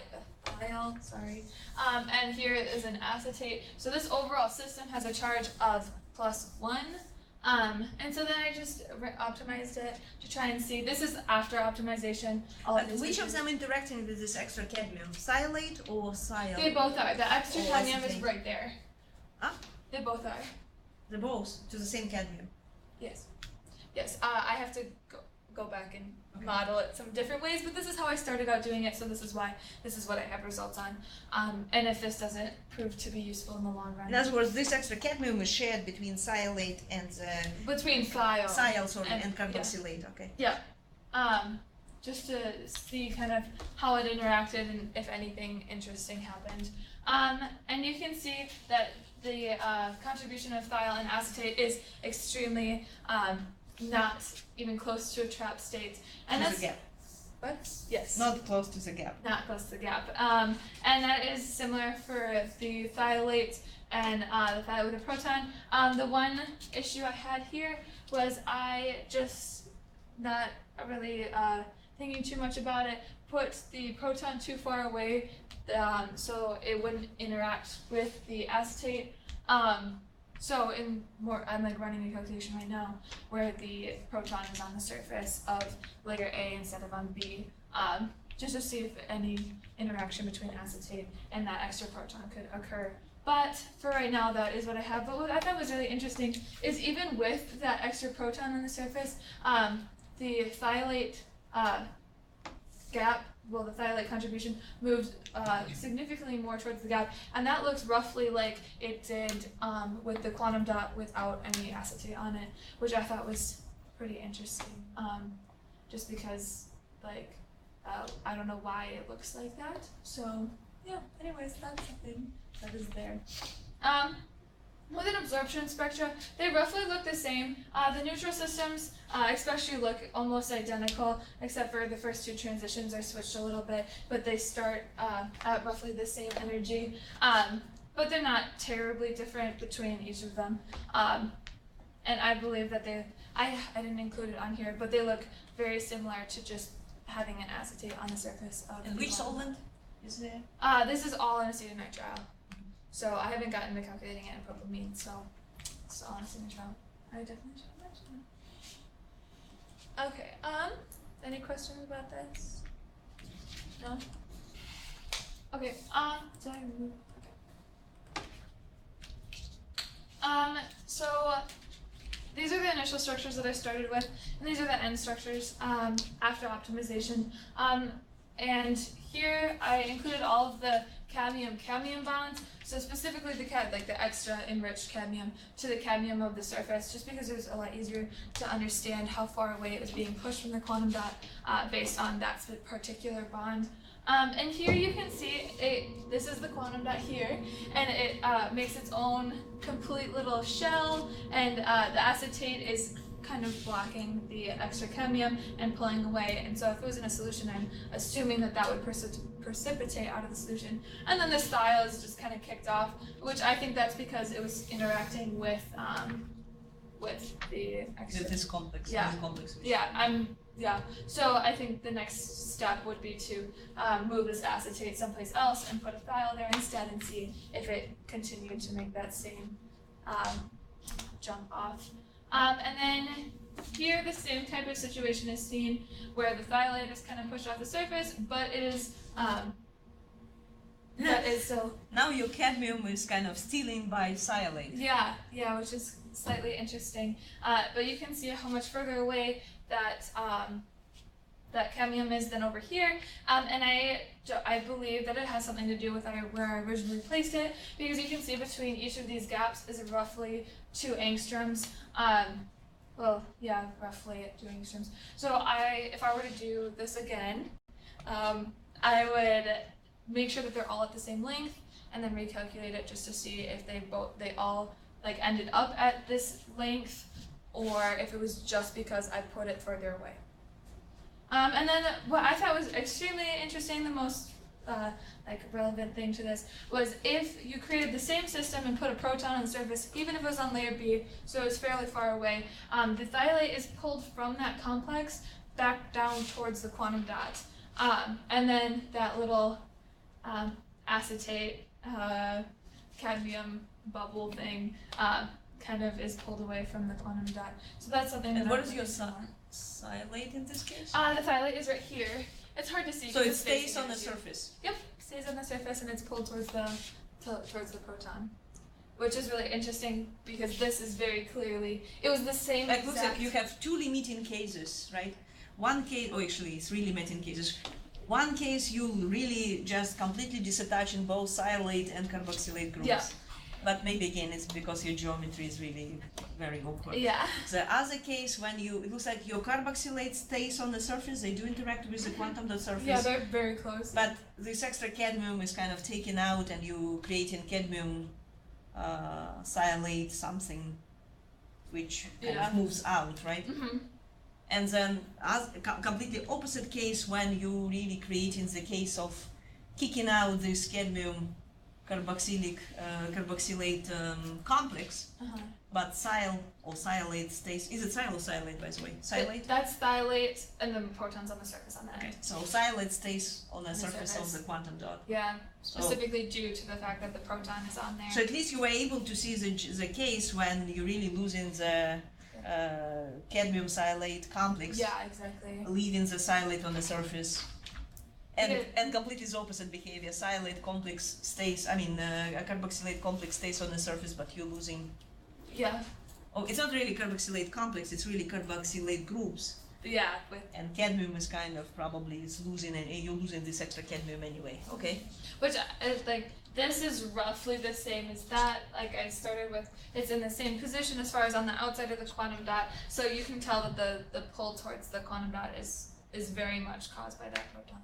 Speaker 7: and here is an acetate. So this overall system has a charge of +1. And so then I just optimized it to try and see. This is after optimization.
Speaker 2: Which of them interacting with this extra cadmium? Silate or thiol?
Speaker 7: They both are. The extra cadmium is right there.
Speaker 2: Huh?
Speaker 7: They both are.
Speaker 2: They're both to the same cadmium?
Speaker 7: Yes. Yes. I have to go back and model it some different ways, but this is how I started out doing it, so this is what I have results on. And if this doesn't prove to be useful in the long run.
Speaker 2: In other words, this extra cadmium is shared between silate and
Speaker 7: between thiol.
Speaker 2: And carboxylate, okay.
Speaker 7: Yeah. Just to see kind of how it interacted and if anything interesting happened. And you can see that the contribution of thiol and acetate is extremely not even close to a trap state. And that's
Speaker 2: the gap.
Speaker 7: What? Yes.
Speaker 2: Not close to the gap.
Speaker 7: Not close to the gap. And that is similar for the thiolate and the thiolate with a proton. The one issue I had here was I just not really thinking too much about it, put the proton too far away so it wouldn't interact with the acetate. So I'm like running a calculation right now where the proton is on the surface of layer A instead of on B, just to see if any interaction between acetate and that extra proton could occur. But for right now, that is what I have. But what I thought was really interesting is even with that extra proton on the surface, the thiolate gap, well, the thiolate contribution moved significantly more towards the gap, and that looks roughly like it did with the quantum dot without any acetate on it, which I thought was pretty interesting, just because, like, I don't know why it looks like that. So, yeah, anyways, that's something that is there. With an absorption spectra, they roughly look the same. The neutral systems especially look almost identical, except for the first two transitions are switched a little bit, but they start at roughly the same energy. But they're not terribly different between each of them. And I believe that I didn't include it on here, but they look very similar to just having an acetate on the surface of the
Speaker 2: which solvent is there?
Speaker 7: This is all in acetonitrile. So I haven't gotten to calculating it in propylene, so it's all in acetonitrile. I definitely should mention it. Okay, any questions about this? No? Okay, did I remove? Okay. So these are the initial structures that I started with, and these are the end structures after optimization. And here I included all of the cadmium bonds, so specifically the extra enriched cadmium to the cadmium of the surface, just because it was a lot easier to understand how far away it was being pushed from the quantum dot based on that particular bond. And here you can see this is the quantum dot here, and it makes its own complete little shell, and the acetate is kind of blocking the extra cadmium and pulling away. And so if it was in a solution, I'm assuming that would precipitate out of the solution. And then this thiol is just kind of kicked off, which I think that's because it was interacting with the extra.
Speaker 2: This complex.
Speaker 7: Yeah.
Speaker 2: This complex.
Speaker 7: Yeah. So I think the next step would be to move this acetate someplace else and put a thiol there instead and see if it continued to make that same jump off. And then here the same type of situation is seen where the thiolate is kind of pushed off the surface, but it is still...
Speaker 2: Now your cadmium is kind of stealing by thiolate.
Speaker 7: Yeah, which is slightly interesting. But you can see how much further away that that cadmium is than over here, and I believe that it has something to do with where I originally placed it, because you can see between each of these gaps is roughly 2 angstroms. Well, yeah, roughly at 2 angstroms. So if I were to do this again, I would make sure that they're all at the same length, and then recalculate it just to see if they all like ended up at this length, or if it was just because I put it further away. And then what I thought was extremely interesting, the most like relevant thing to this, was if you created the same system and put a proton on the surface, even if it was on layer B, so it's fairly far away, the thiolate is pulled from that complex back down towards the quantum dot. And then that little acetate cadmium bubble thing kind of is pulled away from the quantum dot. So that's something.
Speaker 2: And what is your thiolate in this case?
Speaker 7: The thiolate is right here. It's hard to see.
Speaker 2: So it stays on the surface.
Speaker 7: Yep, stays on the surface, and it's pulled towards the proton, which is really interesting because this is very clearly it was the same.
Speaker 2: Like looks like you have 2 limiting cases, right? One case, oh, actually, 3 limiting cases. One case you really just completely disattach in both thiolate and carboxylate groups.
Speaker 7: Yeah.
Speaker 2: But maybe again it's because your geometry is really very awkward.
Speaker 7: Yeah.
Speaker 2: The other case, when it looks like your carboxylate stays on the surface, they do interact with the quantum dot surface.
Speaker 7: Yeah, they're very close.
Speaker 2: But this extra cadmium is kind of taken out, and you create in cadmium thiolate something which kind of moves out, right?
Speaker 7: Mm-hmm.
Speaker 2: And then completely opposite case when you really create in the case of kicking out this cadmium carboxylate complex, but thiolate stays. Is it thiol or thiolate, by the way? Thiolate?
Speaker 7: That's thiolate, and the proton's on the surface on that.
Speaker 2: Okay, so thiolate stays on the surface of the quantum dot.
Speaker 7: Yeah, specifically due to the fact that the proton is on there.
Speaker 2: So at least you were able to see the case when you really losing the cadmium thiolate complex.
Speaker 7: Yeah, exactly.
Speaker 2: Leaving the thiolate on the surface. And completely the opposite behavior. Thiolate complex stays, a carboxylate complex stays on the surface, but you're losing.
Speaker 7: Yeah.
Speaker 2: Oh, it's not really carboxylate complex, it's really carboxylate groups.
Speaker 7: Yeah.
Speaker 2: And cadmium is kind of probably losing, and you're losing this extra cadmium anyway. Okay.
Speaker 7: Which is like, this is roughly the same as that. Like I started with, it's in the same position as far as on the outside of the quantum dot. So you can tell that the pull towards the quantum dot is very much caused by that proton.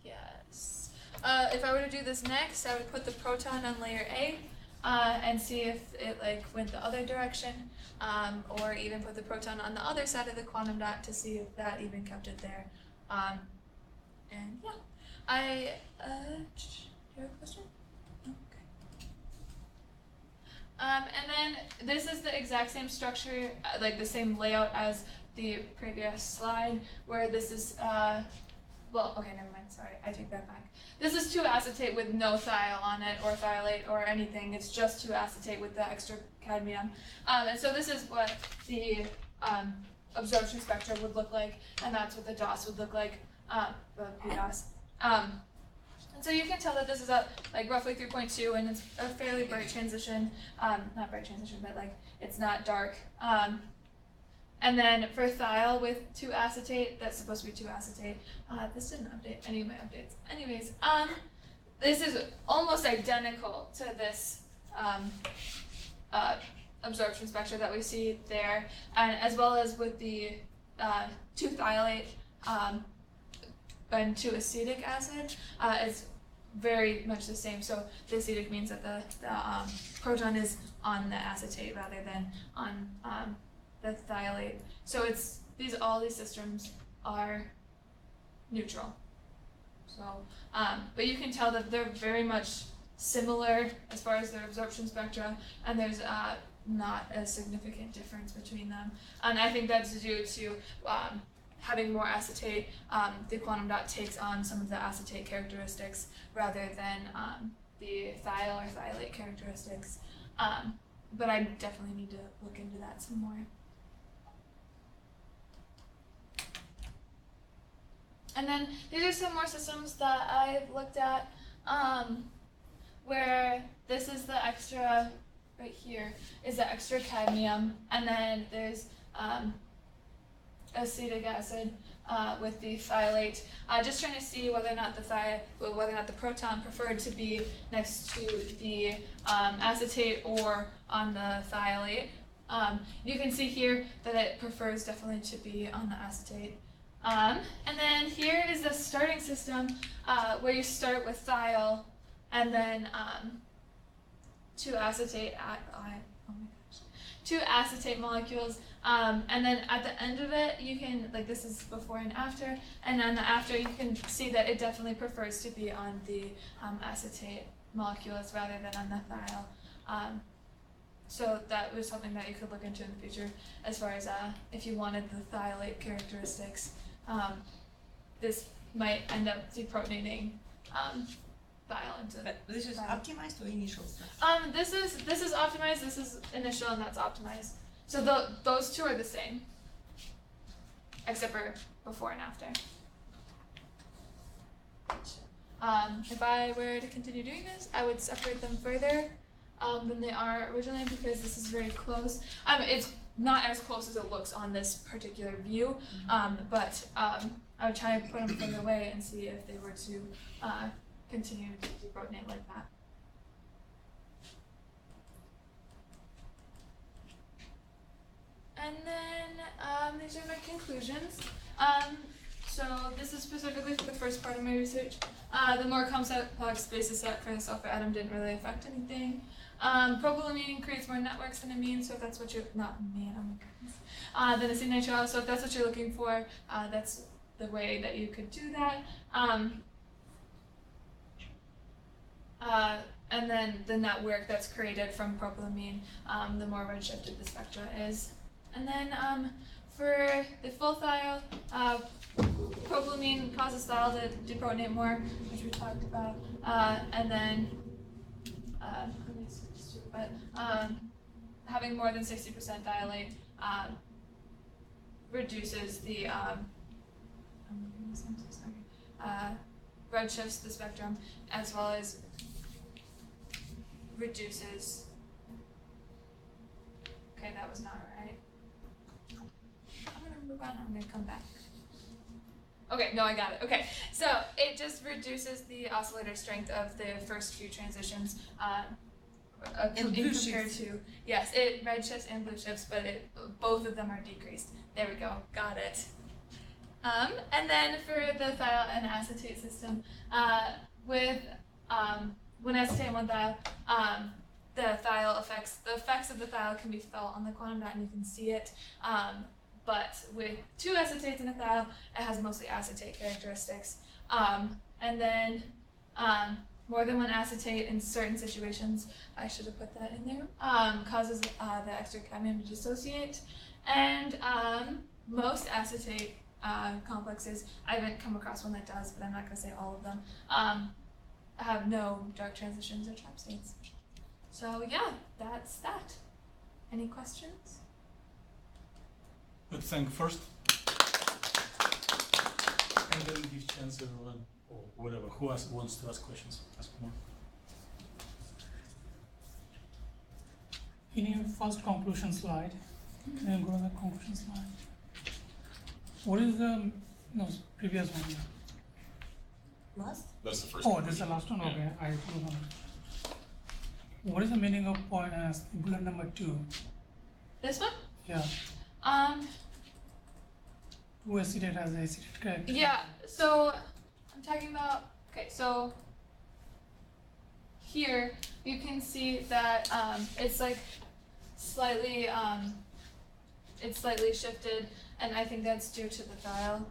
Speaker 7: Yes. If I were to do this next, I would put the proton on layer A and see if it went the other direction, or even put the proton on the other side of the quantum dot to see if that even kept it there. And yeah, do you have a question? Okay. And then this is the exact same structure, like the same layout as the previous slide, where this is well, okay, never mind, sorry, I take that back. This is 2-acetate with no thiol on it, or thiolate, or anything. It's just 2-acetate with the extra cadmium. And so this is what the absorption spectra would look like, and that's what the DOS would look like, the PDOS. And so you can tell that this is at roughly 3.2, and it's a fairly bright transition. Not bright transition, but it's not dark. And then for thiol with 2-acetate, that's supposed to be 2-acetate. This didn't update any of my updates. Anyways, this is almost identical to this absorption spectra that we see there, and as well as with the 2-thiolate and 2-acetic acid, it's very much the same. So the acetic means that the proton is on the acetate rather than on the thiolate. So it's all these systems are neutral. So, but you can tell that they're very much similar as far as their absorption spectra, and there's not a significant difference between them. And I think that's due to having more acetate. The quantum dot takes on some of the acetate characteristics rather than the thiol or thiolate characteristics. but I definitely need to look into that some more. And then these are some more systems that I've looked at, where this is the extra, right here, is the extra cadmium, and then there's acetic acid with the thiolate. Just trying to see whether or not the proton preferred to be next to the acetate or on the thiolate. You can see here that it prefers definitely to be on the acetate. And then here is the starting system where you start with thiol and then two acetate molecules, and then at the end of it you can, like, this is before and then the after, you can see that it definitely prefers to be on the acetate molecules rather than on the thiol. So that was something that you could look into in the future as far as if you wanted the thiolate characteristics. This might end up deprotonating thiol into.
Speaker 2: But this is optimized or initial stuff?
Speaker 7: This is optimized. This is initial, and that's optimized. So those two are the same, except for before and after. If I were to continue doing this, I would separate them further than they are originally, because this is very close. It's not as close as it looks on this particular view, but I would try to put them further away and see if they were to continue to deprotonate like that. And then these are my conclusions. So this is specifically for the first part of my research. The more complex basis set for the sulfur atom didn't really affect anything. Propylamine creates more networks than amine, so if that's what you're, not amine, oh my goodness, than acetylnitrile, so if that's what you're looking for, that's the way that you could do that. And then the network that's created from propylamine, the more redshifted the spectra is. And then for the full thiol, propylamine causes thiol to deprotonate more, which we talked about. And then having more than 60% thiolate reduces the redshifts the spectrum, as well as reduces. Okay, that was not right. I'm gonna move on. I'm gonna come back. Okay, no, I got it. Okay, so it just reduces the oscillator strength of the first few transitions. Compared to, yes, it red shifts and blue shifts, but both of them are decreased. There we go, got it. And then for the thiol and acetate system, with when acetate and one thiol, the effects of the thiol can be felt on the quantum dot, and you can see it. But with two acetates and a thiol, it has mostly acetate characteristics. And then more than one acetate in certain situations, I should have put that in there, causes the extra cadmium to dissociate. And most acetate complexes, I haven't come across one that does, but I'm not going to say all of them, have no dark transitions or trap states. So yeah, that's that. Any questions?
Speaker 1: Let's thank first, and then give chance everyone or whatever who wants to ask questions. Ask more.
Speaker 5: In your first conclusion slide, can you go to the conclusion slide? What is the previous one?
Speaker 2: Last?
Speaker 10: That's the first.
Speaker 5: Oh, this is the last one.
Speaker 10: Yeah.
Speaker 5: Okay, I don't know. What is the meaning of bullet number 2?
Speaker 7: This one?
Speaker 5: Yeah. Two acetate has the acetate character.
Speaker 7: Yeah, so I'm talking about, okay, so here you can see that it's like slightly, it's slightly shifted, and I think that's due to the thiol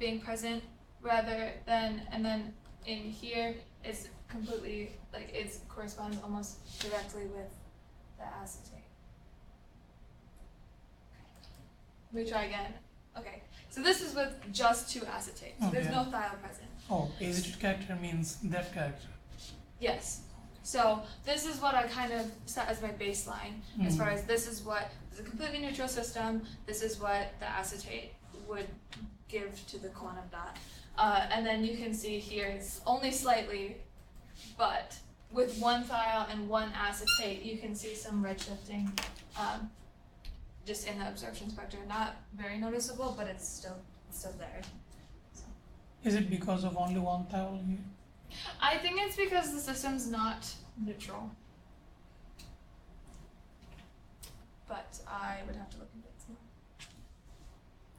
Speaker 7: being present rather than, and then in here it's completely, like, it corresponds almost directly with the acetate. Let me try again. Okay, so this is with just two acetates. So there's no thiol present.
Speaker 5: Oh, acetate character means that character.
Speaker 7: Yes. So this is what I kind of set as my baseline, as far as this is what is a completely neutral system, this is what the acetate would give to the quantum dot. And then you can see here it's only slightly, but with one thiol and one acetate, you can see some redshifting just in the absorption spectrum. Not very noticeable, but it's still there. So.
Speaker 5: Is it because of only one thiol here?
Speaker 7: I think it's because the system's not neutral. But I would have to look into it some more.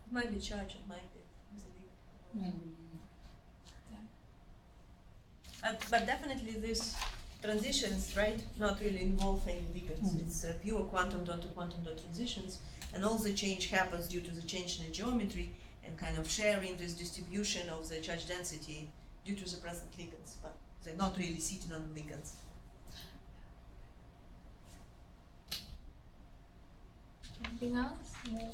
Speaker 2: It might be charged, it might be. But definitely these transitions, right, not really involve any ligands. It's pure quantum dot to quantum dot transitions, and all the change happens due to the change in the geometry and kind of sharing this distribution of the charge density due to the present ligands, but they're not really sitting on the ligands.
Speaker 7: Anything else? No.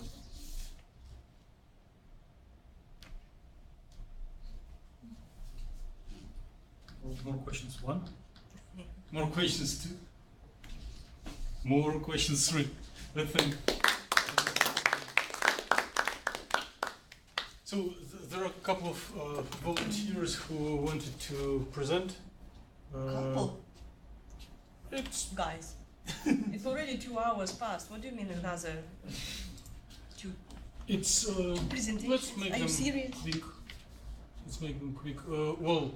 Speaker 1: More questions, 1. More questions, 2. More questions, 3. Let's think. So there are a couple of volunteers who wanted to present.
Speaker 2: Couple?
Speaker 1: It's
Speaker 2: guys. It's already 2 hours past. What do you mean another 2?
Speaker 1: It's
Speaker 2: presentations?
Speaker 1: Let's make
Speaker 2: Are
Speaker 1: them
Speaker 2: you serious?
Speaker 1: quick. Let's make them quick. Well,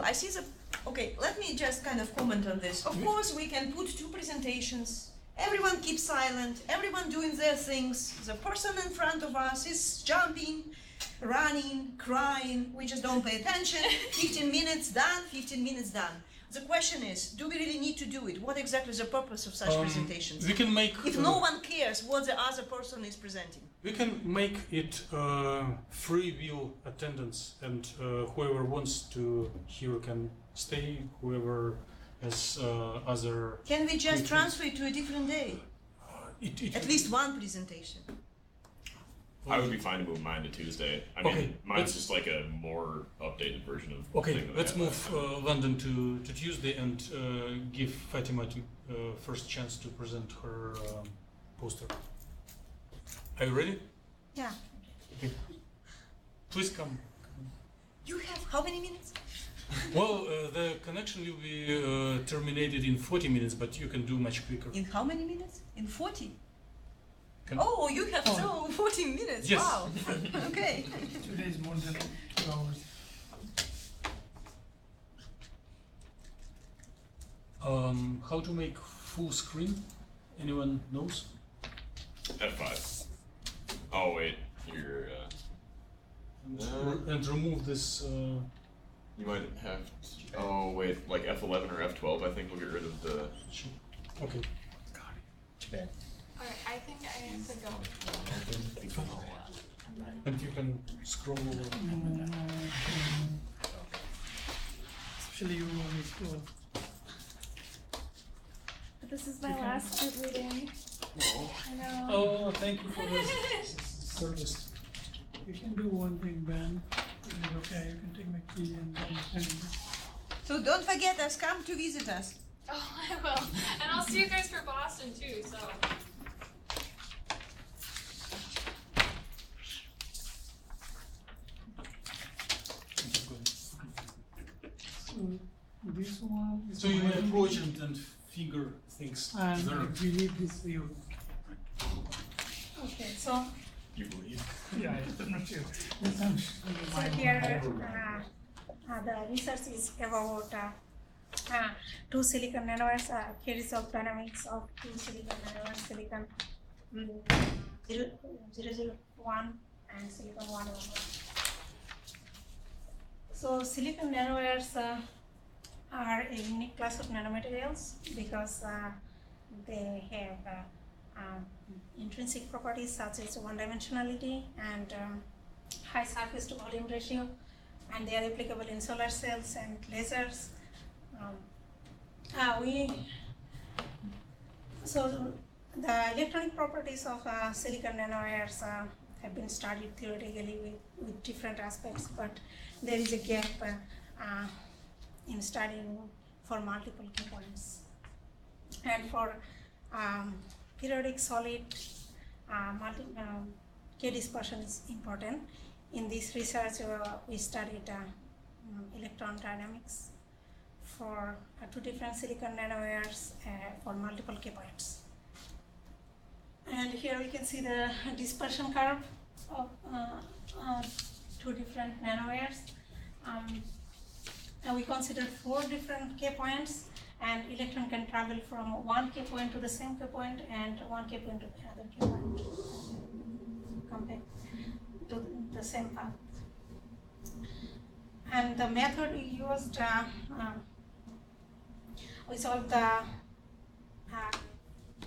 Speaker 2: I see the. Okay, let me just kind of comment on this. Of course, we can put 2 presentations. Everyone keeps silent. Everyone doing their things. The person in front of us is jumping, running, crying. We just don't pay attention. 15 minutes done. 15 minutes done. The question is, do we really need to do it? What exactly is the purpose of such presentations?
Speaker 1: We can make.
Speaker 2: If no one cares what the other person is presenting.
Speaker 1: We can make it free will attendance, and whoever wants to here can stay. Whoever has other.
Speaker 2: Can we just transfer it to a different day? At least one presentation.
Speaker 10: I would be fine to move mine to Tuesday. I mean, mine's just like a more updated version of.
Speaker 1: Okay, let's move London to Tuesday and give Fatima first chance to present her poster. Are you ready?
Speaker 2: Yeah.
Speaker 1: Okay. Please come.
Speaker 2: You have how many minutes?
Speaker 1: Well, the connection will be terminated in 40 minutes, but you can do much quicker.
Speaker 2: In how many minutes? In 40?
Speaker 1: Can
Speaker 2: Oh, you have so 14 minutes.
Speaker 1: Yes.
Speaker 2: Wow. Okay.
Speaker 5: Today is more than 2 hours.
Speaker 1: How to make full screen? Anyone knows?
Speaker 10: F5. Oh wait, you're.
Speaker 1: And remove this.
Speaker 10: You might have. Oh wait, like F11 or F12. I think we'll get rid of the.
Speaker 1: Okay.
Speaker 7: Alright, I think I have to go.
Speaker 1: And you can scroll over.
Speaker 5: Especially you only scroll.
Speaker 7: This is my last good reading. I know.
Speaker 1: Oh, thank you for this service.
Speaker 5: You can do one thing, Ben. Okay, you can take my key and then.
Speaker 2: So don't forget us. Come to visit us.
Speaker 7: Oh, I will. And I'll see you guys for Boston too, so.
Speaker 5: So this one is.
Speaker 1: So you may approach and finger things
Speaker 5: and
Speaker 1: there.
Speaker 5: I believe this view.
Speaker 6: Okay, so
Speaker 10: You believe?
Speaker 5: Yeah, I'm not sure. This one
Speaker 6: so here the research is about 2 silicon nanowires, theories of dynamics of 2 silicon nanowires, silicon 001 and silicon 111. So silicon nanowires are a unique class of nanomaterials because they have intrinsic properties such as one-dimensionality and high surface to volume ratio, and they are applicable in solar cells and lasers. So the electronic properties of silicon nanowires have been studied theoretically with different aspects, but there is a gap in studying for multiple key points. And for periodic solid, K dispersion is important. In this research, we studied electron dynamics for 2 different silicon nanowires for multiple K points. And here we can see the dispersion curve of 2 different nanowires. And we consider 4 different K points, and electron can travel from 1 K point to the same K point and 1 K point to the other K point, compared to the same path. And the method we used, we solved the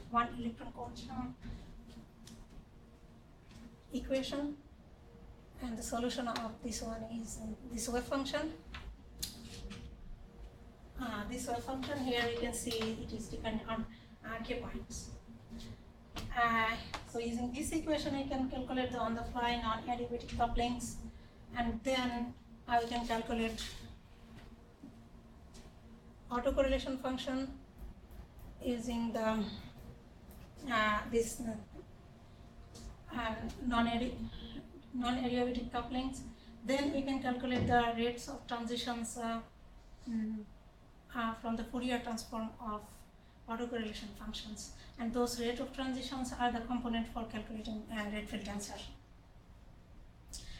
Speaker 6: 1 electron coefficient equation, and the solution of this one is this wave function. This wave function here, you can see it is dependent on K points. So using this equation, we can calculate the on-the-fly non-adiabatic couplings, and then we can calculate autocorrelation function using the this non-adiabatic couplings. Then we can calculate the rates of transitions from the Fourier transform of autocorrelation functions, and those rate of transitions are the component for calculating rate field tensor.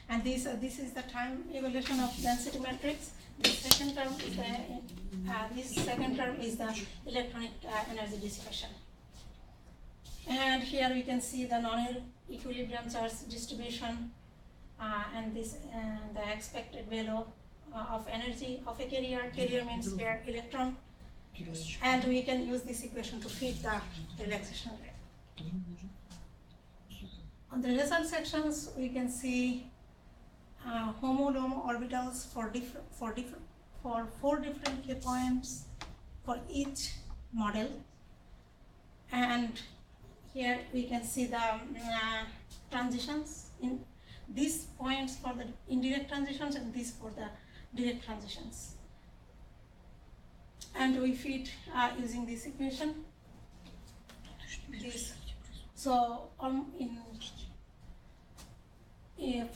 Speaker 6: And this is the time evaluation of density matrix. The second term is this second term is the electronic energy dissipation. And here we can see the non-equilibrium charge distribution and this the expected value of energy of a carrier. Carrier means spare electron, and we can use this equation to fit the relaxation rate. On the result sections, we can see homo-LUMO orbitals for 4 different K points for each model, and here we can see the transitions in these points for the indirect transitions and these for the direct transitions. And we fit using this equation. So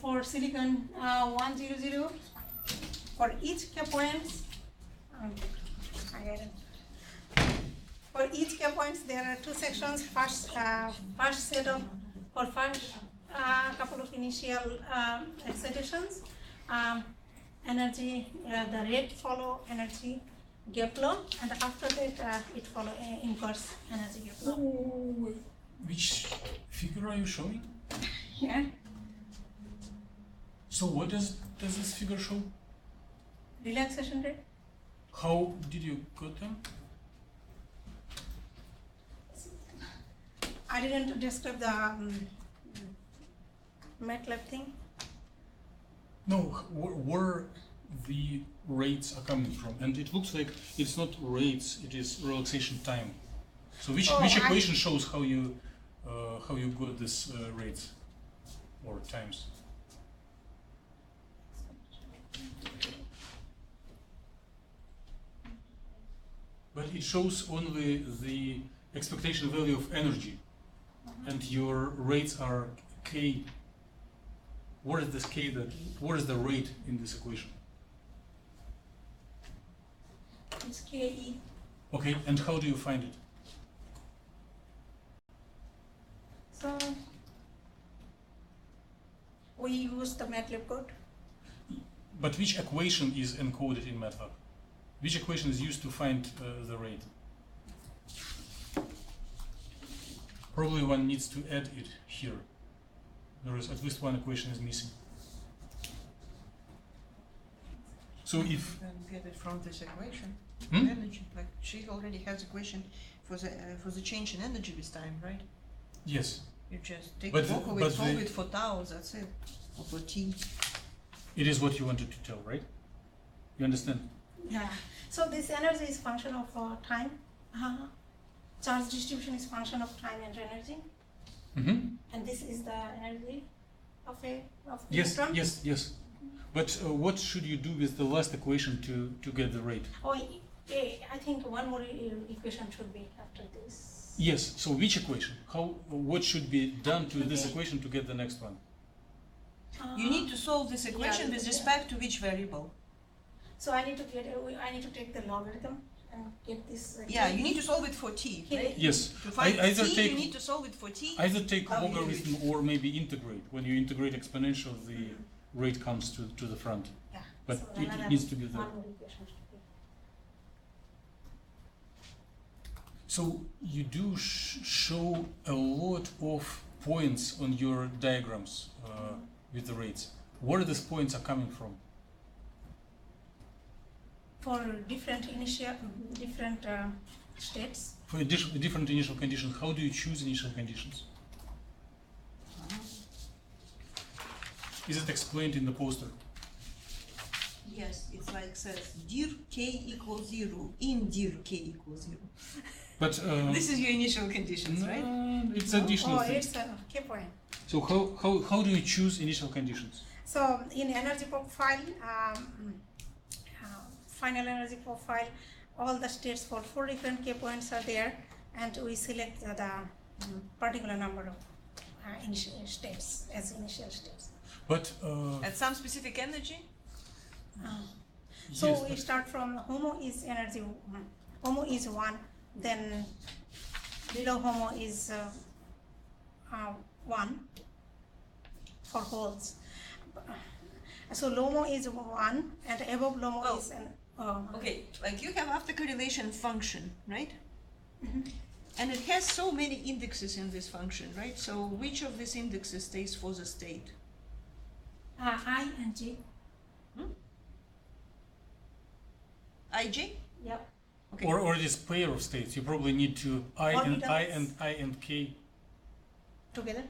Speaker 6: for silicon 100, for each K points, for each K points there are 2 sections. First set of for first couple of initial excitations, energy, the rate follow energy gap law, and after that it follow inverse energy gap law.
Speaker 1: Which figure are you showing?
Speaker 6: Here.
Speaker 1: So what does this figure show?
Speaker 6: Relaxation rate.
Speaker 1: How did you got them?
Speaker 6: I didn't describe the MATLAB thing.
Speaker 1: No, where the rates are coming from, and it looks like it's not rates; it is relaxation time. So which equation shows how you got this rates or times? But it shows only the expectation value of energy, and your rates are K. Where is this K? Where is the rate in this equation?
Speaker 6: It's KE.
Speaker 1: Okay, and how do you find it?
Speaker 6: So we use the MATLAB code.
Speaker 1: But which equation is encoded in MATLAB? Which equation is used to find the rate? Probably one needs to add it here. There is at least one equation is missing. So if
Speaker 2: get it from this equation,
Speaker 1: Hmm?
Speaker 2: energy, like she already has equation for the change in energy with time, right?
Speaker 1: yes,
Speaker 2: You just take
Speaker 1: But
Speaker 2: walk
Speaker 1: the-
Speaker 2: with,
Speaker 1: but
Speaker 2: solve
Speaker 1: the-
Speaker 2: it for tau, that's it, or for t.
Speaker 1: it is what you wanted to tell, right? You understand?
Speaker 6: Yeah. So this energy is function of time. Charge distribution is function of time and energy,
Speaker 1: Mm-hmm.
Speaker 6: and this is the energy of the
Speaker 1: Yes,
Speaker 6: electron.
Speaker 1: yes, yes. But what should you do with the last equation to get the rate?
Speaker 6: Oh, I think one more equation should be after this.
Speaker 1: Yes. So which equation? What should be done to this equation to get the next one?
Speaker 2: You need to solve this equation with respect to which variable?
Speaker 6: So I need to take the logarithm and get this.
Speaker 2: Yeah, you need to solve it for t, right?
Speaker 1: Yes.
Speaker 2: To find
Speaker 1: Either
Speaker 2: t,
Speaker 1: take
Speaker 2: you need to solve it for t.
Speaker 1: either take
Speaker 2: How do you do
Speaker 1: logarithm or maybe integrate. When you integrate exponential, the rate comes to the front.
Speaker 6: Yeah.
Speaker 1: But
Speaker 6: so
Speaker 1: it
Speaker 6: another
Speaker 1: needs to be there.
Speaker 6: one more equation should be.
Speaker 1: So you do show a lot of points on your diagrams with the rates. Where these points are coming from?
Speaker 6: For different states.
Speaker 1: For different initial conditions, how do you choose initial conditions? Is it explained in the poster?
Speaker 2: Yes, it's like says dir k equals 0 in dir k equals 0.
Speaker 1: But
Speaker 2: this is your initial conditions, right?
Speaker 1: It's additional thing.
Speaker 6: It's a key point.
Speaker 1: So how do you choose initial conditions?
Speaker 6: So in energy profile, final energy profile, all the states for 4 different K points are there, and we select the particular number of initial states as initial states.
Speaker 1: But
Speaker 2: at some specific energy?
Speaker 6: So
Speaker 1: yes,
Speaker 6: we start from HOMO is energy, HOMO is 1, then below HOMO is 1 for holes. So LOMO is 1 and above LOMO is an
Speaker 2: okay, like you have after correlation function, right?
Speaker 6: Mm-hmm.
Speaker 2: And it has so many indexes in this function, right? So which of these indexes stays for the state?
Speaker 6: I and J.
Speaker 2: IJ?
Speaker 6: Yep.
Speaker 2: Okay.
Speaker 1: or it is pair of states. You probably need to I and K.
Speaker 6: Together?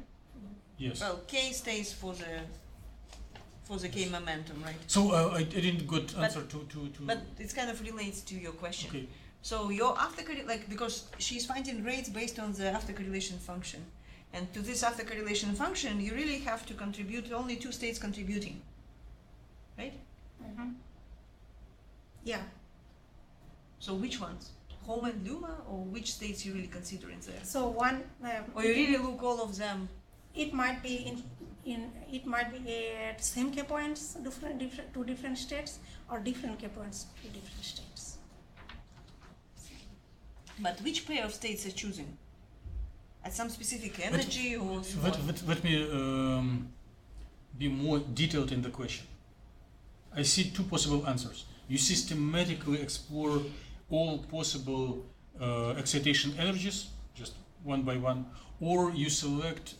Speaker 1: Yes.
Speaker 2: Well, K stays for the K momentum, right?
Speaker 1: So I didn't get answer to.
Speaker 2: But it kind of relates to your question.
Speaker 1: Okay.
Speaker 2: So your after because she's finding rates based on the after correlation function, and to this after correlation function, you really have to contribute only 2 states contributing, right?
Speaker 6: Mm-hmm. Yeah.
Speaker 2: So which ones? HOMO and LUMA, or which states you really consider in there?
Speaker 6: So one.
Speaker 2: Or you really look all of them?
Speaker 6: It might be it might be at same K points, two different states, or different K points, 2 different states.
Speaker 2: But which pair of states are choosing? At some specific energy or?
Speaker 1: Let me be more detailed in the question. I see 2 possible answers. You systematically explore all possible excitation energies, just one by one, or you select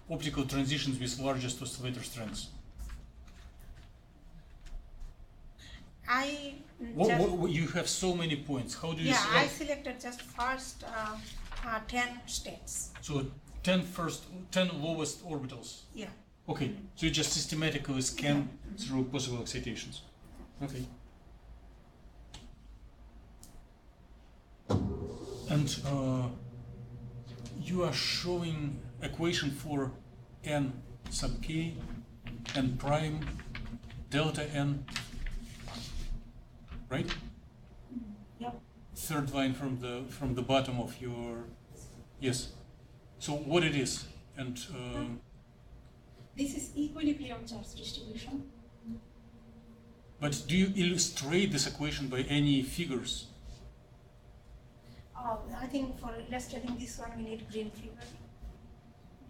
Speaker 1: optical transitions with largest oscillator strengths. You have so many points. How do you select?
Speaker 6: I selected just first 10 states.
Speaker 1: So 10 lowest orbitals.
Speaker 6: Yeah.
Speaker 1: Okay, so you just systematically scan through possible excitations. Okay. And you are showing equation for n sub k, n prime, delta n, right?
Speaker 6: Yep.
Speaker 1: Third line from the bottom of your, yes. So what it is, and
Speaker 6: this is equilibrium charge distribution.
Speaker 1: but do you illustrate this equation by any figures?
Speaker 6: I think for illustrating this one we need green figure.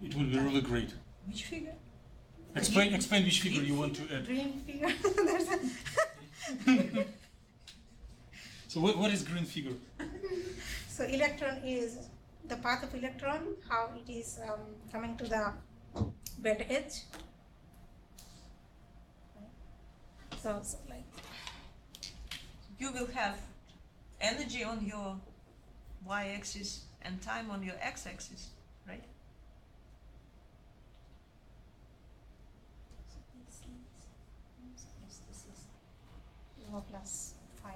Speaker 1: It will be really great.
Speaker 2: Which figure?
Speaker 1: Explain which figure you want to add.
Speaker 6: Green figure.
Speaker 1: So what is green figure?
Speaker 6: So electron is the path of electron, how it is coming to the bed edge. So like
Speaker 2: You will have energy on your y-axis and time on your x-axis, right?
Speaker 6: this is rho plus 5.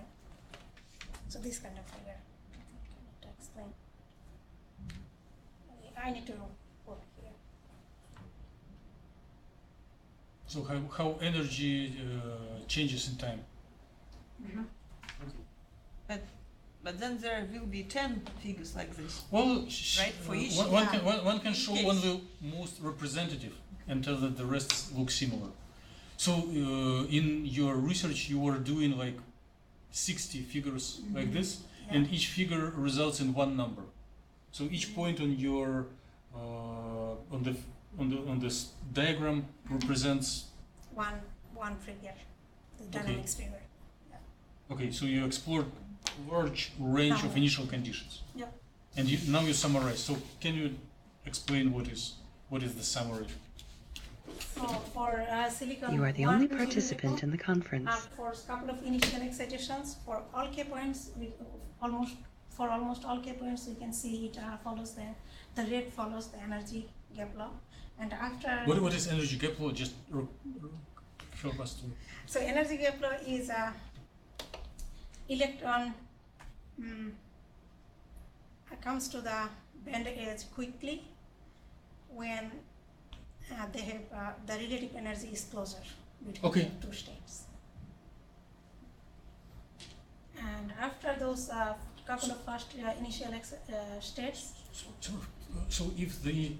Speaker 6: So this kind of figure to explain. I need to put here.
Speaker 1: So how energy changes in time?
Speaker 6: Mm-hmm.
Speaker 2: But then there will be 10 figures like this.
Speaker 1: Well,
Speaker 2: right? For each
Speaker 1: one can show
Speaker 2: case.
Speaker 1: only most representative and tell that the rest look similar. So in your research, you were doing like 60 figures like this, and each figure results in one number. So each point on your on this diagram represents
Speaker 6: one figure, the dynamics figure.
Speaker 1: Okay, so you explored large range of initial conditions.
Speaker 6: Yeah.
Speaker 1: And now you summarize. So can you explain what is the summary?
Speaker 6: So for silicon,
Speaker 14: You are the only participant in the conference.
Speaker 6: For a couple of initial excitations, for all K points, almost all K points, we can see it follows the rate follows the energy gap law, and after.
Speaker 1: What is energy gap law? Just help us to.
Speaker 6: So energy gap law is electron comes to the band edge quickly when they have the relative energy is closer between the two states. And after those couple of first initial states.
Speaker 1: So if the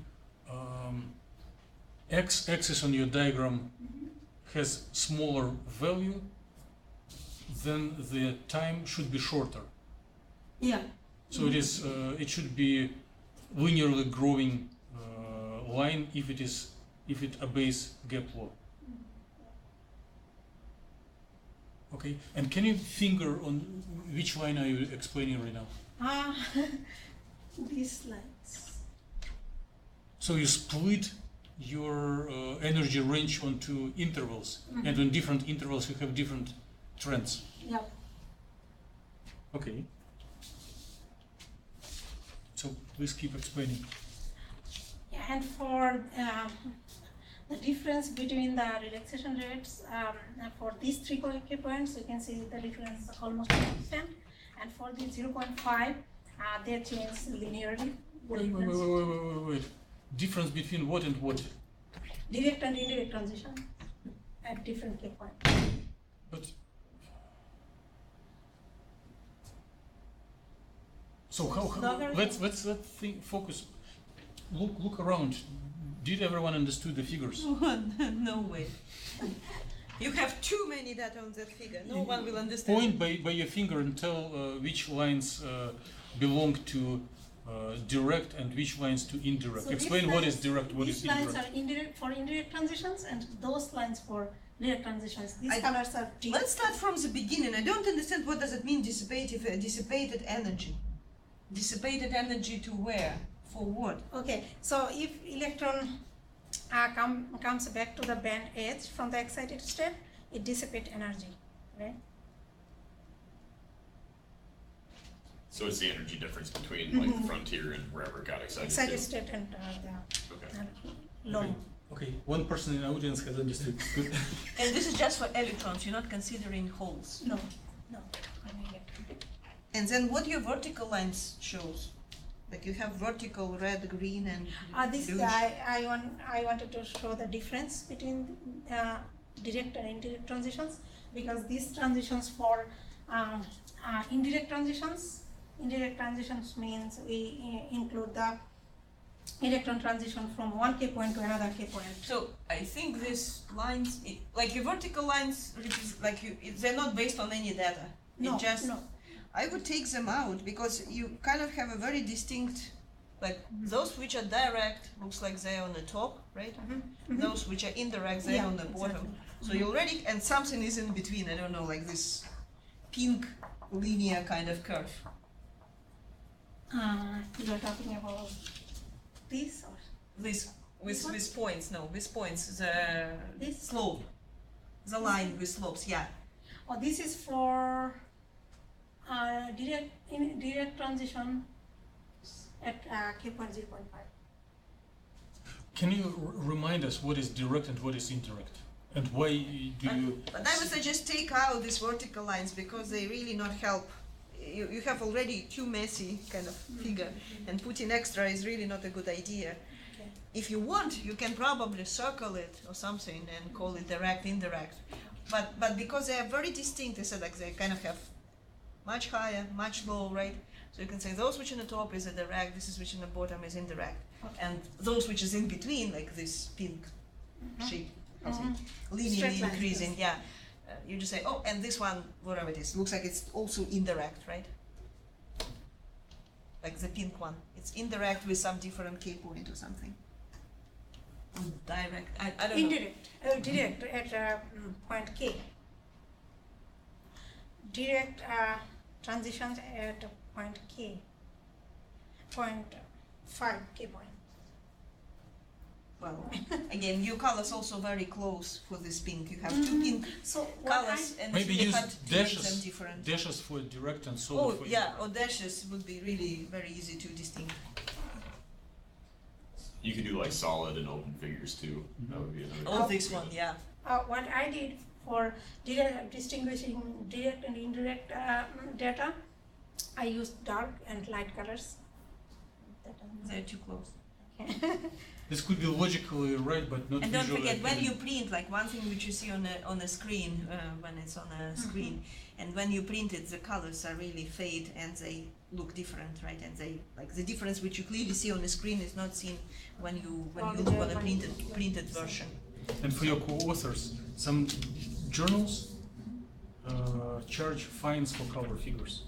Speaker 1: x-axis on your diagram has smaller value, then the time should be shorter.
Speaker 6: Yeah.
Speaker 1: So it should be linearly growing line if it obeys gap law. Okay, and can you finger on which line are you explaining right now?
Speaker 6: These lines.
Speaker 1: So you split your energy range onto intervals, and on different intervals you have different trends.
Speaker 6: Yeah.
Speaker 1: Okay. So please keep explaining.
Speaker 6: Yeah, and for the difference between the relaxation rates, for these 3 K points, you can see the difference almost 10%, and for the 0.5, they change linearly.
Speaker 1: Wait. Difference between what and what?
Speaker 6: Direct and indirect transition at different K points.
Speaker 1: But so how let's think, focus. Look around. Did everyone understood the figures?
Speaker 2: No way. You have too many data on that figure. No one will understand.
Speaker 1: Point by your finger and tell which lines belong to direct and which lines to indirect.
Speaker 6: So
Speaker 1: explain what is direct, what is indirect.
Speaker 6: These lines are indirect for indirect transitions, and those lines for direct transitions. These colors are T.
Speaker 2: Let's start from the beginning. I don't understand what does it mean dissipated energy. Dissipated energy to where? For what?
Speaker 6: Okay, so if electron comes back to the band edge from the excited state, it dissipates energy, right?
Speaker 10: So it's the energy difference between like the frontier and wherever it got excited.
Speaker 6: Excited
Speaker 10: to.
Speaker 6: state and the low.
Speaker 1: Okay, one person in the audience has understood. Good.
Speaker 2: And this is just for electrons. You're not considering holes.
Speaker 6: No.
Speaker 2: And then what your vertical lines shows? Like you have vertical red, green, and bluish.
Speaker 6: I wanted to show the difference between direct and indirect transitions, because these transitions for indirect transitions means we include the electron transition from one K point to another K point.
Speaker 2: So I think these lines, like your vertical lines, they're not based on any data.
Speaker 6: No.
Speaker 2: I would take them out because you kind of have a very distinct, like those which are direct looks like they're on the top, right? Those which are indirect, they're on the bottom.
Speaker 6: Exactly.
Speaker 2: So you already, and something is in between, I don't know, like this pink linear kind of curve.
Speaker 6: You're talking about this or?
Speaker 2: This, with points, no, with points, the slope, the line with slopes, yeah.
Speaker 6: Oh, this is for direct transition at K point 0.5.
Speaker 1: Can you remind us what is direct and what is indirect? And why do you...
Speaker 2: But I would suggest take out these vertical lines because they really not help. You have already too messy kind of figure, and putting extra is really not a good idea.
Speaker 6: Okay.
Speaker 2: If you want, you can probably circle it or something and call it direct, indirect. But because they are very distinct, I said like they kind of have much higher, much lower, right? So you can say those which in the top is a direct, this is which in the bottom is indirect. And those which is in between, like this pink shape, linearly increasing, yeah. You just say, oh, and this one, whatever it is, looks like it's also indirect, right? Like the pink one. It's indirect with some different K point or something. Direct, I don't
Speaker 6: indirect.
Speaker 2: know.
Speaker 6: Direct at point K. Direct transitions at point K. Point 5 K point.
Speaker 2: Well, again, your colors also very close for this pink. You have two pink colors, and
Speaker 1: maybe
Speaker 2: you
Speaker 1: use
Speaker 2: had to make them different.
Speaker 1: dashes for direct and solid for
Speaker 2: yeah, or dashes would be really very easy to distinguish.
Speaker 10: You could do like solid and open figures too. That would be another.
Speaker 2: Oh, this one, yeah.
Speaker 6: What I did for distinguishing direct and indirect data, I used dark and light colors.
Speaker 2: They're too close.
Speaker 1: This could be logically right, but not
Speaker 2: And don't
Speaker 1: visually.
Speaker 2: forget, when you print, like one thing which you see on the screen, when it's on a screen, and when you print it, the colors are really fade and they look different, right? And they, like the difference which you clearly see on the screen is not seen when you look on a printed version.
Speaker 1: And for your co-authors, some journals charge fines for color figures.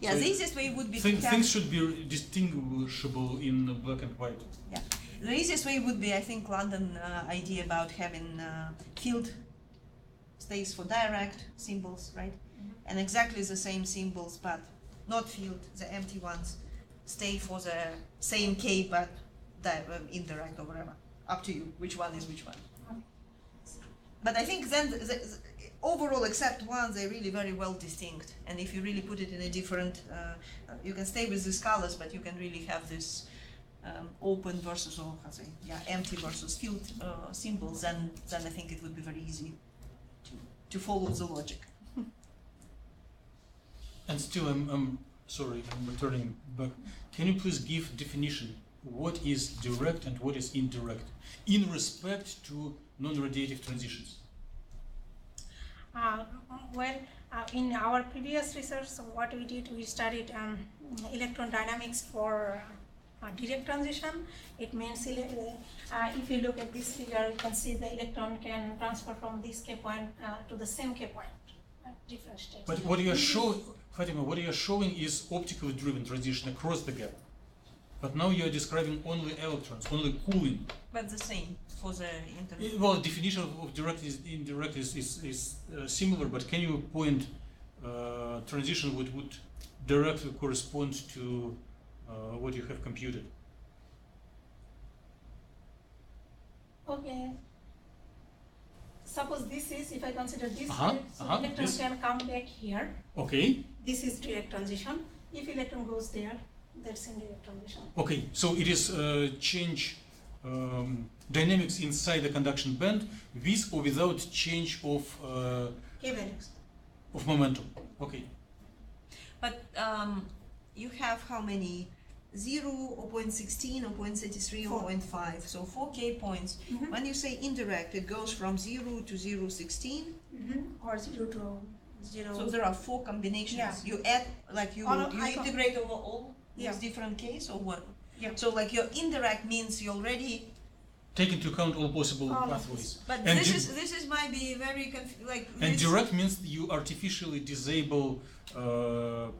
Speaker 2: Yeah,
Speaker 1: So
Speaker 2: the easiest way would be to have...
Speaker 1: Things should be distinguishable in black and white.
Speaker 2: Yeah, the easiest way would be, I think, London idea about having field stays for direct symbols, right? And exactly the same symbols, but not field, the empty ones, stay for the same K, but indirect or whatever. Up to you, which one is which one. But I think then the overall, except one, they're really very well distinct. And if you really put it in a different, you can stay with these colors, but you can really have this open versus, or how say, yeah, empty versus filled symbols. Then I think it would be very easy to follow the logic.
Speaker 1: And still, I'm sorry, I'm returning back. Can you please give definition? What is direct and what is indirect in respect to non-radiative transitions?
Speaker 6: In our previous research, what we did, we studied electron dynamics for direct transition. It means if you look at this figure, you can see the electron can transfer from this K point to the same K point at different states.
Speaker 1: But what you are showing, Fatima, what you are showing is optically driven transition across the gap. But now you are describing only electrons, only cooling.
Speaker 2: But the same for the indirect.
Speaker 1: Well, definition of direct is indirect is similar, but can you point transition would directly correspond to what you have computed?
Speaker 6: Okay. Suppose this is, if I consider this, electron
Speaker 1: yes.
Speaker 6: can come back here.
Speaker 1: Okay.
Speaker 6: This is direct transition. If electron goes there, that's indirect transition.
Speaker 1: Okay, so it is change dynamics inside the conduction band with or without change of
Speaker 6: K values.
Speaker 1: of momentum. Okay.
Speaker 2: But you have how many? 0, 0.16, 0.33, 0.5. So 4 K points. When you say indirect, it goes from 0 to 0.16?
Speaker 6: Or 0 to 0.
Speaker 2: So there are 4 combinations.
Speaker 6: Yeah.
Speaker 2: You add, like you integrate over all these different Ks or what?
Speaker 6: Yeah.
Speaker 2: So like your indirect means you already
Speaker 1: Take into account all possible pathways.
Speaker 2: But
Speaker 1: and
Speaker 2: this is might be very like.
Speaker 1: And direct means you artificially disable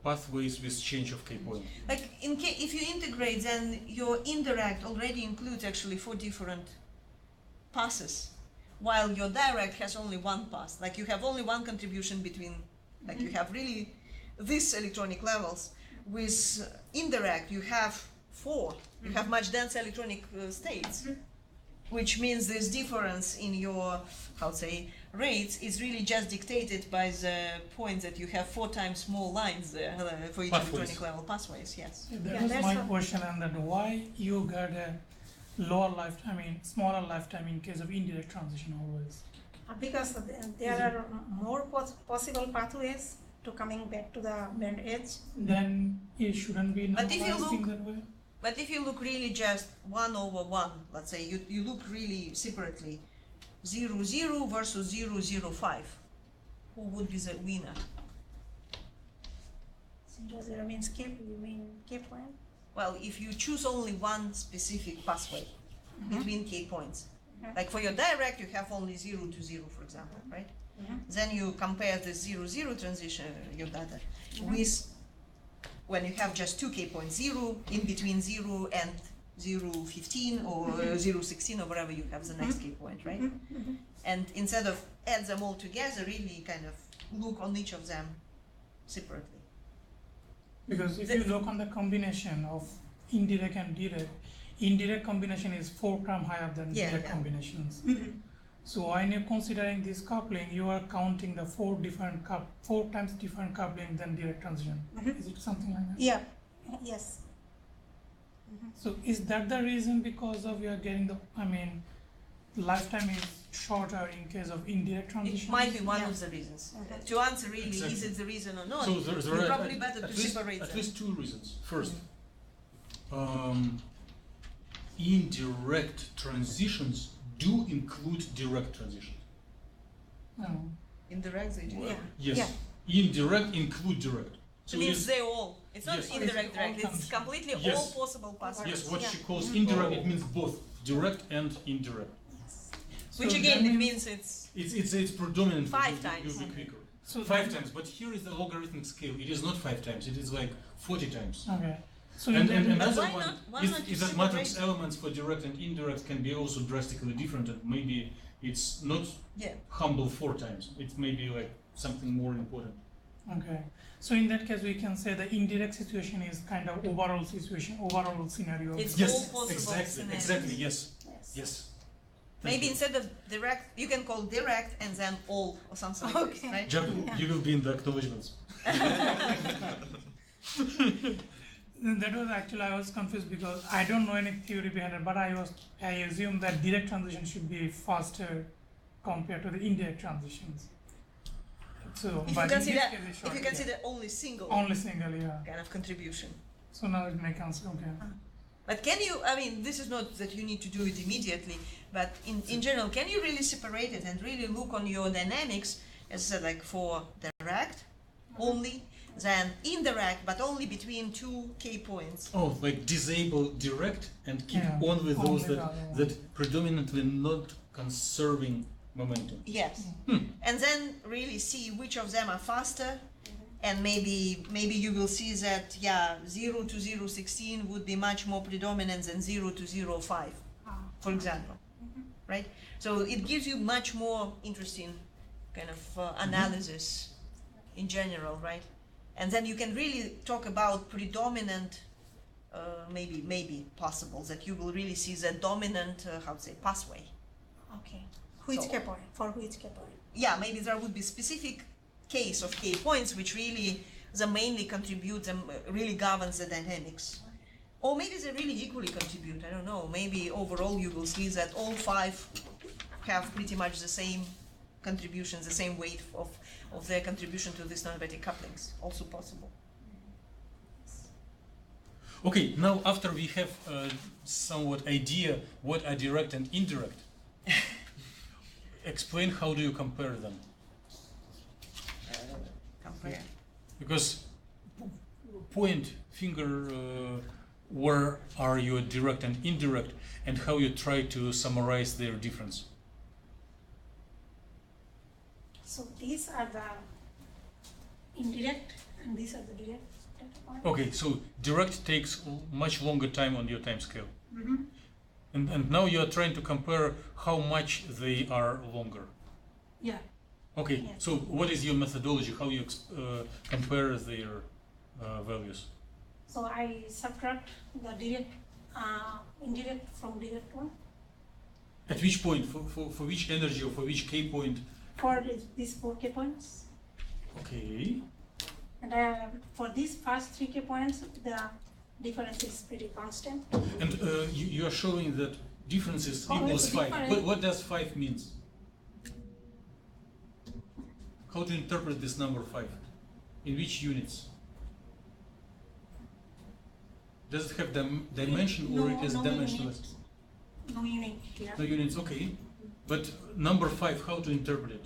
Speaker 1: pathways with change of K point.
Speaker 2: Like if you integrate, then your indirect already includes actually 4 different passes, while your direct has only 1 pass. Like you have only 1 contribution between. Like you have really these electronic levels. With indirect, you have 4. You have much denser electronic states. Which means this difference in your, rates is really just dictated by the point that you have 4 times more lines there for each electronic level pathways, yes.
Speaker 5: That was my question, and then why you got a lower lifetime, smaller lifetime in case of indirect transition always?
Speaker 6: Because there are more possible pathways to coming back to the band edge.
Speaker 5: Then it shouldn't be normalizing that way?
Speaker 2: But if you look really just 1 over 1, let's say, you look really separately, 0, 0 versus 0, 0, 5, who would be the winner?
Speaker 6: 0 means you mean K point?
Speaker 2: Well, if you choose only one specific pathway between K points, like for your direct, you have only 0 to 0, for example, right? Then you compare the 0-0 transition, your data, with when you have just two K points, 0, in between 0 and 0.15 or 0.16 or whatever you have the next K point, right? And instead of add them all together, really kind of look on each of them separately.
Speaker 5: Because if you look on the combination of indirect and direct, indirect combination is 4 times higher than direct combinations. So when you're considering this coupling, you are counting the 4 times different coupling than direct transition. Is it something like that?
Speaker 6: Yeah. Yes.
Speaker 5: So is that the reason because of you are getting the, lifetime is shorter in case of indirect transition?
Speaker 2: It might be one of the reasons. To answer really, is it the reason or not?
Speaker 1: So there are
Speaker 2: probably better to separate them.
Speaker 1: At least 2 reasons. First, indirect transitions do include direct transitions.
Speaker 2: Indirect, they do.
Speaker 1: Yes. Indirect include direct.
Speaker 2: So it means they all. It's not indirect direct. It's completely all possible pathways.
Speaker 1: Yes, what she calls indirect, it means both direct and indirect.
Speaker 2: So which again, it means it's
Speaker 1: predominant.
Speaker 2: 5 times.
Speaker 1: You'll be quicker. So 5 times, but here is the logarithmic scale. It is not 5 times. It is like 40 times.
Speaker 5: Okay. So
Speaker 1: and another
Speaker 2: why
Speaker 1: is
Speaker 2: not
Speaker 1: that matrix elements for direct and indirect can be also drastically different, and maybe it's not humble 4 times. It's maybe like something more important.
Speaker 5: Okay. So in that case, we can say the indirect situation is kind of overall situation, overall scenario.
Speaker 2: It's all possible scenarios.
Speaker 1: Exactly. Yes.
Speaker 2: Maybe instead of direct, you can call direct and then all or something like this, right?
Speaker 1: You will be in the acknowledgements.
Speaker 5: That was actually, I was confused because I don't know any theory behind it, but I assume that direct transition should be faster compared to the indirect transitions. So,
Speaker 2: if you consider only single kind of contribution.
Speaker 5: So now it makes sense, okay.
Speaker 2: But can you, this is not that you need to do it immediately, but in general, can you really separate it and really look on your dynamics, as I said, like for direct only, then indirect, but only between 2 K points?
Speaker 1: Oh, like disable direct and keep only those that predominantly not conserving momentum.
Speaker 2: Yes. And then really see which of them are faster, and maybe you will see that 0 to 0.16 would be much more predominant than 0 to 0.5, for example, right? So it gives you much more interesting kind of analysis in general, right? And then you can really talk about predominant, maybe possible that you will really see the dominant, pathway.
Speaker 6: Okay. Which K point? For which K point?
Speaker 2: Yeah, maybe there would be specific case of K points which really mainly contribute, really governs the dynamics. Or maybe they really equally contribute, I don't know. Maybe overall you will see that all 5 have pretty much the same contributions, the same weight of their contribution to these non-erratic couplings. Also possible.
Speaker 1: Okay, now after we have somewhat idea what are direct and indirect, explain how do you compare them?
Speaker 2: Compare.
Speaker 1: Because point finger where are your direct and indirect, and how you try to summarize their difference.
Speaker 6: So these are the indirect and these are the direct data points.
Speaker 1: Okay, so direct takes much longer time on your time scale. And now you are trying to compare how much they are longer.
Speaker 6: Yeah.
Speaker 1: Okay, so what is your methodology? How you compare their values?
Speaker 6: So I subtract the direct, indirect from direct one.
Speaker 1: At which point? For which energy or for which K point?
Speaker 6: For these 4 K points.
Speaker 1: Okay.
Speaker 6: And for these first 3 K points, the difference is pretty constant.
Speaker 1: And you are showing that difference is equals 5. What does 5 means? How to interpret this number 5? In which units? Does it have dimension or it is dimensionless?
Speaker 6: No unit here.
Speaker 1: No units, okay. But number 5, how to interpret it?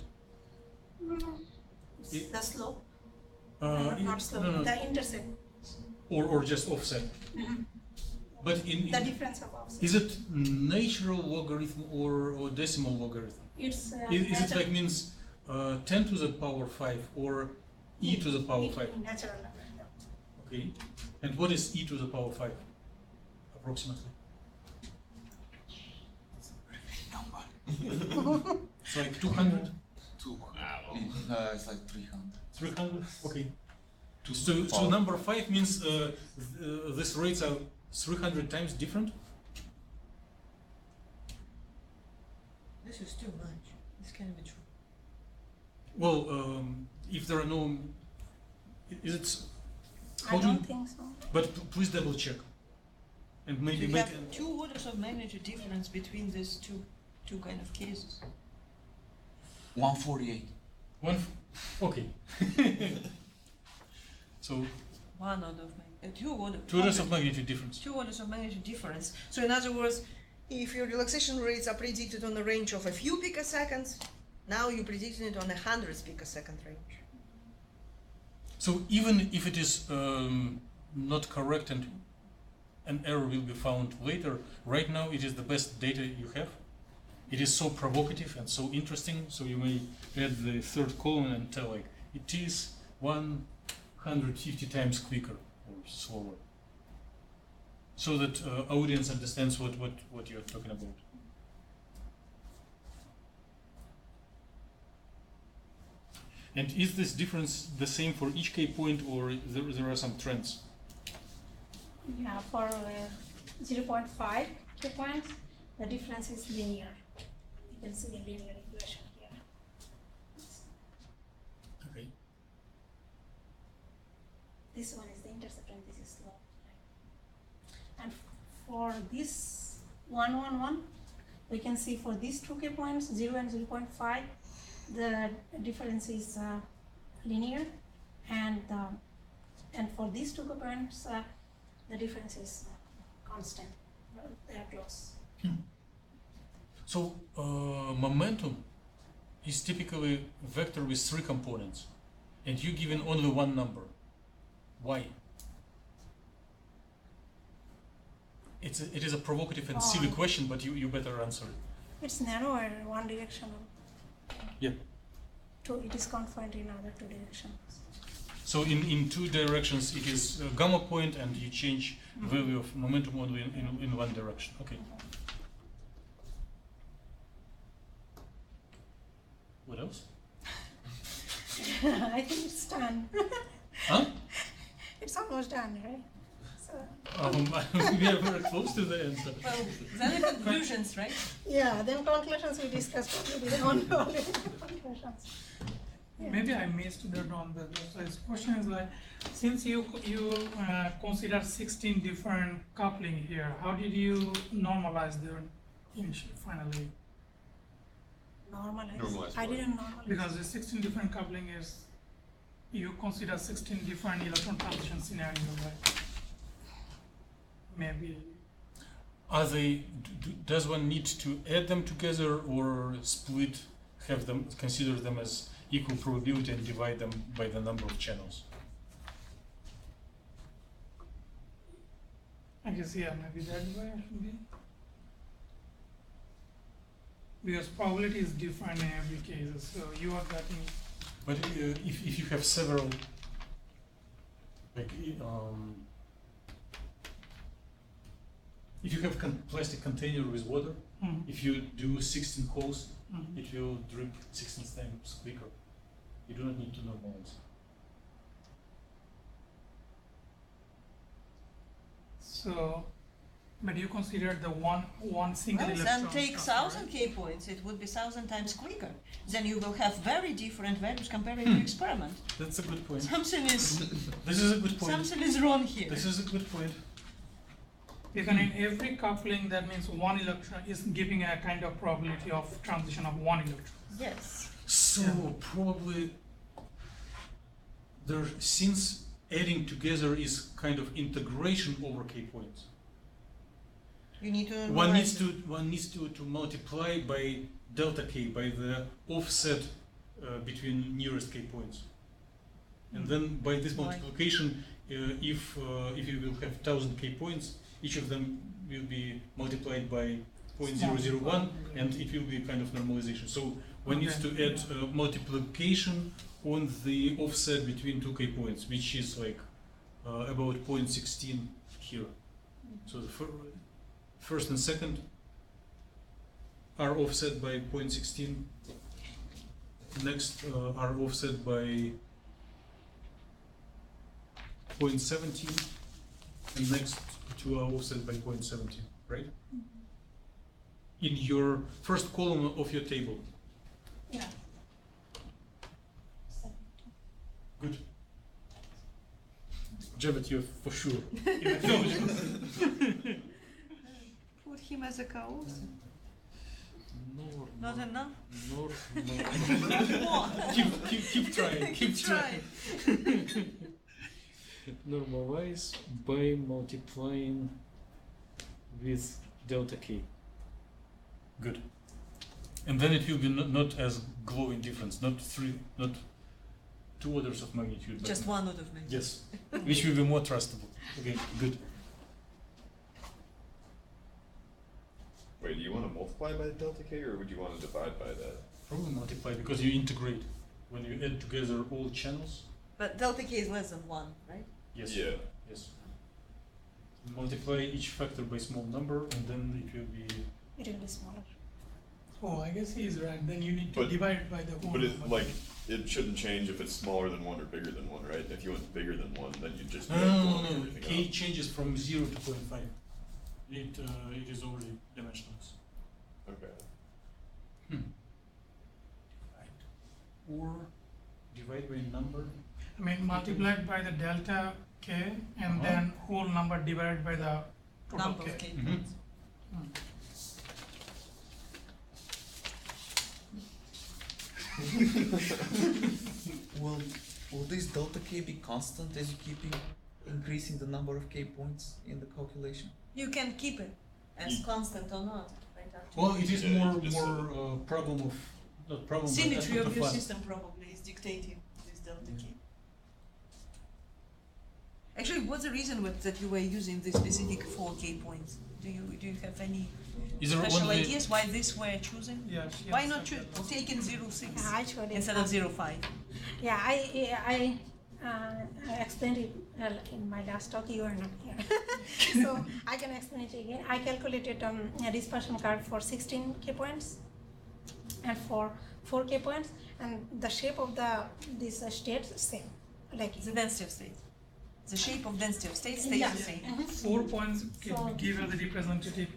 Speaker 6: The slope. not slope,
Speaker 1: no.
Speaker 6: the intercept.
Speaker 1: Or just offset. But
Speaker 6: The difference of offset.
Speaker 1: is it natural logarithm or decimal logarithm?
Speaker 6: It's
Speaker 1: Is it like means 10 to the power 5 or e to the power 5?
Speaker 6: Natural number.
Speaker 1: Okay. And what is e to the power 5 approximately? It's like 200?
Speaker 13: It's like 300.
Speaker 1: 300? Okay. So number 5 means these rates are 300 times different?
Speaker 2: This is too much. This can't be true.
Speaker 1: Well, if there are no, is it?
Speaker 6: I don't think so.
Speaker 1: But please double check, and maybe
Speaker 2: You
Speaker 1: make.
Speaker 2: have 2 orders of magnitude difference between these two kind of cases.
Speaker 13: 148.
Speaker 1: Okay. So.
Speaker 2: 1 order of magnitude. 2
Speaker 1: orders of magnitude difference.
Speaker 2: 2 orders of magnitude difference. So in other words, if your relaxation rates are predicted on the range of a few picoseconds, now you're predicting it on 100 picosecond range.
Speaker 1: So even if it is not correct and an error will be found later, right now it is the best data you have. It is so provocative and so interesting, so you may add the third column and tell like it is 150 times quicker or slower, so that audience understands what you're talking about. And is this difference the same for each K point, or there are some trends?
Speaker 6: Yeah, for 0.5 K points, the difference is linear. You can see the linear regression here.
Speaker 1: Okay.
Speaker 6: This one is the intercept and this is slope. And for this 111, we can see for these 2 K points, 0 and 0.5, the difference is linear, and for these 2 K points, the difference is constant. They are close.
Speaker 1: So momentum is typically a vector with 3 components, and you given only one number. Why? It is a provocative and silly question, but you better answer it.
Speaker 6: It's narrower, one directional.
Speaker 1: Yeah.
Speaker 6: It is confined in other 2 directions.
Speaker 1: So in 2 directions it is a gamma point, and you change value of momentum only in one direction. Okay. What else?
Speaker 6: I think it's done.
Speaker 1: Huh?
Speaker 6: It's almost done, right? So.
Speaker 1: We are very close to the answer.
Speaker 2: Well, then the conclusions, right?
Speaker 6: Yeah, then conclusions we discussed already. The only conclusions. Yeah.
Speaker 5: Maybe I missed that on the exercise. Question is like, since you consider 16 different coupling here, how did you normalize them finally?
Speaker 6: Normalize. I didn't normalize.
Speaker 5: Because the 16 different coupling is, you consider 16 different electron transition scenarios, right? Maybe.
Speaker 1: Are they? Does one need to add them together or split? Have them, consider them as equal probability and divide them by the number of channels?
Speaker 5: I guess yeah, maybe that way it should be. Because probability is different in every case, so you are getting.
Speaker 1: But if you have several, like if you have plastic container with water, if you do 16 holes, it will drip 16 times quicker. You do not need to normalize.
Speaker 5: So, but you consider the one single
Speaker 2: Well,
Speaker 5: electron.
Speaker 2: then take 1,000 K points, it would be 1,000 times quicker. Then you will have very different values compared to experiment.
Speaker 1: That's a good point.
Speaker 2: Something is.
Speaker 1: This is a good point.
Speaker 2: Something is wrong here.
Speaker 1: This is a good point.
Speaker 5: Because in every coupling, that means one electron is giving a kind of probability of transition of one electron.
Speaker 2: Yes.
Speaker 1: So probably there, since adding together is kind of integration over K points.
Speaker 2: You need to.
Speaker 1: One needs to multiply by delta K, by the offset between nearest K points. And then by this multiplication, if you will have 1000 k points, each of them will be multiplied by 0.001, and it will be kind of normalization. So one needs to add multiplication on the offset between 2k points, which is like about 0.16 here. So the first and second are offset by 0.16. Next are offset by 0.17, and next two are offset by 0.17, right? In your first column of your table.
Speaker 6: Yeah.
Speaker 1: Good. Javet, you're for sure.
Speaker 2: Put him as a chaos.
Speaker 1: Nor,
Speaker 2: Not enough?
Speaker 1: Nor,
Speaker 2: More.
Speaker 1: keep trying. Keep trying. Normalize by multiplying with delta k. Good. And then it will be not as glowing difference, not 2 orders of magnitude. But
Speaker 2: Just 1 order of magnitude.
Speaker 1: Yes, which will be more trustable. Okay, good.
Speaker 10: Wait, do you want to multiply by delta k, or would you want to divide by that?
Speaker 1: Probably multiply, because you integrate. When you add together all channels.
Speaker 2: But delta k is less than 1, right?
Speaker 1: Yes.
Speaker 10: Yeah.
Speaker 1: Yes. Multiply each factor by small number, and then it will be.
Speaker 6: It will be smaller.
Speaker 5: Oh, I guess he is right. Then you need to divide by the whole
Speaker 10: But it,
Speaker 5: number.
Speaker 10: like, it shouldn't change if it's smaller than 1 or bigger than 1, right? If you went bigger than 1, then you just
Speaker 1: No.
Speaker 10: everything
Speaker 1: K
Speaker 10: up.
Speaker 1: changes from 0 to 0.5. It is already dimensionless.
Speaker 10: Okay.
Speaker 1: Or divide by number.
Speaker 5: I mean, multiplied by the delta k, and then whole number divided by the total
Speaker 2: Number
Speaker 5: k.
Speaker 2: of k
Speaker 1: Mhm.
Speaker 2: points.
Speaker 13: Will this delta k be constant as you keep increasing the number of k points in the calculation?
Speaker 2: You can keep it as constant or not. Right up to
Speaker 1: Well, it is more
Speaker 10: just
Speaker 1: problem of not problem. but
Speaker 2: symmetry
Speaker 1: aspect
Speaker 2: of your
Speaker 1: fun.
Speaker 2: system probably is dictating this delta k. Actually, what's the reason that you were using this specific 4k points? Do you have any
Speaker 1: Is there
Speaker 2: special
Speaker 1: only
Speaker 2: ideas why this were chosen?
Speaker 5: Yeah,
Speaker 2: Why not taking 0.6
Speaker 6: I showed it.
Speaker 2: instead of 0.5?
Speaker 6: Yeah, I explained it in my last talk. You are not here, so I can explain it again. I calculated a dispersion curve for 16k points and for 4k points, and the shape of this state same, like
Speaker 2: The density of states. The shape of density of states stays
Speaker 6: Yeah.
Speaker 2: the same.
Speaker 5: 4 points can
Speaker 6: So-
Speaker 5: give us the representative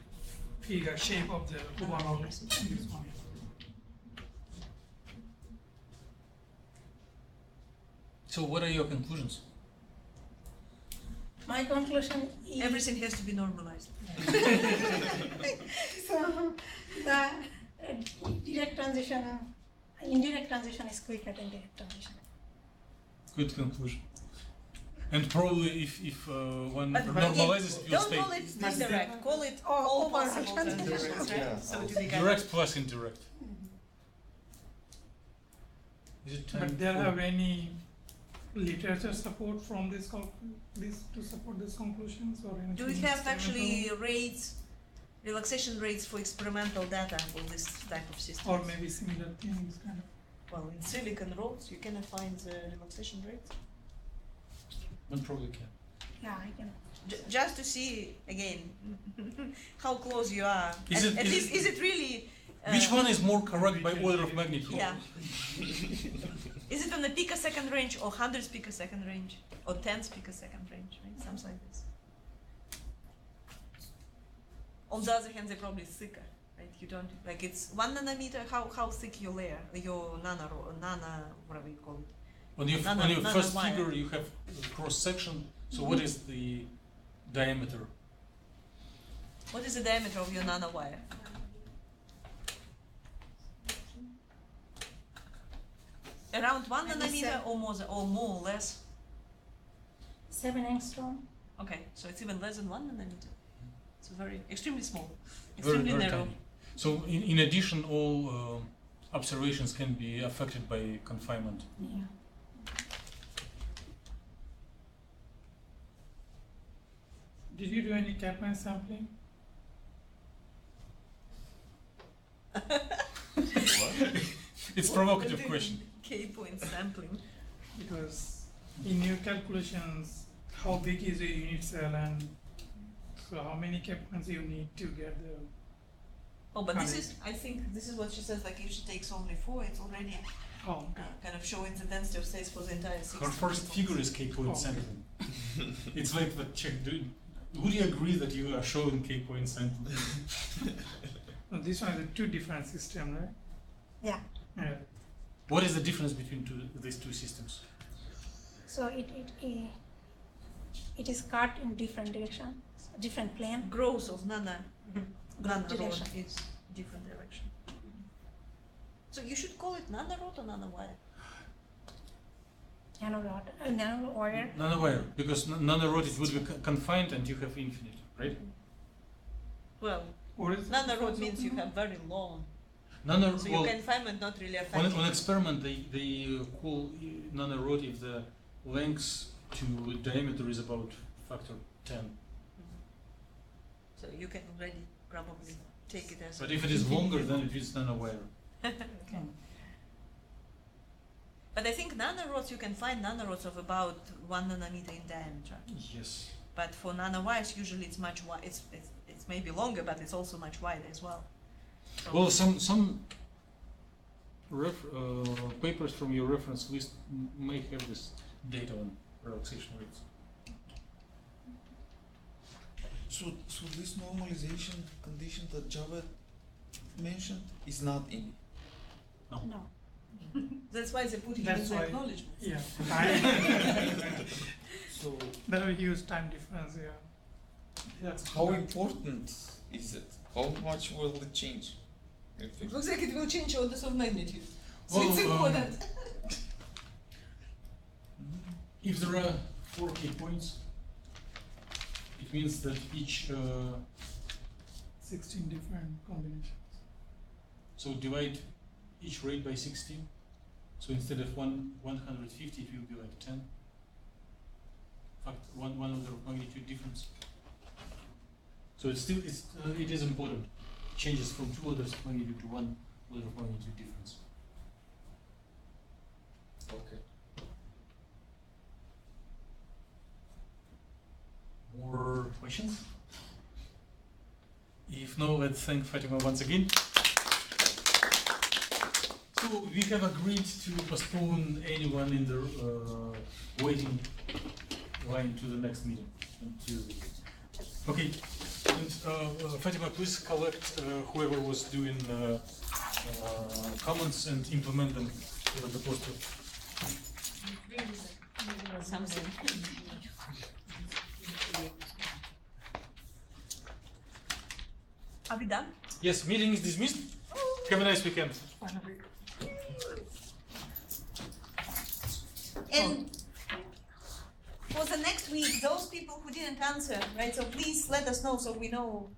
Speaker 5: figure shape of the overall this one.
Speaker 1: So what are your conclusions?
Speaker 6: my conclusion is
Speaker 2: Everything has to be normalized.
Speaker 6: so the direct transition, indirect transition is quicker than direct transition.
Speaker 1: Good conclusion. And probably if one
Speaker 2: But
Speaker 1: normalizes, it will
Speaker 2: don't
Speaker 1: stay.
Speaker 2: call it indirect, call it
Speaker 6: Or
Speaker 2: all
Speaker 6: over
Speaker 2: possible
Speaker 6: transitions.
Speaker 2: transitions, right?
Speaker 13: Yeah.
Speaker 2: So to be kind
Speaker 1: Direct plus indirect. Is it time
Speaker 5: But there
Speaker 1: for-
Speaker 5: have any literature support from this to support these conclusions or anything?
Speaker 2: Do we have
Speaker 5: experimental?
Speaker 2: actually rates, relaxation rates for experimental data for this type of system?
Speaker 5: Or maybe similar things kind of.
Speaker 2: Well, in silicon rods, you cannot find the relaxation rates.
Speaker 1: One probably can.
Speaker 6: Yeah, I can.
Speaker 2: Just to see again how close you are.
Speaker 1: Is
Speaker 2: At
Speaker 1: it-
Speaker 2: least, is it really?
Speaker 1: Which one is more correct by order of magnitude?
Speaker 2: Yeah. Is it on the picosecond range or hundredths picosecond range or tenths picosecond range, right? Something like this. On the other hand, they're probably thicker, right? You don't like it's 1 nanometer. How thick your layer, your nano, whatever you call it.
Speaker 1: On your,
Speaker 2: Nano-
Speaker 1: on your
Speaker 2: nano
Speaker 1: first
Speaker 2: wire.
Speaker 1: figure, you have cross section. So what is the diameter?
Speaker 2: What is the diameter of your nanowire? Around 1
Speaker 6: Maybe
Speaker 2: nanometer or more or less?
Speaker 6: 7 angstrom.
Speaker 2: Okay, so it's even less than 1 nanometer. It's very extremely small,
Speaker 1: Very,
Speaker 2: extremely
Speaker 1: very
Speaker 2: narrow.
Speaker 1: tiny. So in addition, all observations can be affected by confinement.
Speaker 6: Yeah.
Speaker 5: Did you do any K-point sampling?
Speaker 1: It's provocative question.
Speaker 2: K-point sampling.
Speaker 5: Because in your calculations, how big is a unit cell and so how many K-points you need to get the.
Speaker 2: Oh, but this is, I think this is what she says, like if she takes only 4, it's already kind of showing the density of states for the entire system.
Speaker 1: Her first figure is K-point sampling. It's like the check, would you agree that you are showing K-point sampling?
Speaker 5: No, this one is a 2 different system, right?
Speaker 6: Yeah.
Speaker 5: Yeah.
Speaker 1: What is the difference between these two systems?
Speaker 6: So it is cut in different directions, different plane.
Speaker 2: Growth of nano rod
Speaker 6: Direction.
Speaker 2: is different direction. So you should call it nanorod or nanowire?
Speaker 6: Nanorod, nanowire.
Speaker 1: Nanowire, because nanorod it would be confined and you have infinite, right?
Speaker 2: Well, nanorod means you have very long. So your confinement not really affected.
Speaker 1: On experiment, they call nanorod if the length to diameter is about factor 10.
Speaker 2: So you can already probably take it as.
Speaker 1: But if it is longer, then it is nanowire.
Speaker 2: Okay. But I think nanorods, you can find nanorods of about 1 nanometer in diameter.
Speaker 1: Yes.
Speaker 2: But for nanowires, usually it's much wide. It's maybe longer, but it's also much wider as well. So
Speaker 1: Well, some papers from your reference list may have this data on relaxation rates.
Speaker 13: So this normalization condition that Java mentioned is not in.
Speaker 2: No. That's why they put it in
Speaker 5: That's
Speaker 2: the
Speaker 5: why-
Speaker 2: acknowledgement.
Speaker 5: Yeah.
Speaker 13: So
Speaker 5: There are huge time difference, yeah.
Speaker 1: That's
Speaker 13: how important is it? How much will it change?
Speaker 2: It looks like it will change orders of magnitude. So
Speaker 1: Well,
Speaker 2: it's important.
Speaker 1: If there are 4 key points, it means that each
Speaker 5: 16 different combinations.
Speaker 1: so divide each rate by 16. So instead of 150, it will be like 10. In fact, one order of magnitude difference. So it is important. It changes from 2 orders of magnitude to 1 order of magnitude difference.
Speaker 13: Okay.
Speaker 1: More questions? If no, let's thank Fatima once again. So we have agreed to postpone anyone in the waiting line to the next meeting. Okay, and Fatima, please collect whoever was doing comments and implement them to the poster.
Speaker 2: Something. Are we done?
Speaker 1: Yes, meeting is dismissed. Have a nice weekend.
Speaker 2: And for the next week, those people who didn't answer, right? So please let us know so we know